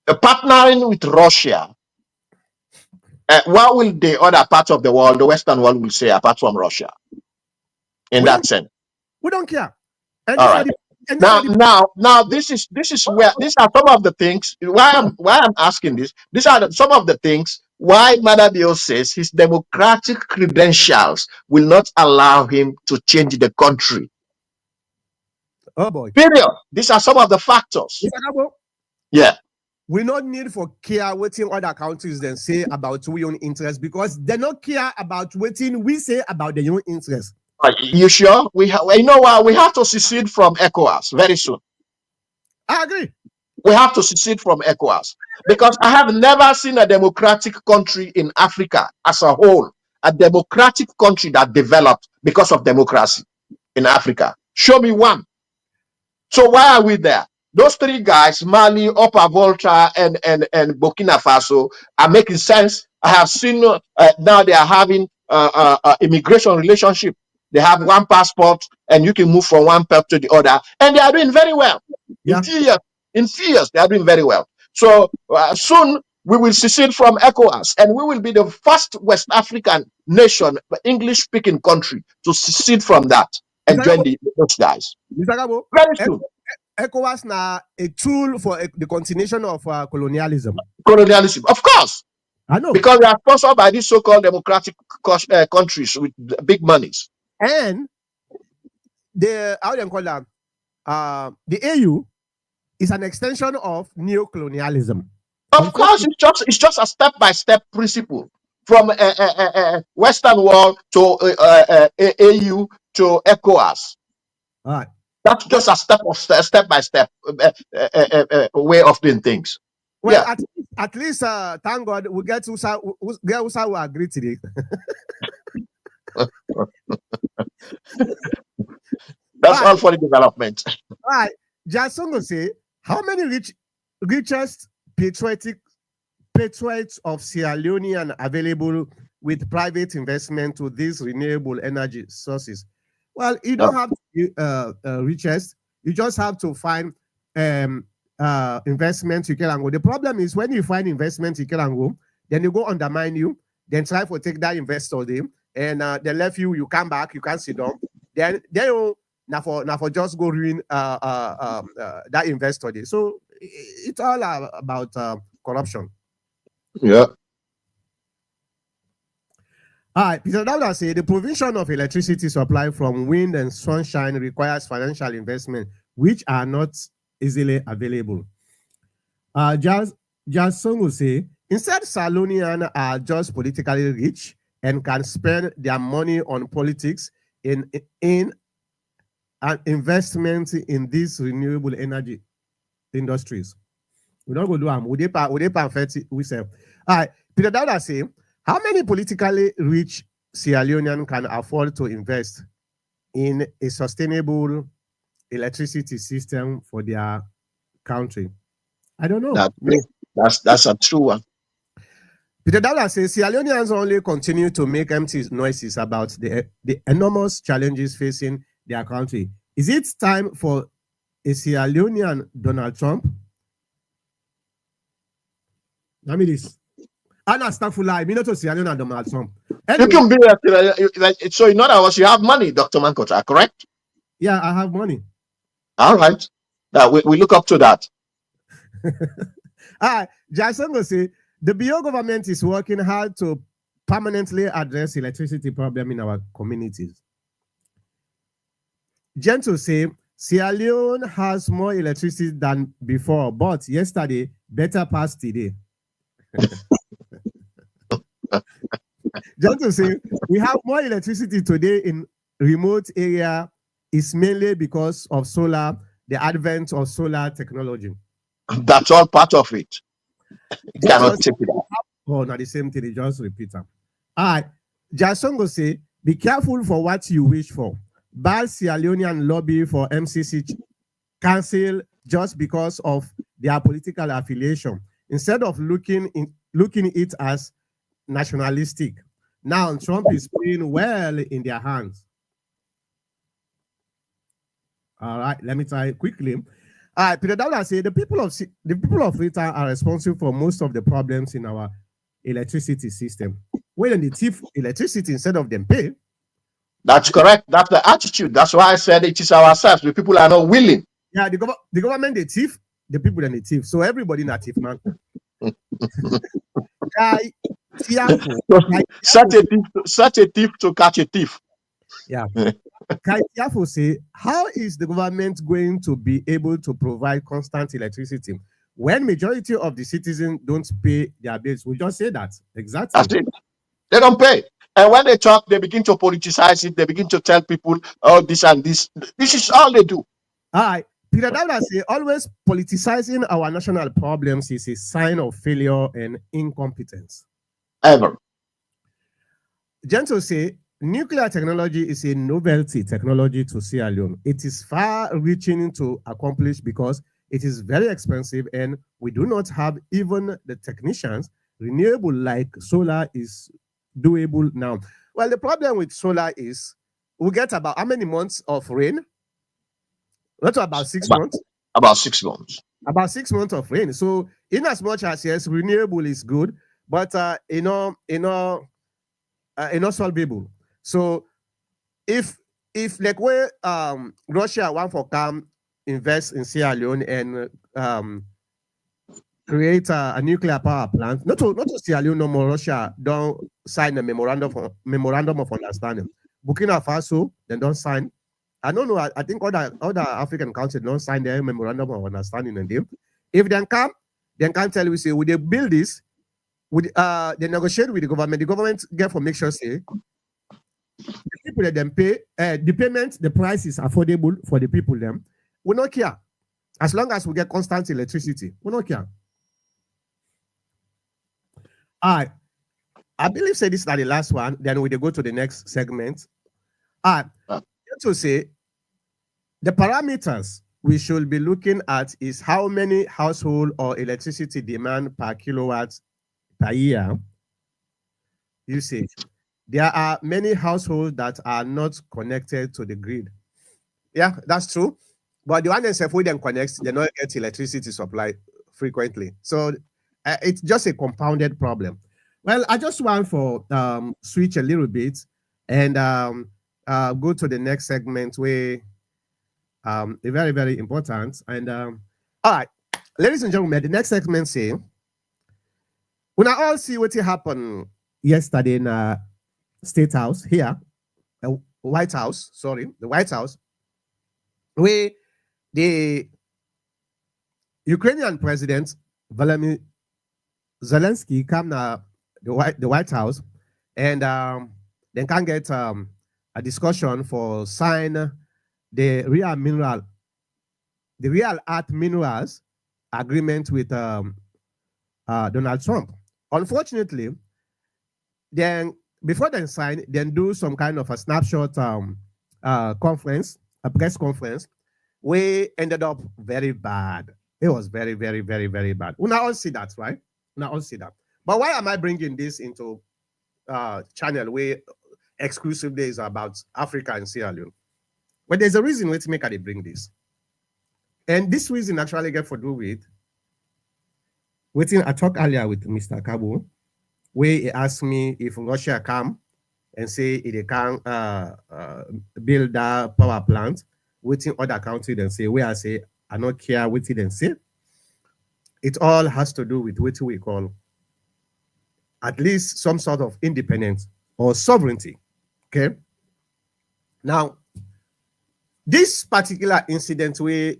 partnering with Russia, what will the other parts of the world, the Western world, will say apart from Russia in We that don't sense? we don't care. And All these are right. the and these are the Now, this is where these are some of the things. Why I'm asking this. These are some of the things why Madabio says his democratic credentials will not allow him to change the country. oh boy. Period. These are some of the factors. Yeah. We not need for care waiting other countries then say about we own interest because they not care about waiting we say about their own interest. Are you sure? You know what? We have to secede from ECOWAS very soon. I agree. We have to secede from ECOWAS because I have never seen a democratic country in Africa as a whole, a democratic country that developed because of democracy in Africa. Show me one. So why are we there? Those three guys, Mali, Upper Volta, and Burkina Faso, are making sense. I have seen now they are having immigration relationship. They have one passport, and you can move from one part to the other, and they are doing very well. Yeah. In few years, they are doing very well. So soon we will secede from ECOWAS, and we will be the first West African nation, English-speaking country, to secede from that and join those guys. Mr. Gabo, Very soon. ECOWAS now a tool for the continuation of colonialism. Colonialism, of course. I know. Because they are sponsored by these so-called democratic countries with big monies. And the how do you call that? The AU is an extension of neo-colonialism. Of course, it's just a step-by-step principle from Western world to AU to ECOWAS. All right. That's just a step-by-step way of doing things. Well, yeah. at least thank God we get Usa who agree today. That's all for the development. All right. Jason say, how many richest patriots of Sierra Leone are available with private investment to these renewable energy sources? Well, you don't have to be richest. You just have to find investment you can go. The problem is when you find investment you can go, then you go undermine you, then try to take that investor there, and they left you come back, you can't sit down. Then you now for just go ruin that investor there. So it's all about corruption. Yeah. All right, Peter Dowda say the provision of electricity supply from wind and sunshine requires financial investment, which are not easily available. Jazz Song will say, instead, Salonians are just politically rich and can spend their money on politics in an investment in these renewable energy industries. We don't go do them. Would they pay we say? All right, Peter Dowda say, how many politically rich Sierra Leoneans can afford to invest in a sustainable electricity system for their country? I don't know. That's a true one. Peter Dowda says Sierra Leoneans only continue to make empty noises about the enormous challenges facing their country. Is it time for a Sierra Leonean Donald Trump? I mean this. Anna Stafula, I mean not to Sierra Leonean Donald Trump. Anyway, you can be like so. In other words, you have money, Dr. Mankota, correct? Yeah, I have money. All right. Now we look up to that. Jason will say the BO government is working hard to permanently address electricity problem in our communities. Gentle say Sierra Leone has more electricity than before, but yesterday better past today. Gentle say we have more electricity today in remote area is mainly because of solar, the advent of solar technology. That's all part of it. You cannot take it out. Oh, not the same thing. They just repeat them. All right. Jasongo say, be careful for what you wish for. Bad Sierra Leonean lobby for MCC cancel just because of their political affiliation, instead of looking it as nationalistic. Now Trump is playing well in their hands. All right, let me try quickly. All right, Peter Dowda say the people of Freetown are responsible for most of the problems in our electricity system. When they thief electricity instead of them pay. That's correct. That's the attitude. That's why I said it is ourselves. The people are not willing. Yeah, the government they thief, the people and they thief. So everybody not thief man. Guy, Tiafo, Such a thief to catch a thief. yeah. Kai Tiafo say, how is the government going to be able to provide constant electricity when majority of the citizens don't pay their bills? We just say that. Exactly. That's it. They don't pay. And when they talk, they begin to politicize it. They begin to tell people, oh, this and this. This is all they do. All right. Peter Dowda say, always politicizing our national problems is a sign of failure and incompetence. Ever. Gentle say, nuclear technology is a novelty technology to Sierra Leone. It is far-reaching to accomplish because it is very expensive and we do not have even the technicians. Renewable like solar is doable now. Well, the problem with solar is we get about how many months of rain? Not about 6 months. About 6 months. About 6 months of rain. So, in as much as yes, renewable is good, but not solvable. So, if like where Russia want for come invest in Sierra Leone and create a nuclear power plant, not to Sierra Leone no more. Russia don't sign a memorandum of understanding. Burkina Faso then don't sign. I don't know. I think other African countries don't sign their memorandum of understanding and them. If they can tell you say, would they build this? Would they negotiate with the government? The government get for make sure say the people that them pay the payment, the price is affordable for the people them. We don't care as long as we get constant electricity. We don't care. All right. I believe say this is not the last one. Then we go to the next segment. All right. To say the parameters we should be looking at is how many household or electricity demand per kilowatt per year usage. There are many households that are not connected to the grid. Yeah, that's true. But the one that if we then connect, they don't get electricity supply frequently. So it's just a compounded problem. Well, I just want for switch a little bit and go to the next segment where very, very important. And all right, ladies and gentlemen, the next segment say, when I all see what happened yesterday in State House here, the White House, where the Ukrainian president Volodymyr Zelensky come to the White House and then can get a discussion for sign the real earth minerals agreement with Donald Trump. Unfortunately, then before they sign, then do some kind of a snapshot conference, a press conference, we ended up very bad. It was very, very, very, very bad. We now all see that, right? We now all see that. But why am I bringing this into channel where exclusive days about Africa and Sierra Leone? But there's a reason why to make they bring this. And this reason actually get for do with waiting. I talked earlier with Mr. Kabo, where he asked me if Russia come and say if they can build that power plant, waiting other countries and say, where I say, I don't care what they say. It all has to do with what we call at least some sort of independence or sovereignty. Okay. Now, this particular incident where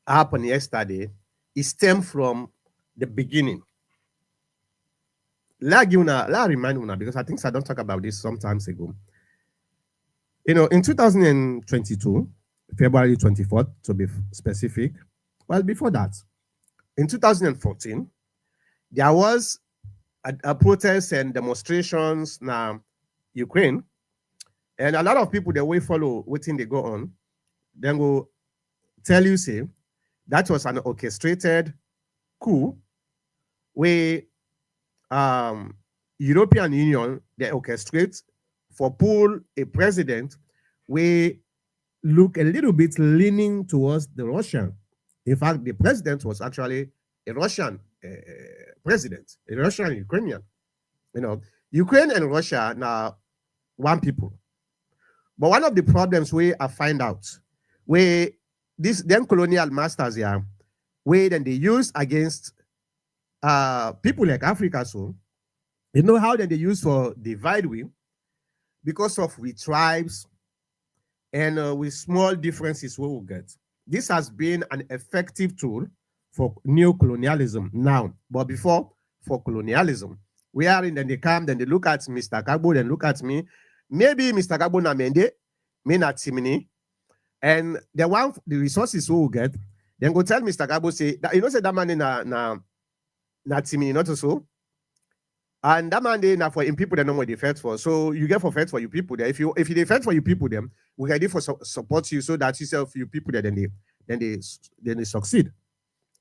happened yesterday is stemmed from the beginning. Let remind you because I think I don't talk about this some times ago. You know, in 2022, February 24th, to be specific, well, before that, in 2014, there was a protest and demonstrations now Ukraine, and a lot of people that will follow waiting they go on, then go tell you say that was an orchestrated coup where European Union they orchestrate for pull a president where look a little bit leaning towards the Russian. In fact, the president was actually a Russian president, a Russian Ukrainian. You know, Ukraine and Russia now one people. But one of the problems we I find out where these then colonial masters here, where then they use against people like Africa, so you know how then they use for divide we because of we tribes and with small differences we will get. This has been an effective tool for neo-colonialism now, but before for colonialism. We are in then they come, then they look at Mr. Kagbo, then look at me. Maybe Mr. Kagbo na mende, me na timini, and the resources we will get, then go tell Mr. Kagbo say that you know say that man na timini not so. And that man they now for in people that know what they fight for. So you get for fight for you people there. If you fight for you people them, we ready for support you so that yourself you people there then they succeed.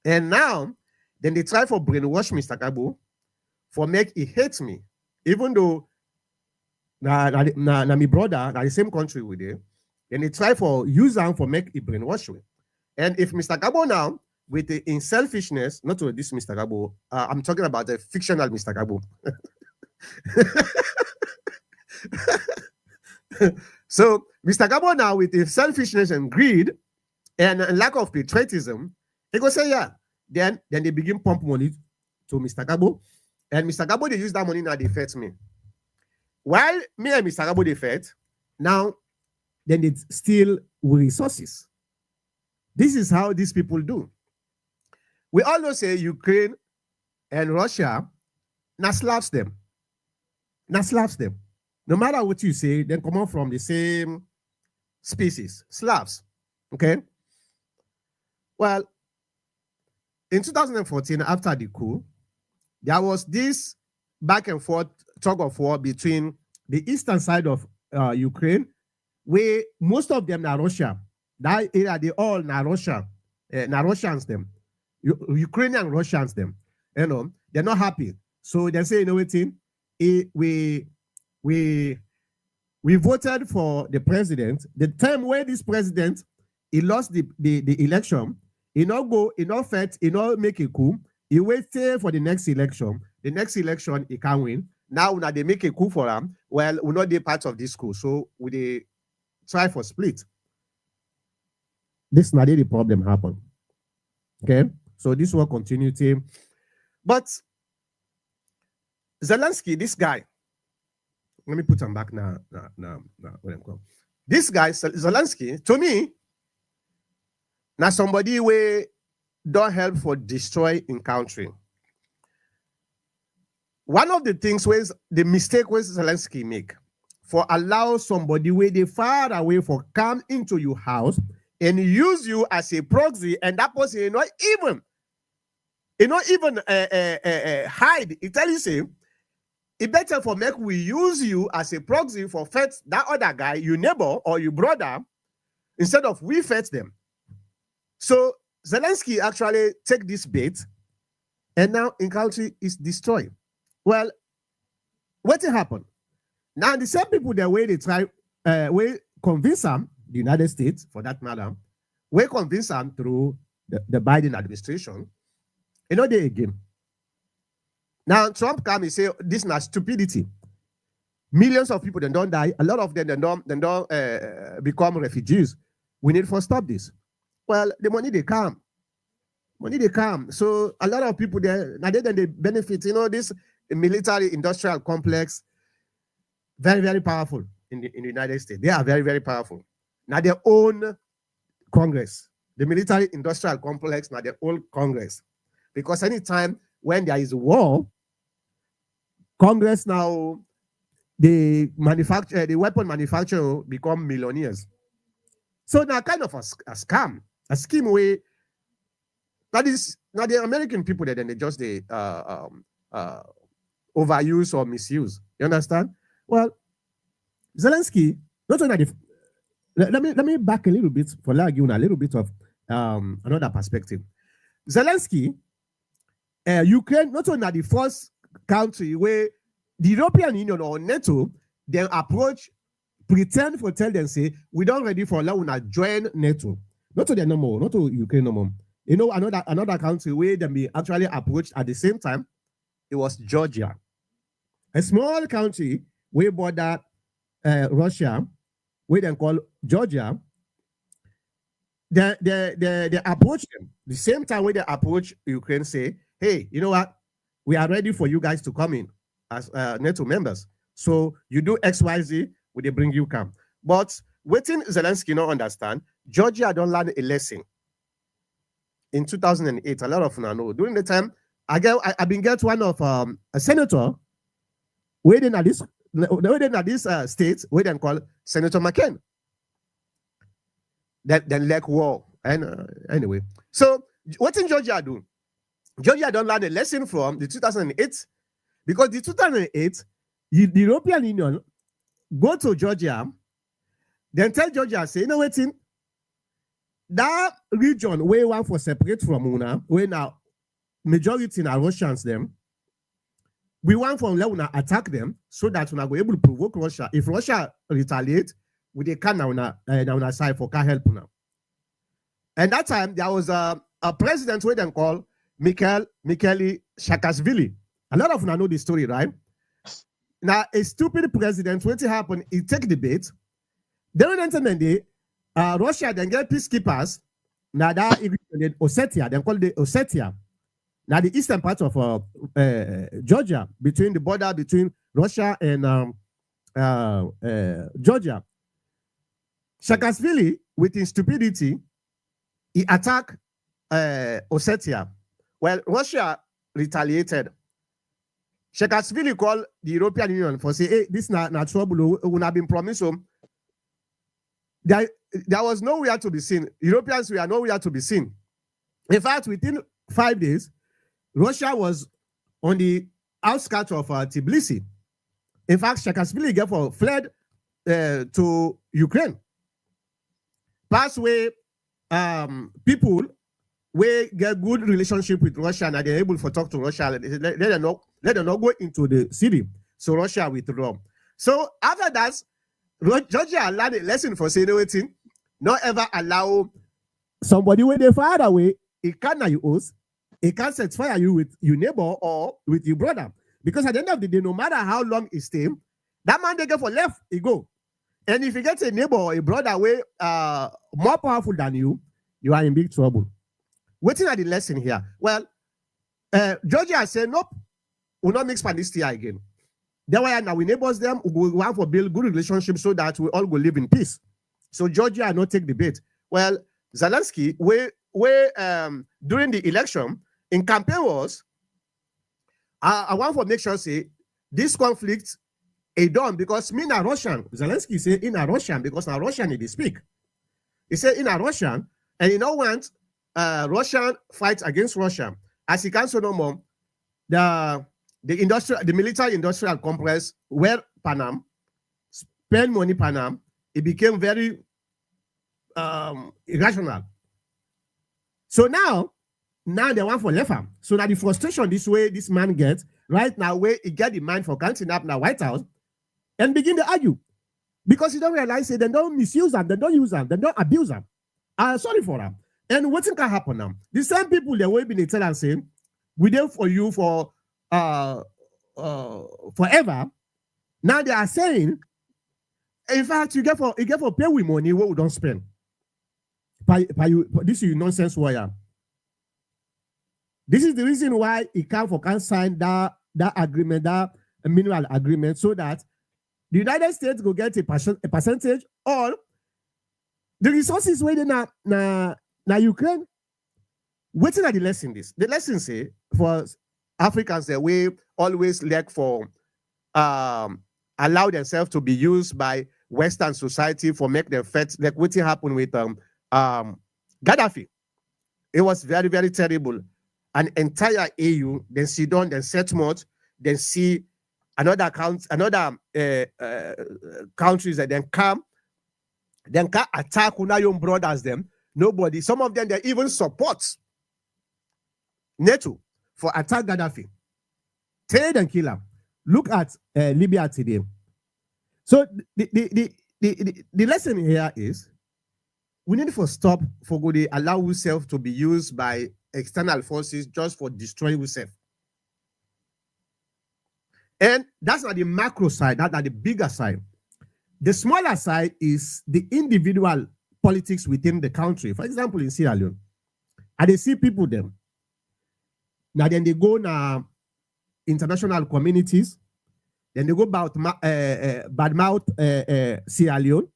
And now then they try for brainwash Mr. Kabo for make he hate me, even though na my brother na the same country with it. Then they try for use them for make he brainwash me. And if Mr. Kabo now with the in selfishness, not to this Mr. Gabo, I'm talking about the fictional Mr. Gabo. So Mr. Gabo now with the selfishness and greed and lack of patriotism, he go say, yeah. Then they begin pump money to Mr. Gabo. And Mr. Gabo, they use that money now, they fight me. While me and Mr. Gabo, they fight, now, then they steal resources. This is how these people do. We all know say Ukraine and Russia now slaps them. Now slaps them. No matter what you say, they come out from the same species, Slavs. Okay? Well, in 2014, after the coup, there was this back and forth tug of war between the eastern side of Ukraine, where most of them are Russia. That area, they all are Russia. Now Russians them. Ukrainian Russians them, you know, they're not happy. So they say, you know what, we voted for the president. The time where this president he lost the election, he not go, he not fight, he not make a coup. He waited for the next election. The next election he can win. Now they make a coup for him. Well, we're not the part of this coup, so we they try for split. This not the problem happen. Okay. So this will continue to, but Zelensky, this guy, let me put him back now. Where I'm going. This guy, Zelensky, to me, now somebody we don't help for destroy in country. One of the things was the mistake was Zelensky make for allow somebody where they far away for come into your house and use you as a proxy, and that person not even hide. It tell you say it better for make we use you as a proxy for fight that other guy, your neighbor or your brother, instead of we fight them. So Zelensky actually take this bait, and now in country is destroyed. Well, what happened? Now the same people that way they try we convince them, the United States for that matter, we convince them through the Biden administration. You know they again. Now Trump come and say this is not stupidity. Millions of people then don't die. A lot of them then don't become refugees. We need to stop this. Well, the money they come. So a lot of people there now they benefit. You know this military industrial complex, very very powerful in the United States. They are very very powerful. Now their own Congress, the military industrial complex, now their own Congress. Because anytime when there is a war, Congress now the weapon manufacturer become millionaires. So now kind of a scam, a scheme where that is now the American people that then they just overuse or misuse. You understand? Well, Zelensky, not only the, let me back a little bit for Lagun, a little bit of another perspective. Zelensky, Ukraine, not only the first country where the European Union or NATO then approach, pretend for tell them say we don't ready for Launa join NATO. Not to the no more, not to Ukraine no more. You know, another country where they be actually approached at the same time, it was Georgia. A small country where border Russia, where they call Georgia, they approach them the same time where they approach Ukraine, say, hey, you know what? We are ready for you guys to come in as NATO members. So you do XYZ, we they bring you come. But waiting Zelensky not understand, Georgia don't learn a lesson. In 2008, a lot of them know. During the time, I've been get one of a senator waiting at this state, waiting call Senator McCain. Then like war. And anyway, so what in Georgia do? Georgia don't learn a lesson from the 2008 because the 2008, the European Union go to Georgia, then tell Georgia, say, you know what, that region where one for separate from Una, where now majority are Russians them, we want from Leone attack them so that we are able to provoke Russia. If Russia retaliate, we they can now side for can help now. And that time there was a president where they call Mikhail Saakashvili. A lot of them know the story, right? Now a stupid president, what happened? He take the bait. Then Russia then get peacekeepers. Now that Ossetia, they call it Ossetia. Now the eastern part of Georgia, between the border between Russia and Georgia. Saakashvili, with his stupidity, he attacked Ossetia. Well, Russia retaliated. Saakashvili called the European Union for say, hey, this is not trouble. We have been promised. There was nowhere to be seen. Europeans were nowhere to be seen. In fact, within 5 days, Russia was on the outskirts of Tbilisi. In fact, Saakashvili fled to Ukraine. Pass way people we get good relationship with Russia and they're able to talk to Russia. Let them not go into the city. So Russia withdraw. So after that, Georgia learned a lesson for saying anything. Not ever allow somebody when they far away, it can't you host, it can't set fire you with your neighbor or with your brother. Because at the end of the day, no matter how long it stay, that man they go for left, he go. And if you get a neighbor or a brother way more powerful than you are in big trouble. Waiting at the lesson here. Well, Georgia said, nope, we'll not mix Panistia again. Then why now we neighbors them, we want to build good relationships so that we all will live in peace. So Georgia not take the bait. Well, Zelensky, during the election, in campaign was, I want to make sure say this conflict is done because me na Russian. Zelensky say in a Russian because na Russian he speak. He said in a Russian and he don't want Russian fight against Russia. As he can say no more, the military industrial complex where Panam spend money Panam, it became very irrational. So now they want for left arm. So now the frustration this way this man gets right now where he get the mind for counting up now White House and begin to argue because he don't realize it, they don't misuse them, they don't use them, they don't abuse them. Sorry for them. And what can happen now? The same people they will be tell and saying we there for you for forever. Now they are saying, in fact, you get for pay with money what we don't spend. This is nonsense wire. This is the reason why he can't sign that agreement, that mineral agreement, so that the United States will get a percentage or the resources where they na Ukraine. Waiting at the lesson this. The lesson say for Africans that we always lack for allow themselves to be used by Western society for make them fat. Like what happened with Gaddafi. It was very, very terrible. An entire AU, then Sudan, then Setmont, then see another countries that then can attack una young brothers them. Nobody. Some of them they even support NATO for attack Gaddafi. Trade and kill him. Look at Libya today. So the lesson here is we need to stop for good allow ourselves to be used by external forces just for destroying ourselves. And that's not the macro side, that's not the bigger side. The smaller side is the individual politics within the country. For example, in Sierra Leone, and they see people them. Now then they go now international communities, then they go about badmouth Sierra Leone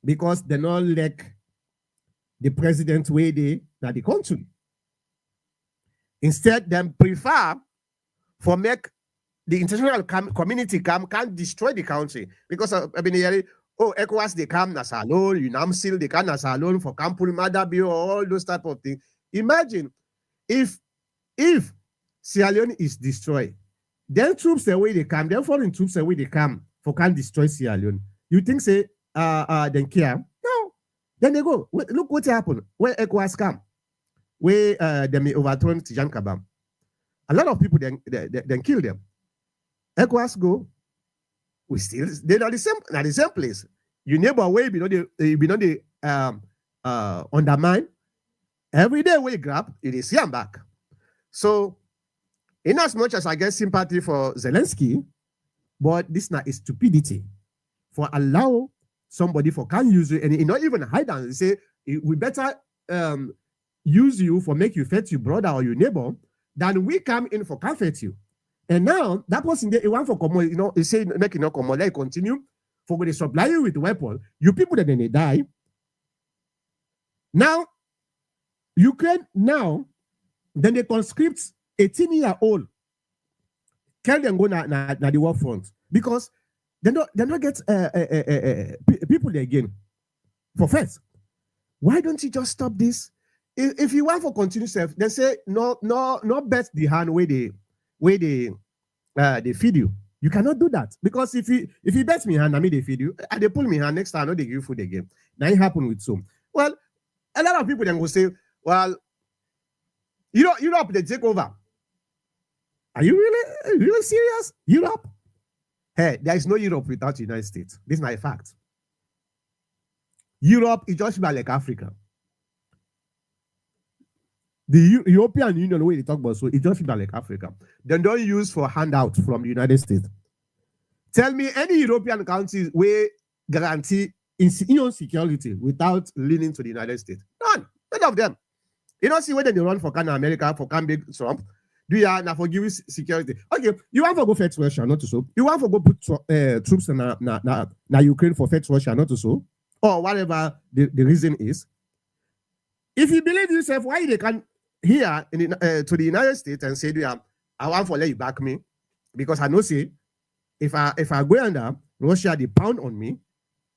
because they not like the president way they na the country. Instead, them prefer for make the international community can't destroy the country because I've been hearing, oh, ECOWAS they come na salon, UNAMSIL they come na salon for Kampul Madabi or all those type of things. Imagine if Sierra Leone is destroyed, then troops the way they come, then foreign troops the way they come for can't destroy Sierra Leone. You think say then care? No. Then they go. Look what happened when ECOWAS come, where they may overthrow Tijan Kabam. A lot of people then kill them. ECOWAS go, we still they're not the same place. You neighbor way be not the undermine. Every day we grab, it is here and back. So in as much as I get sympathy for Zelensky, but this not is stupidity for allow somebody for can use it and not even hide and say we better use you for make you fet your brother or your neighbor than we come in for can fet you. And now that person they want for common, they say make it not common, let it continue for they supply you with weapon. You people that then they die. Now Ukraine now then they conscript 18-year-old tell them go na the war front because they not get people there again. For first, why don't you just stop this? If you want for continuous self, then say no bet the hand where they feed you. You cannot do that because if you bet me hand, I mean they feed you, and they pull me hand next time, I know they give you food again. Now it happened with some. Well, a lot of people then will say, well, Europe they take over. Are you really serious? Europe? Hey, there is no Europe without the United States. This is my fact. Europe is just like Africa. The European Union, the way they talk about, so it's just like Africa. They don't use for handouts from the United States. Tell me any European countries where guarantee security without leaning to the United States. None of them. You don't see whether they run for Canada, America, for can big Trump. Do you now for giving security? Okay, you want to go fetch Russia, not to so. You want to go put troops na Ukraine for fetch Russia, not to so, or whatever the reason is. If you believe yourself, why they can here to the United States and say, I want to let you back me because I know say if I go under Russia, they pound on me,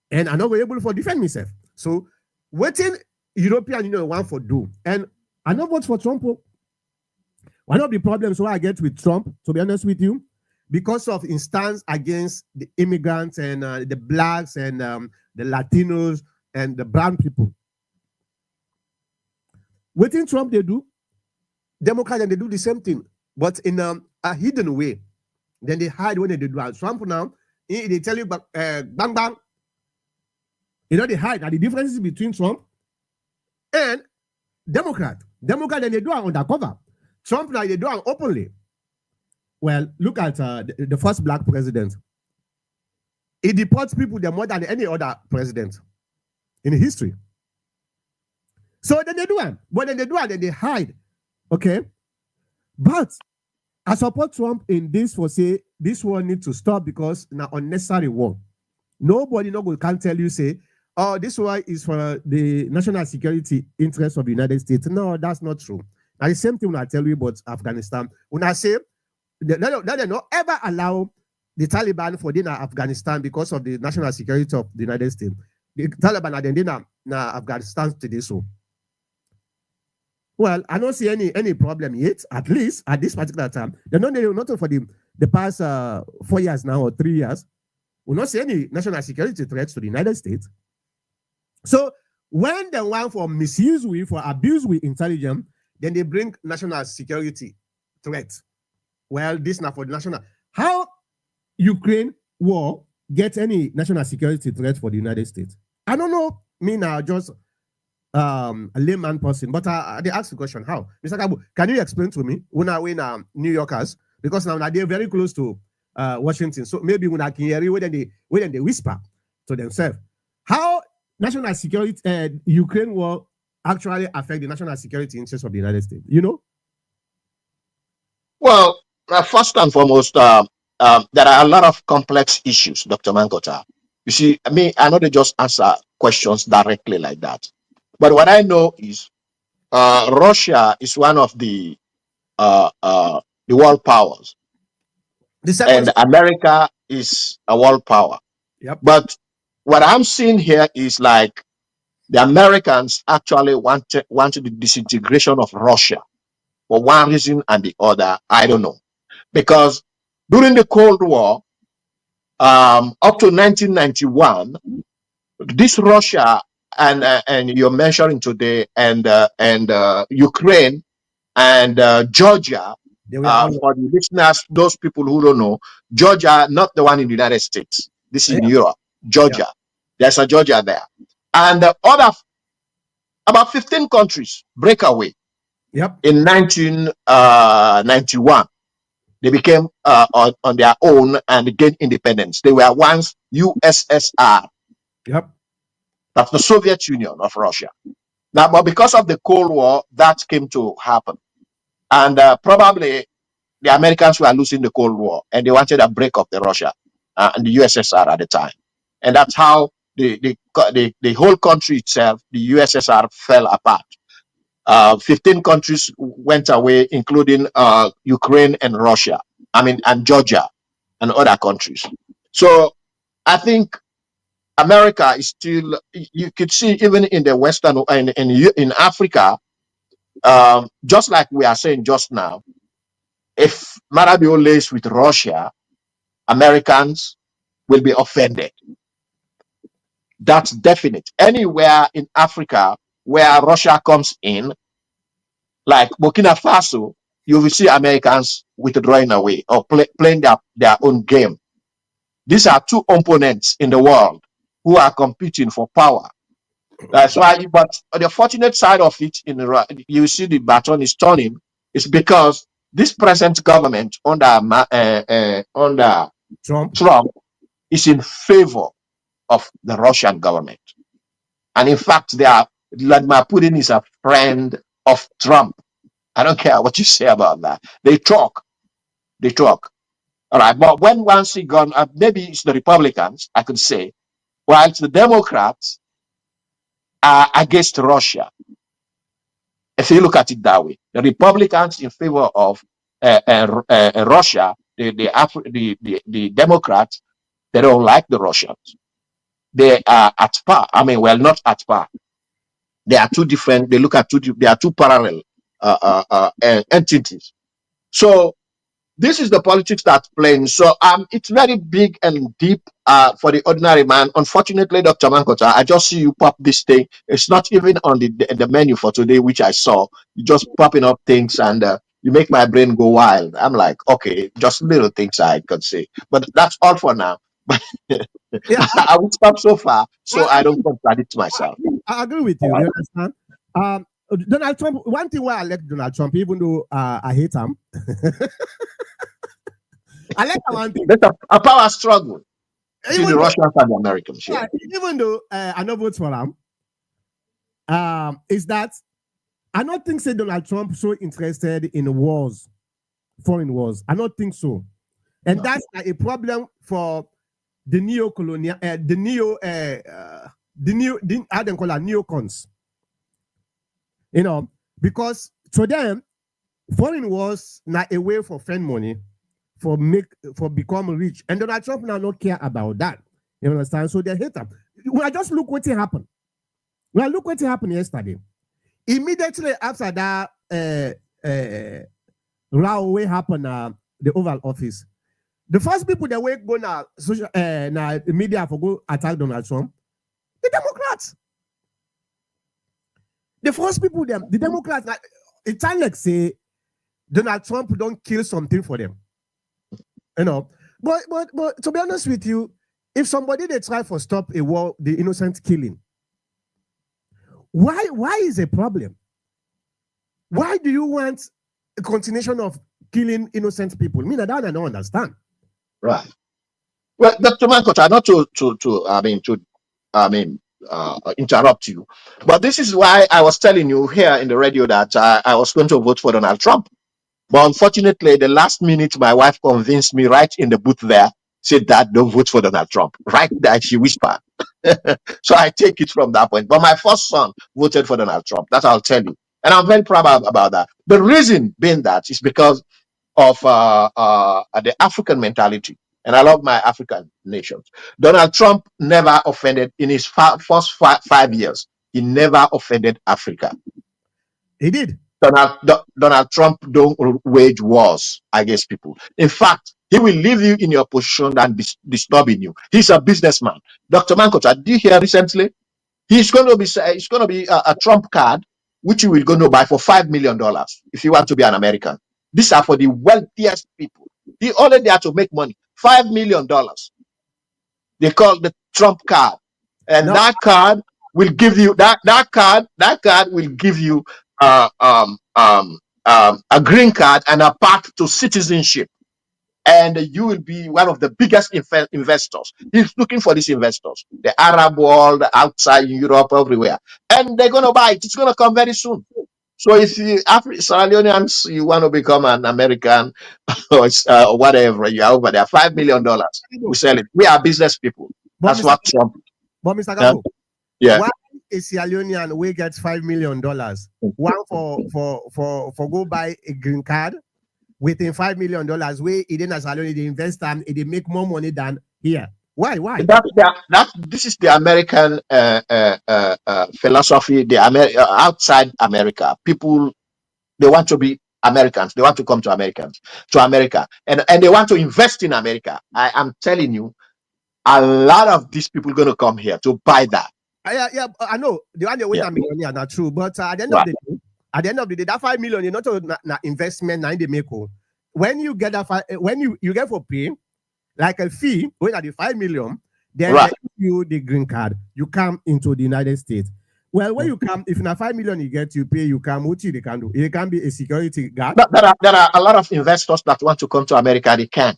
and I'm not able to defend myself. So waiting European Union want for do, and I not vote for Trump. One of the problems I get with Trump, to be honest with you, because of his stance against the immigrants and the blacks and the Latinos and the brown people. What in Trump they do, Democrats and they do the same thing, but in a hidden way. Then they hide when they do. Trump now, they tell you, bang bang. They hide. Now the differences between Trump and Democrat. Democrat and they do it undercover. Trump now they do it openly. Well, look at the first black president. He deports people there more than any other president in history. So then they do it. But then they do it, then they hide. Okay? But I support Trump in this for say this war needs to stop because it's an unnecessary war. Nobody can tell you, say, oh, this war is for the national security interest of the United States. No, that's not true. Now, the same thing when I tell you about Afghanistan. When I say they don't ever allow the Taliban for dinner Afghanistan because of the national security of the United States. The Taliban are then Afghanistan today. So, well, I don't see any problem yet, at least at this particular time. They're not for the the past 4 years now or 3 years, we not see any national security threats to the United States. So when the one for misuse we, for abuse we intelligence, then they bring national security threats. Well, this now for the national. How Ukraine war get any national security threat for the United States? I don't know. Me now, just a layman person, but they ask the question, how? Mr. Kabu, can you explain to me when I win New Yorkers? Because now they're very close to Washington. So maybe when I can hear you, when they whisper to themselves, how national security, Ukraine war actually affect the national security interests of the United States? You know? Well, first and foremost, there are a lot of complex issues, Dr. Mankota. You see, I know they just answer questions directly like that. But what I know is Russia is one of the world powers. The second, and America is a world power. yep. But what I'm seeing here is like the Americans actually wanted the disintegration of Russia for one reason and the other. I don't know. Because during the Cold War, up to 1991, this Russia and you're mentioning today and Ukraine and Georgia. For the listeners, those people who don't know, Georgia, not the one in the United States. This is in Europe, Georgia. There's a Georgia there. And about 15 countries break away. In 1991. They became on their own and gained independence. They were once USSR. That's the Soviet Union of Russia. Now, but because of the Cold War, that came to happen. And probably the Americans were losing the Cold War and they wanted a break of the Russia and the USSR at the time. And that's how the whole country itself, the USSR, fell apart. 15 countries went away, including Ukraine and Russia, and Georgia and other countries. So I think America is still, you could see even in the Western, in Africa, just like we are saying just now, if Marabio lays with Russia, Americans will be offended. That's definite. Anywhere in Africa where Russia comes in, like Burkina Faso, you will see Americans withdrawing away or playing their own game. These are two opponents in the world who are competing for power. That's why, but the fortunate side of it, you see the baton is turning, is because this present government under Trump is in favor of the Russian government. And in fact, Vladimir Putin is a friend of Trump. I don't care what you say about that. They talk. All right. But when once he gone, maybe it's the Republicans, I could say, while the Democrats are against Russia. If you look at it that way, the Republicans in favor of Russia, the Democrats, they don't like the Russians. They are at par. Not at par. They are two different. They are two parallel entities. So this is the politics that's playing. So it's very big and deep for the ordinary man. Unfortunately, Dr. Mankota, I just see you pop this thing. It's not even on the menu for today, which I saw. You just popping up things and you make my brain go wild. I'm like, okay, just little things I could say. But that's all for now. I will stop so far so I don't contradict myself. I agree with you. You understand? Donald Trump, one thing why I like Donald Trump, even though I hate him, I like one thing. There's a power struggle between the Russians and the Americans. Yeah, even though I don't vote for him, is that I don't think say Donald Trump so interested in wars, foreign wars. I don't think so. And that's a problem for the neo-colonial, how they call it, neocons. You know, because to them, foreign wars not a way for friend money, for become rich. And Donald Trump now not care about that. You understand? So they hate him. Well, just look what happened. Well, look what happened yesterday. Immediately after that row happened the Oval Office, The first people that were go na social na media for go attack Donald Trump, the Democrats. The first people them, the Democrats, it's like say Donald Trump don't kill something for them. You know. But to be honest with you, if somebody they try for stop a war, the innocent killing, why is a problem? Why do you want a continuation of killing innocent people? I don't understand. Right. Well, Dr. Mankota, not to interrupt you, but this is why I was telling you here in the radio that I was going to vote for Donald Trump. But unfortunately, the last minute, my wife convinced me right in the booth there, said, "Dad, don't vote for Donald Trump." Right there, she whispered. So I take it from that point. But my first son voted for Donald Trump. That I'll tell you. And I'm very proud about that. The reason being that is because of the African mentality. And I love my African nations. Donald Trump never offended in his first 5 years. He never offended Africa. He did. Donald Trump don't wage wars against people. In fact, he will leave you in your position and be disturbing you. He's a businessman. Dr. Mankota, did you hear recently? It's going to be a Trump card, which you will go to buy for $5 million if you want to be an American. These are for the wealthiest people. He only there to make money. $5 million. They call the Trump card, and that card will give you that card will give you a green card and a path to citizenship, and you will be one of the biggest investors. He's looking for these investors, the Arab world, outside Europe, everywhere, and they're going to buy it. It's going to come very soon. So if you Sierra Leoneans, you want to become an American or whatever, you are over there, $5 million, we sell it. We are business people. That's what Trump. But Mr. Gabo, yeah. Why a Sierra Leonean we get $5 million? One for go buy a green card within $5 million, where it in Sierra Leone they invest and they make more money than here. Why? This is the American philosophy. Outside America, people, they want to be Americans. They want to come to America, and they want to invest in America. I am telling you, a lot of these people are going to come here to buy that. Yeah, I know the one they win a millionaire, not true. But at the end of the day, that $5 million, you're not an investment. Now they make. When you get that, when you get for pay like a fee, when at the $5 million, then they give you the green card. You come into the United States. Well, when you come, if not $5 million you get, you pay, you come, what they can do? It can be a security guard. There are a lot of investors that want to come to America, they can't.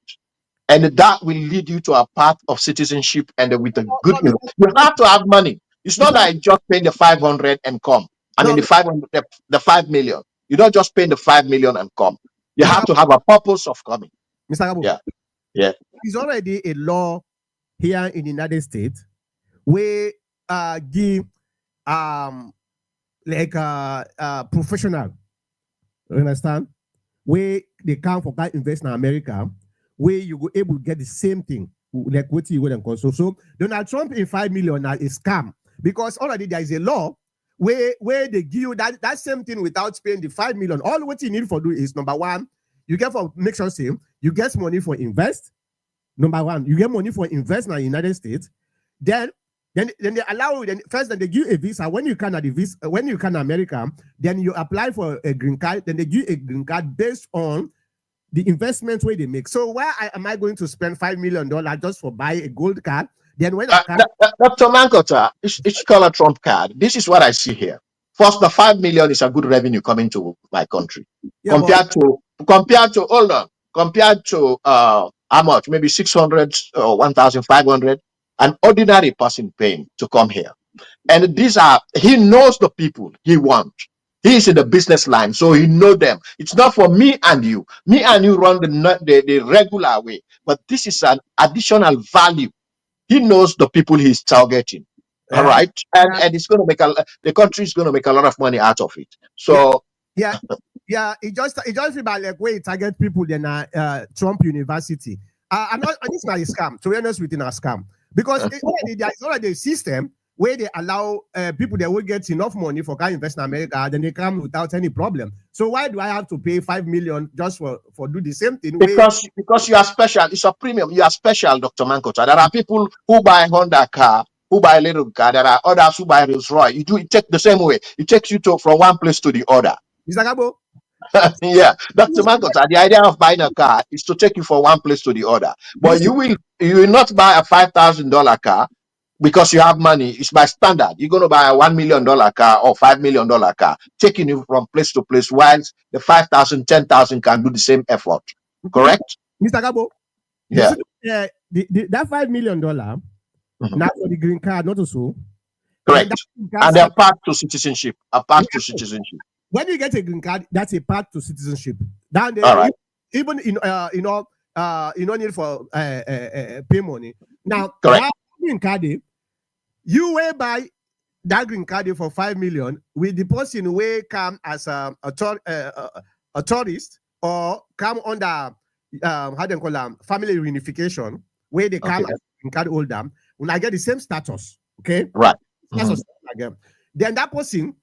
And that will lead you to a path of citizenship and with a good. You have to have money. It's not like just paying the 500 and come. The 500, the 5 million. You don't just pay the 5 million and come. You have to have a purpose of coming. Mr. Gabo, yeah. It's already a law here in the United States where give professional, you understand, where they come for that invest in America, where you go able to get the same thing like what you would and so Donald Trump in $5 million is scam, because already there is a law where they give you that same thing without paying the $5 million. All what you need for do is, number one, you get for make sure say you get money for invest. Number one, you get money for invest in the United States. Then they allow you. Then first, then they give a visa. When you can at the visa, when you can America, then you apply for a green card. Then they give a green card based on the investment way they make. So why am I going to spend $5 million just for buy a gold card? Then when Dr. Mankota, it's called a Trump card. This is what I see here. First, the 5 million is a good revenue coming to my country. Compared to how much? Maybe 600 or 1,500, an ordinary person paying to come here. And he knows the people he wants. He's in the business line, so he knows them. It's not for me and you. Me and you run the regular way, but this is an additional value. He knows the people he's targeting. All right, and it's going to make the country is going to make a lot of money out of it. So it just feel like way target people than Trump University. I'm not. This is a scam. To be honest with you, a scam, because there is already a system where they allow people that will get enough money for can invest in America, then they come without any problem. So why do I have to pay 5 million just for do the same thing? Where Because you are special. It's a premium. You are special, Dr. Mankota. There are people who buy Honda car, who buy a little car. There are others who buy Rolls Royce. You do it take the same way. It takes you to from one place to the other. Mr. Gabo, Yeah, Dr. Mankota, the idea of buying a car is to take you from one place to the other. But this you will not buy a $5,000 car because you have money. It's by standard. You're going to buy a $1 million car or $5 million car, taking you from place to place, whilst the 5,000, 10,000 can do the same effort. Correct? Mr. Gabo, Yeah. that $5 million Mhm. now for the green card, not also. And that Correct. green card And they're part to citizenship. A part to yes. citizenship. When you get a green card, that's a path to citizenship. Down All there, right. even you don't need for pay money. Now Correct. that green card, you will buy that green card for 5 million with the person will come as a tourist or come under how they call them family reunification where they come Okay. as green card holder when I get the same status. Okay, Right. Mhm. status again. Then that person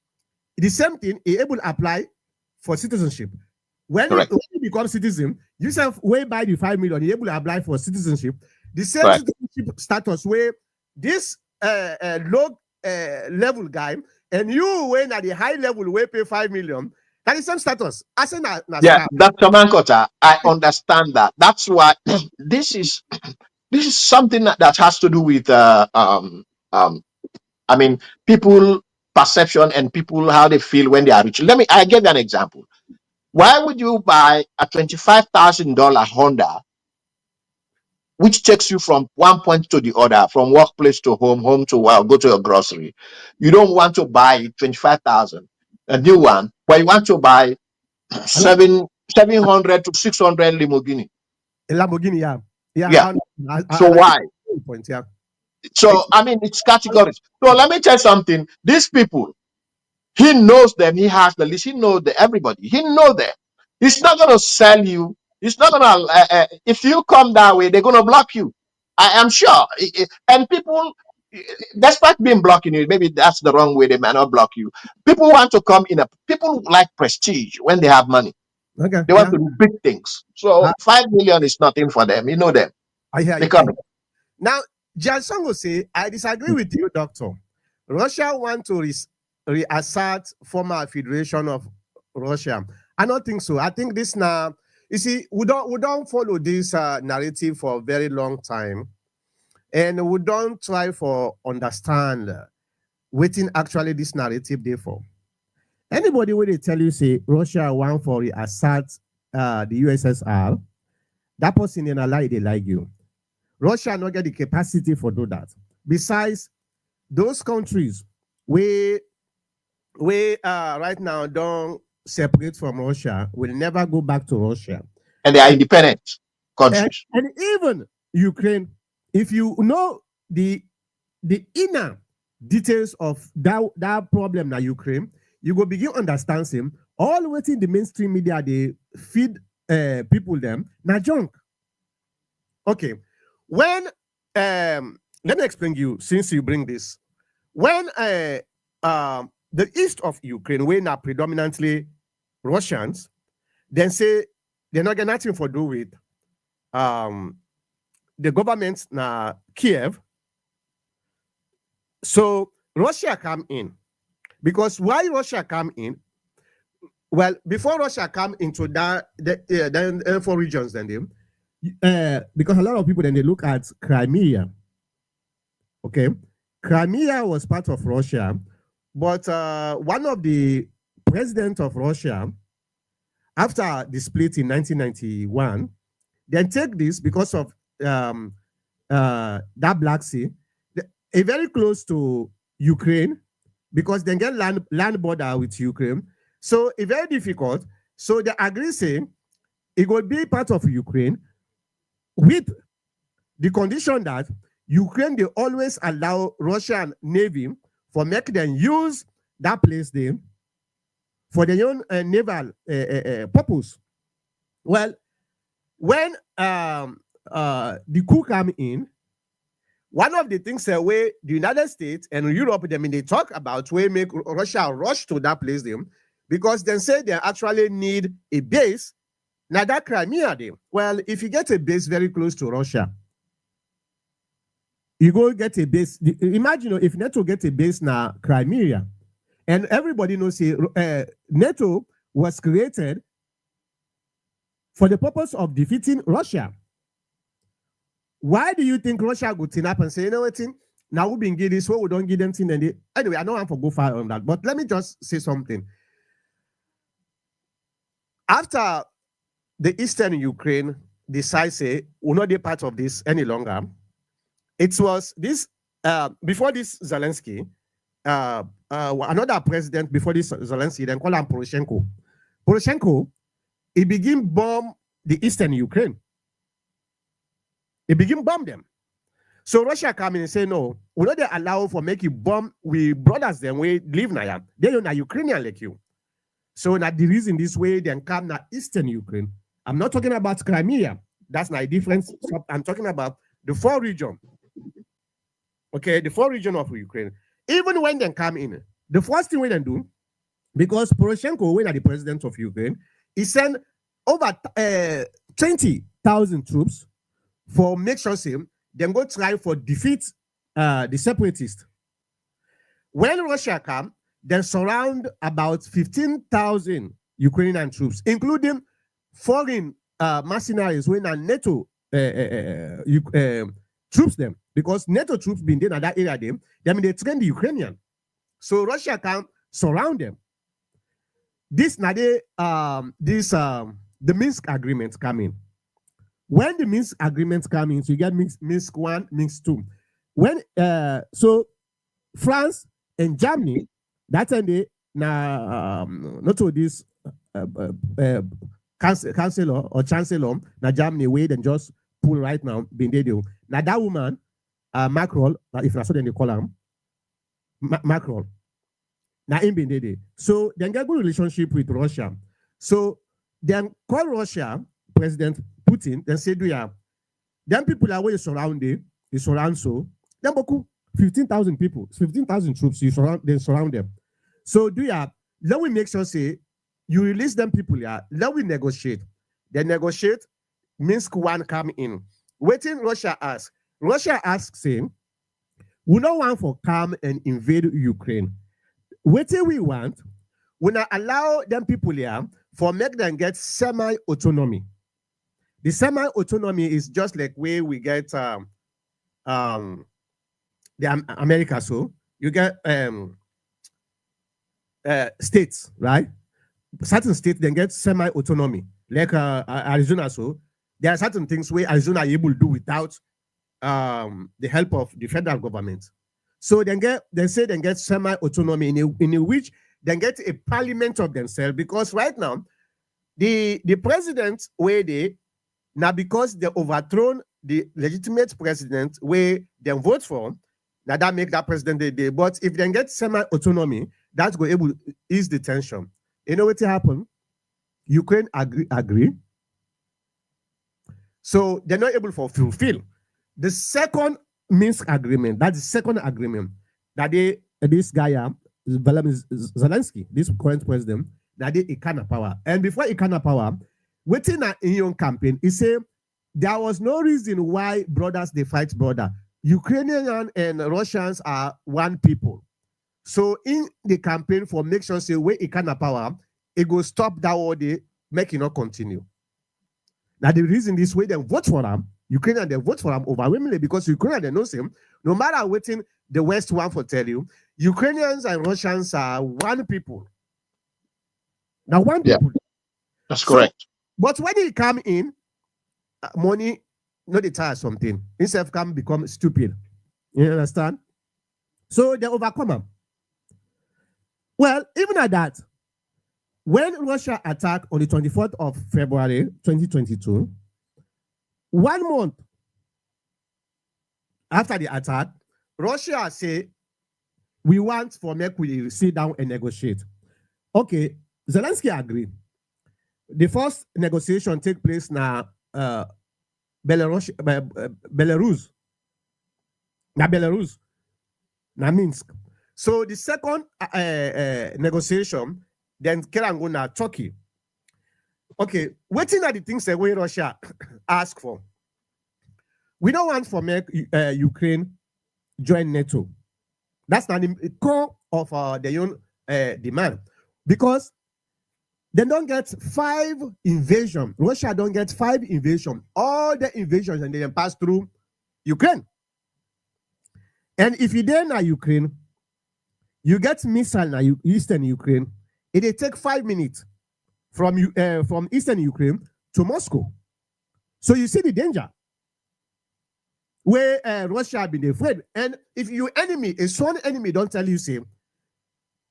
the same thing is able to apply for citizenship. Correct. When you become citizen, you self way by the 5 million, you're able to apply for citizenship. The same Right. citizenship status where this low level guy and you when at the high level we pay 5 million. That is same status. I say na Yeah, scam. Dr. Mankota, I understand that. That's why this is this is something that has to do with I mean people perception and people how they feel when they are rich. I give you an example. Why would you buy a $25,000 Honda which takes you from one point to the other, from workplace to home, home to go to your grocery? You don't want to buy 25,000, a new one, but you want to buy seven 700 to 600 Lamborghini. A Lamborghini, yeah. Yeah, Yeah. So I get why? the point, yeah. So I mean, it's categories. So let me tell you something. These people, he knows them. He has the list. He knows everybody. He knows them. He's not going to sell you. He's not going to. If you come that way, they're going to block you. I am sure. And people, despite being blocking you, maybe that's the wrong way. They might not block you. People want to come in. People like prestige when they have money. Okay, They want yeah. to do big things. So I, 5 million is nothing for them. You know them. I hear They you. come. Now, Johnson will say, I disagree with you, doctor. Russia want to reassert former Federation of Russia. I don't think so. I think this now, you see, we don't follow this narrative for a very long time. And we don't try for understand waiting actually this narrative there for. Anybody when they tell you say Russia want for reassert the USSR, that person in a lie they like you. Russia not get the capacity for do that. Besides, those countries we right now don't separate from Russia will never go back to Russia. And they are And, independent and, countries. and even Ukraine, if you know the inner details of that problem na Ukraine, you go begin understand him. All waiting the mainstream media they feed people them na junk. Okay, when let me explain you since you bring this. When the east of Ukraine, where now predominantly Russians, then say they're not getting nothing for do with um, the government na Kiev. So Russia come in because why Russia come in? Well, before Russia come into the four regions, then because a lot of people then they look at Crimea. Okay, Crimea was part of Russia, but one of the president of Russia, after the split in 1991, then take this because of that Black Sea, a very close to Ukraine, because they get land border with Ukraine. So it's very difficult. So they agree saying it will be part of Ukraine with the condition that Ukraine they always allow Russian Navy for make them use that place there for their own naval purpose. Well, when the coup come in, One of the things where the United States and Europe, I mean, they talk about where make Russia rush to that place them because they say they actually need a base. Now that Crimea, well, if you get a base very close to Russia, you go get a base. Imagine if NATO get a base now, Crimea, and everybody knows NATO was created for the purpose of defeating Russia. Why do you think Russia would turn up and say, you know what, now we've been getting this, so we don't give them thing? And anyway, I don't want to go far on that, but let me just say something. After the Eastern Ukraine decides, say, we're not a part of this any longer, it was this, before this Zelensky, another president before this Zelensky, then call him Poroshenko. Poroshenko, he began bomb the Eastern Ukraine. He begin bomb them. So Russia come in and say, no, we not allow for make you bomb we brothers them we live now. They are not Ukrainian like you. So now the reason this way then come now Eastern Ukraine. I'm not talking about Crimea. That's not a difference. I'm talking about the 4 region. Okay, the 4 region of Ukraine. Even when they come in, the first thing we then do, because Poroshenko, when the president of Ukraine, he sent over 20,000 troops for make sure then go try for defeat the separatists. When Russia come, they surround about 15,000 Ukrainian troops, including foreign mercenaries when are NATO troops them, because NATO troops been there in that area them. I mean they train the Ukrainian. So Russia can surround them. This now the Minsk agreement come in. When the Minsk agreements come in, so you get Minsk 1, Minsk 2. When so France and Germany, that time they not to this chancellor or chancellor now Germany wait and just pull right now been they do. Now that woman, Macron, if I saw them they call him Macron. Now in been they. So then get good relationship with Russia. So then call Russia President Putin, then say, do ya? Then people are where you surround it, you surround so. Then Boku, 15,000 people, 15,000 troops, you surround them. So do ya? Let we make sure say you release them people here. Let we negotiate. They negotiate. Minsk 1 come in. Waiting Russia asks. Russia asks saying, we don't want for come and invade Ukraine. Waiting we want, we not allow them people here for make them get semi-autonomy. The semi-autonomy is just like where we get the America. So you get states, right? Certain states then get semi-autonomy, like Arizona. So there are certain things where Arizona are able to do without the help of the federal government. So then get semi-autonomy in which they get a parliament of themselves, because right now the president where they now, because they overthrown the legitimate president where they vote for, now that make that president they. But if they get semi-autonomy, that's going able to ease the tension. You know what happened? Ukraine agree. So they're not able to fulfill the second Minsk agreement. That's the second agreement that this guy Zelensky, this current president, that they kind of power. And before he kind of power, within an Union campaign, he said there was no reason why brothers they fight brother. Ukrainians and Russians are one people. So in the campaign for make sure say where it kind of power, it go stop that war they make it not continue. Now the reason this way they vote for them, Ukrainian they vote for them overwhelmingly because Ukrainian they know him. No matter waiting the West one for tell you, Ukrainians and Russians are one people. Now one people. That's correct. But when they come in, money, not they tire something. Instead can become stupid. You understand? So they overcome them. Well, even at that, when Russia attacked on the 24th of February 2022, 1 month after the attack, Russia say, we want for Mercury sit down and negotiate. Okay, Zelensky agreed. The first negotiation take place now Belarus. na Belarus, na Minsk. So the second negotiation, then Keran go na Turkey. Okay, waiting at the things that way Russia ask for. We don't want for make Ukraine join NATO. That's not the core of their own demand, because they don't get 5 invasion. Russia don't get 5 invasion. All the invasions and they then pass through Ukraine. And if you then are Ukraine, you get missile now eastern Ukraine. It take 5 minutes from eastern Ukraine to Moscow. So you see the danger where Russia have been afraid. And if your enemy, a sworn enemy, don't tell you, say,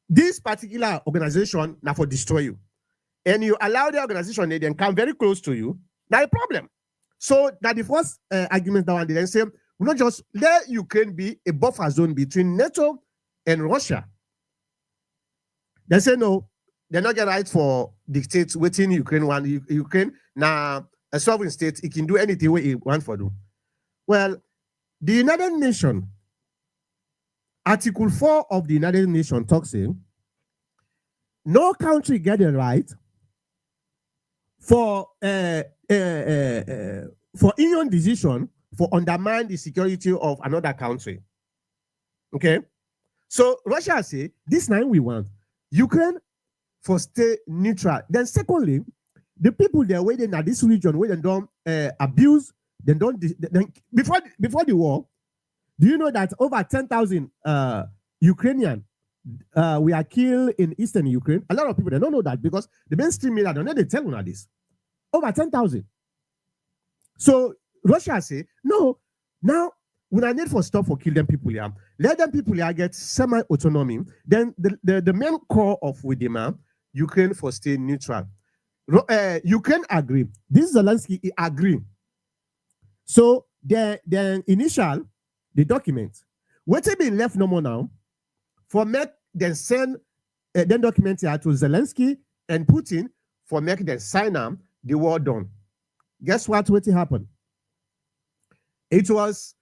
this particular organization now for destroy you, and you allow the organization, they then come very close to you, that's a problem. So that the first argument that one, they then say, we not just let Ukraine be a buffer zone between NATO and Russia. They say no, they're not get right for dictate within Ukraine. One Ukraine now a sovereign state, it can do anything what it want for do. Well, the United Nations, Article 4 of the United Nations talks in, no country get a right for union decision for undermine the security of another country. Okay, so Russia say this time we want Ukraine for stay neutral. Then secondly, the people there waiting at this region where they don't abuse, they don't before the war. Do you know that over 10,000 Ukrainian we are killed in eastern Ukraine? A lot of people they don't know that because the mainstream media don't know they tell you this. Over 10,000. So Russia say no. Now when I need for stop for kill them people here, let them people here get semi-autonomy. Then the main core of with them, Ukraine for stay neutral. Ukraine agree. This Zelensky he agree. So the initial the document what been left no more now for make them send then document here to Zelensky and Putin for make them sign them the war done. Guess what happened? It was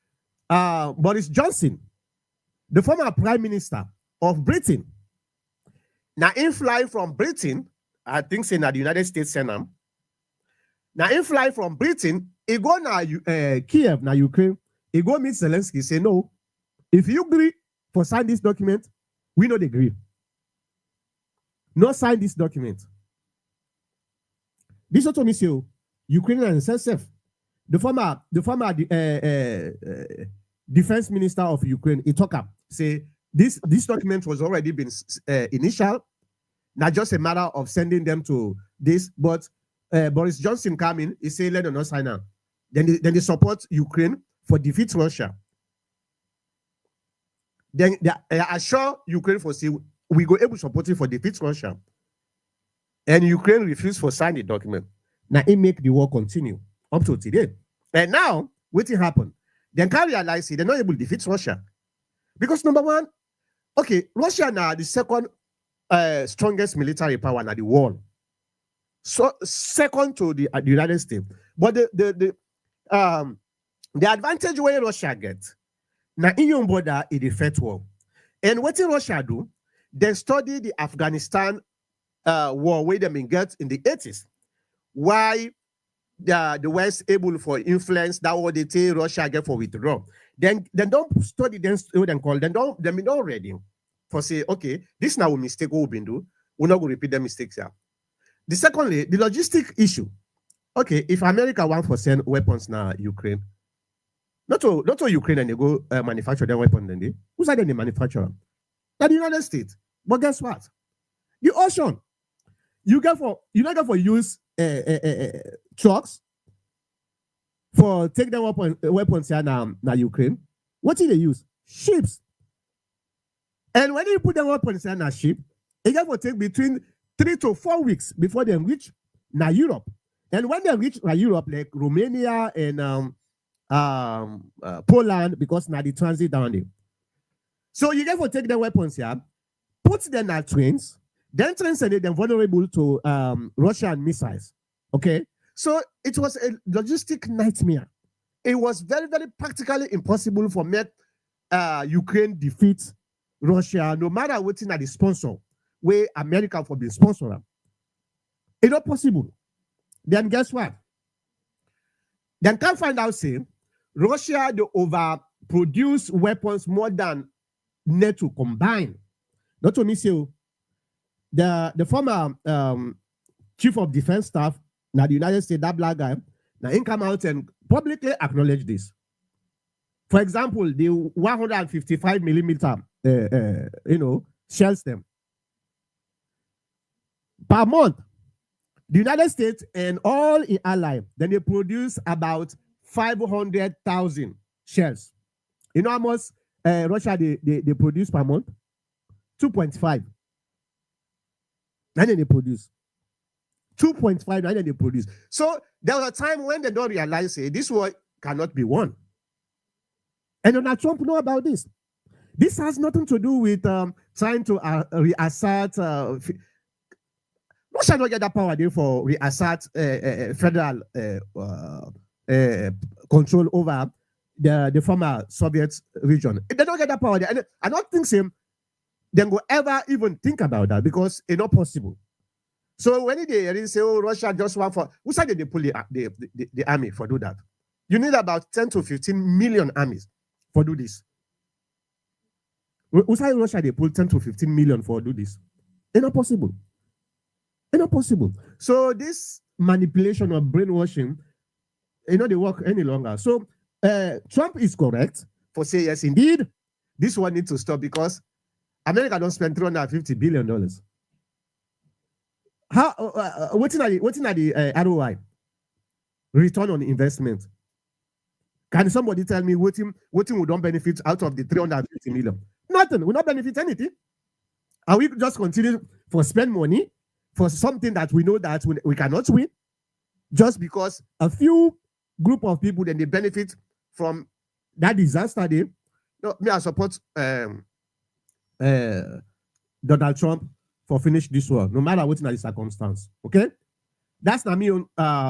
Boris Johnson, the former prime minister of Britain. Now in fly from Britain, I think saying that the United States sent him. Now in fly from Britain, he go now Kiev, now Ukraine. He go meet Zelensky, say no. If you agree for sign this document, we not agree. No sign this document. This auto say Ukrainian and self. The former defense minister of Ukraine, he talk up, say this document was already been initial, not just a matter of sending them to this, but Boris Johnson come in, he say let them not sign up. Then they support Ukraine for defeat Russia. Then they assure Ukraine for say we go able to support it for defeat Russia. And Ukraine refused for sign the document. Now it make the war continue up to today. And now, what happened? Then can realize they're not able to defeat Russia. Because number one, okay, Russia now the second strongest military power in the world. So second to the United States. But the advantage where Russia gets, now in your border is the first war. And what did Russia do? They study the Afghanistan war where they been get in the 80s. Why the West able for influence that what they say Russia get for withdraw. Then don't study them call them don't be not ready for say okay this now a mistake what we've been do we're not going to repeat the mistakes here. The secondly the logistic issue. Okay, if America want for send weapons now Ukraine, not to Ukraine and they go manufacture their weapons then they who's that they manufacture? That the United States. But guess what? The ocean you not get for use trucks for take them weapons here now Ukraine. What did they use? Ships. And when you put them weapons here now ship, it get for take between 3 to 4 weeks before they reach now Europe. And when they reach Europe, like Romania and Poland, because now the transit down there. So you get for take the weapons here, put them on trains, then trains and they're vulnerable to Russian missiles. Okay, so it was a logistic nightmare. It was very, very practically impossible for me Ukraine defeat Russia, no matter what at the sponsor, where America for being sponsor, it's not possible. Then guess what? Then can't find out say Russia they overproduce weapons more than NATO combined. Not only so, the former chief of defense staff, now the United States, that black guy, now he come out and publicly acknowledge this. For example, the 155 millimeter, shells them per month. The United States and all in ally, then they produce about 500,000 shells. You know how much Russia they produce per month? 2.5. And then they produce 2.5, and then they produce. So there was a time when they don't realize this war cannot be won. And Donald Trump know about this. This has nothing to do with trying to reassert. Russia not get that power there for reassert federal control over the former Soviet region. They don't get that power there. And I don't think they go ever even think about that because it's not possible. So when they say, oh, Russia just want for, who said they pull the army for do that? You need about 10 to 15 million armies for do this. Who said Russia they pull 10 to 15 million for do this? It's not possible. It's not possible. So this manipulation of brainwashing, they work any longer. So Trump is correct for saying yes, indeed, this one needs to stop because America don't spend $350 billion. How what's in the ROI? Return on investment. Can somebody tell me what we don't benefit out of the 350 million? Nothing. We not benefit anything. Are we just continue for spend money for something that we know that we cannot win? Just because a few group of people then they benefit from that disaster day. No, me I support Donald Trump for finish this war, no matter what in the circumstance. Okay? That's not my own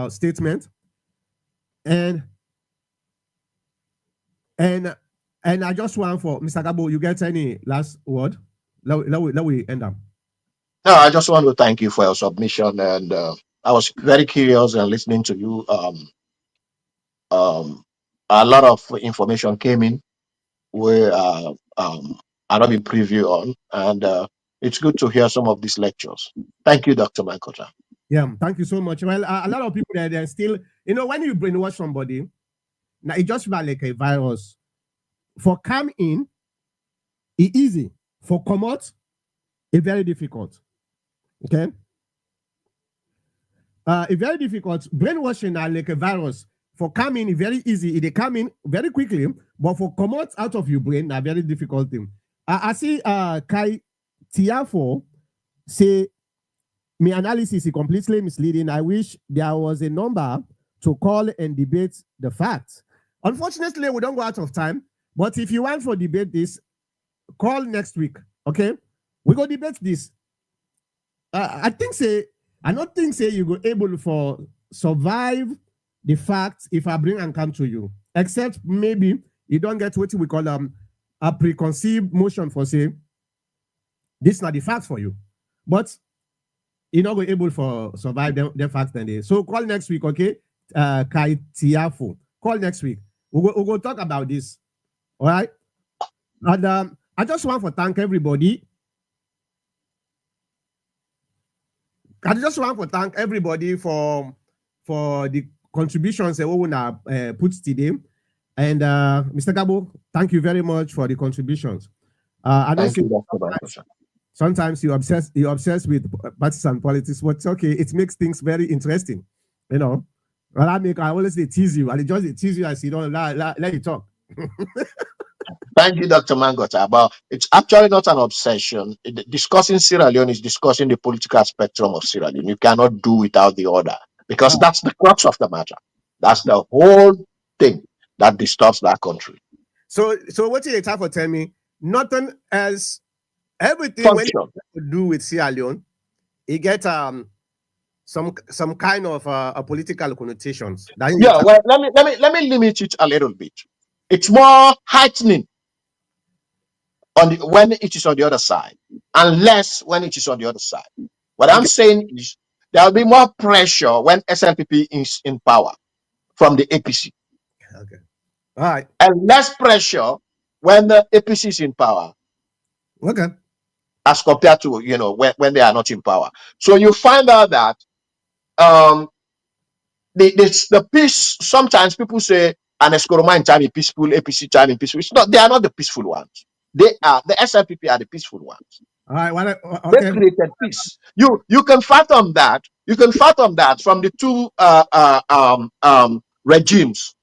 statement. And I just want for Mr. Gabo, you get any last word? Let we end up. No, I just want to thank you for your submission, and I was very curious and listening to you. A lot of information came in where I not been preview on, and it's good to hear some of these lectures. Thank you, Dr. Mankota. Yeah, thank you so much. Well, a lot of people they're still, when you brainwash somebody, now it just feel like a virus. For come in, it's easy. For come out, it's very difficult. Okay? It's very difficult. Brainwashing are like a virus. For come in, it's very easy. They come in very quickly, but for come out of your brain, a very difficult thing. I see Kai Tiafo say, my analysis is completely misleading. I wish there was a number to call and debate the facts. Unfortunately, we don't go out of time. But if you want to debate this, call next week. Okay? We go debate this. I don't think you go able for survive the facts if I bring and come to you. Except maybe you don't get what we call a preconceived motion for say, this is not the facts for you. But you're not going able for survive the facts then they. So call next week, okay? Kai Tiafo. Call next week. We'll go talk about this. All right? And I just want to thank everybody. I just want to thank everybody for the contributions that we want to put today. And Mr. Gabo, thank you very much for the contributions. I know sometimes you're obsessed with partisan politics, but it's okay. It makes things very interesting. Well, I always tease you. I just tease you as you don't let you talk. Thank you, Dr. Mangota. But it's actually not an obsession. Discussing Sierra Leone is discussing the political spectrum of Sierra Leone. You cannot do without the other because that's the crux of the matter. That's the whole thing that disturbs that country. So what you try to tell me? Nothing else. Everything when you do with Sierra Leone, it gets some kind of political connotations. Yeah, well, let me limit it a little bit. It's more heightening when it is on the other side, and less when it is on the other side. What I'm Okay. saying is there will be more pressure when SLPP is in power from the APC, Okay. All right. and less pressure when the APC is in power Okay. as compared to when they are not in power. So you find out that um the peace. Sometimes people say an Eskoroma in time is peaceful, APC time is peaceful. It's not. They are not the peaceful ones. They are the SLPP are the peaceful ones. All right. They Okay. created peace. You can fathom that. You can fathom that from the two regimes,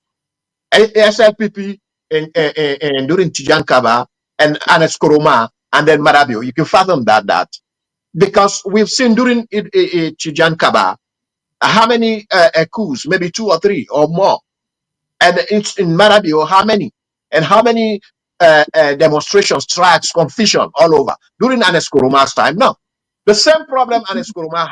SLPP in during Tijan Kaba and Anes Koroma and then Marabio. You can fathom that because we've seen during Tijan Kaba how many coups, maybe 2 or 3 or more, and it's in Marabio how many, and how many demonstrations, strikes, confusion all over during Anes Koroma's time. No, the same problem Anes Koroma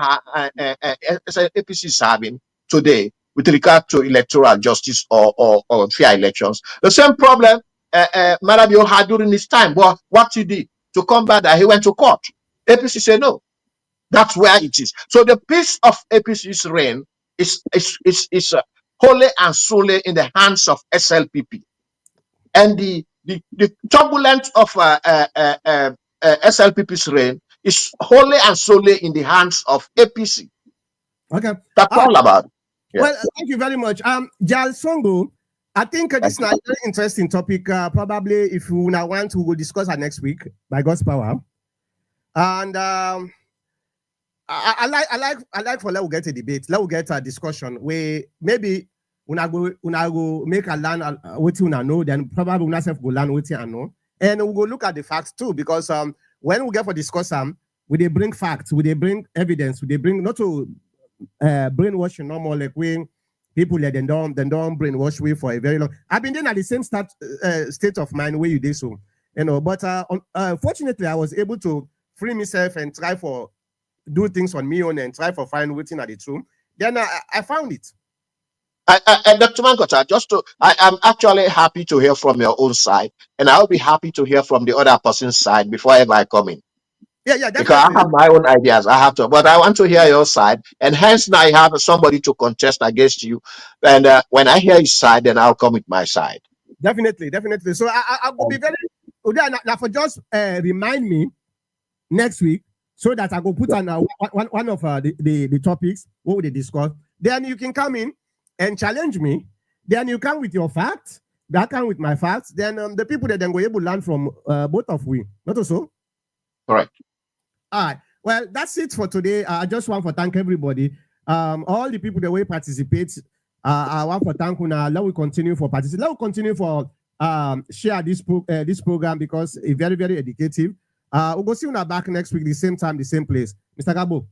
APC is having today with regard to electoral justice or fair elections. The same problem Marabio had during his time. But what he did to combat that, he went to court. APC said no. That's where it is. So the peace of APC's reign is wholly and solely in the hands of SLPP, and the turbulence of SLPP's reign is wholly and solely in the hands of APC. Okay. That's All right. all about it. Yeah. Well, thank you very much. Jal Songo, I think this is a very interesting topic. Probably if you now want, we will discuss it next week by God's power. And I like for let we get a debate, let we get a discussion where maybe una go make a learn what you know, then probably una self go learn what you know, and we go look at the facts too, because when we get for discuss we they bring facts, we they bring evidence, we they bring not to brainwashing normal like when people let them don't brainwash we for a very long. I've been in at the same state of mind where you did so, but fortunately I was able to free myself and try for do things on me own and try for find waiting at the truth. Then I found it. Dr. Mankota, I am actually happy to hear from your own side, and I'll be happy to hear from the other person's side before ever I come in. Yeah, Because I definitely. have my own ideas. But I want to hear your side, and hence now I have somebody to contest against you. And when I hear his side, then I'll come with my side. Definitely. So I will be very. Now for just remind me next week so that I go put on one of the topics what we discuss. Then you can come in and challenge me. Then you come with your facts. I come with my facts. Then the people that then go able to learn from both of we. Not also. Correct. All right. Well, that's it for today. I just want to thank everybody. All the people that will participate. I want to thank you now. Let we continue for participate. Let we continue for share this program because it's very, very educative. We'll go see you back next week, the same time, the same place. Mr. Gabo.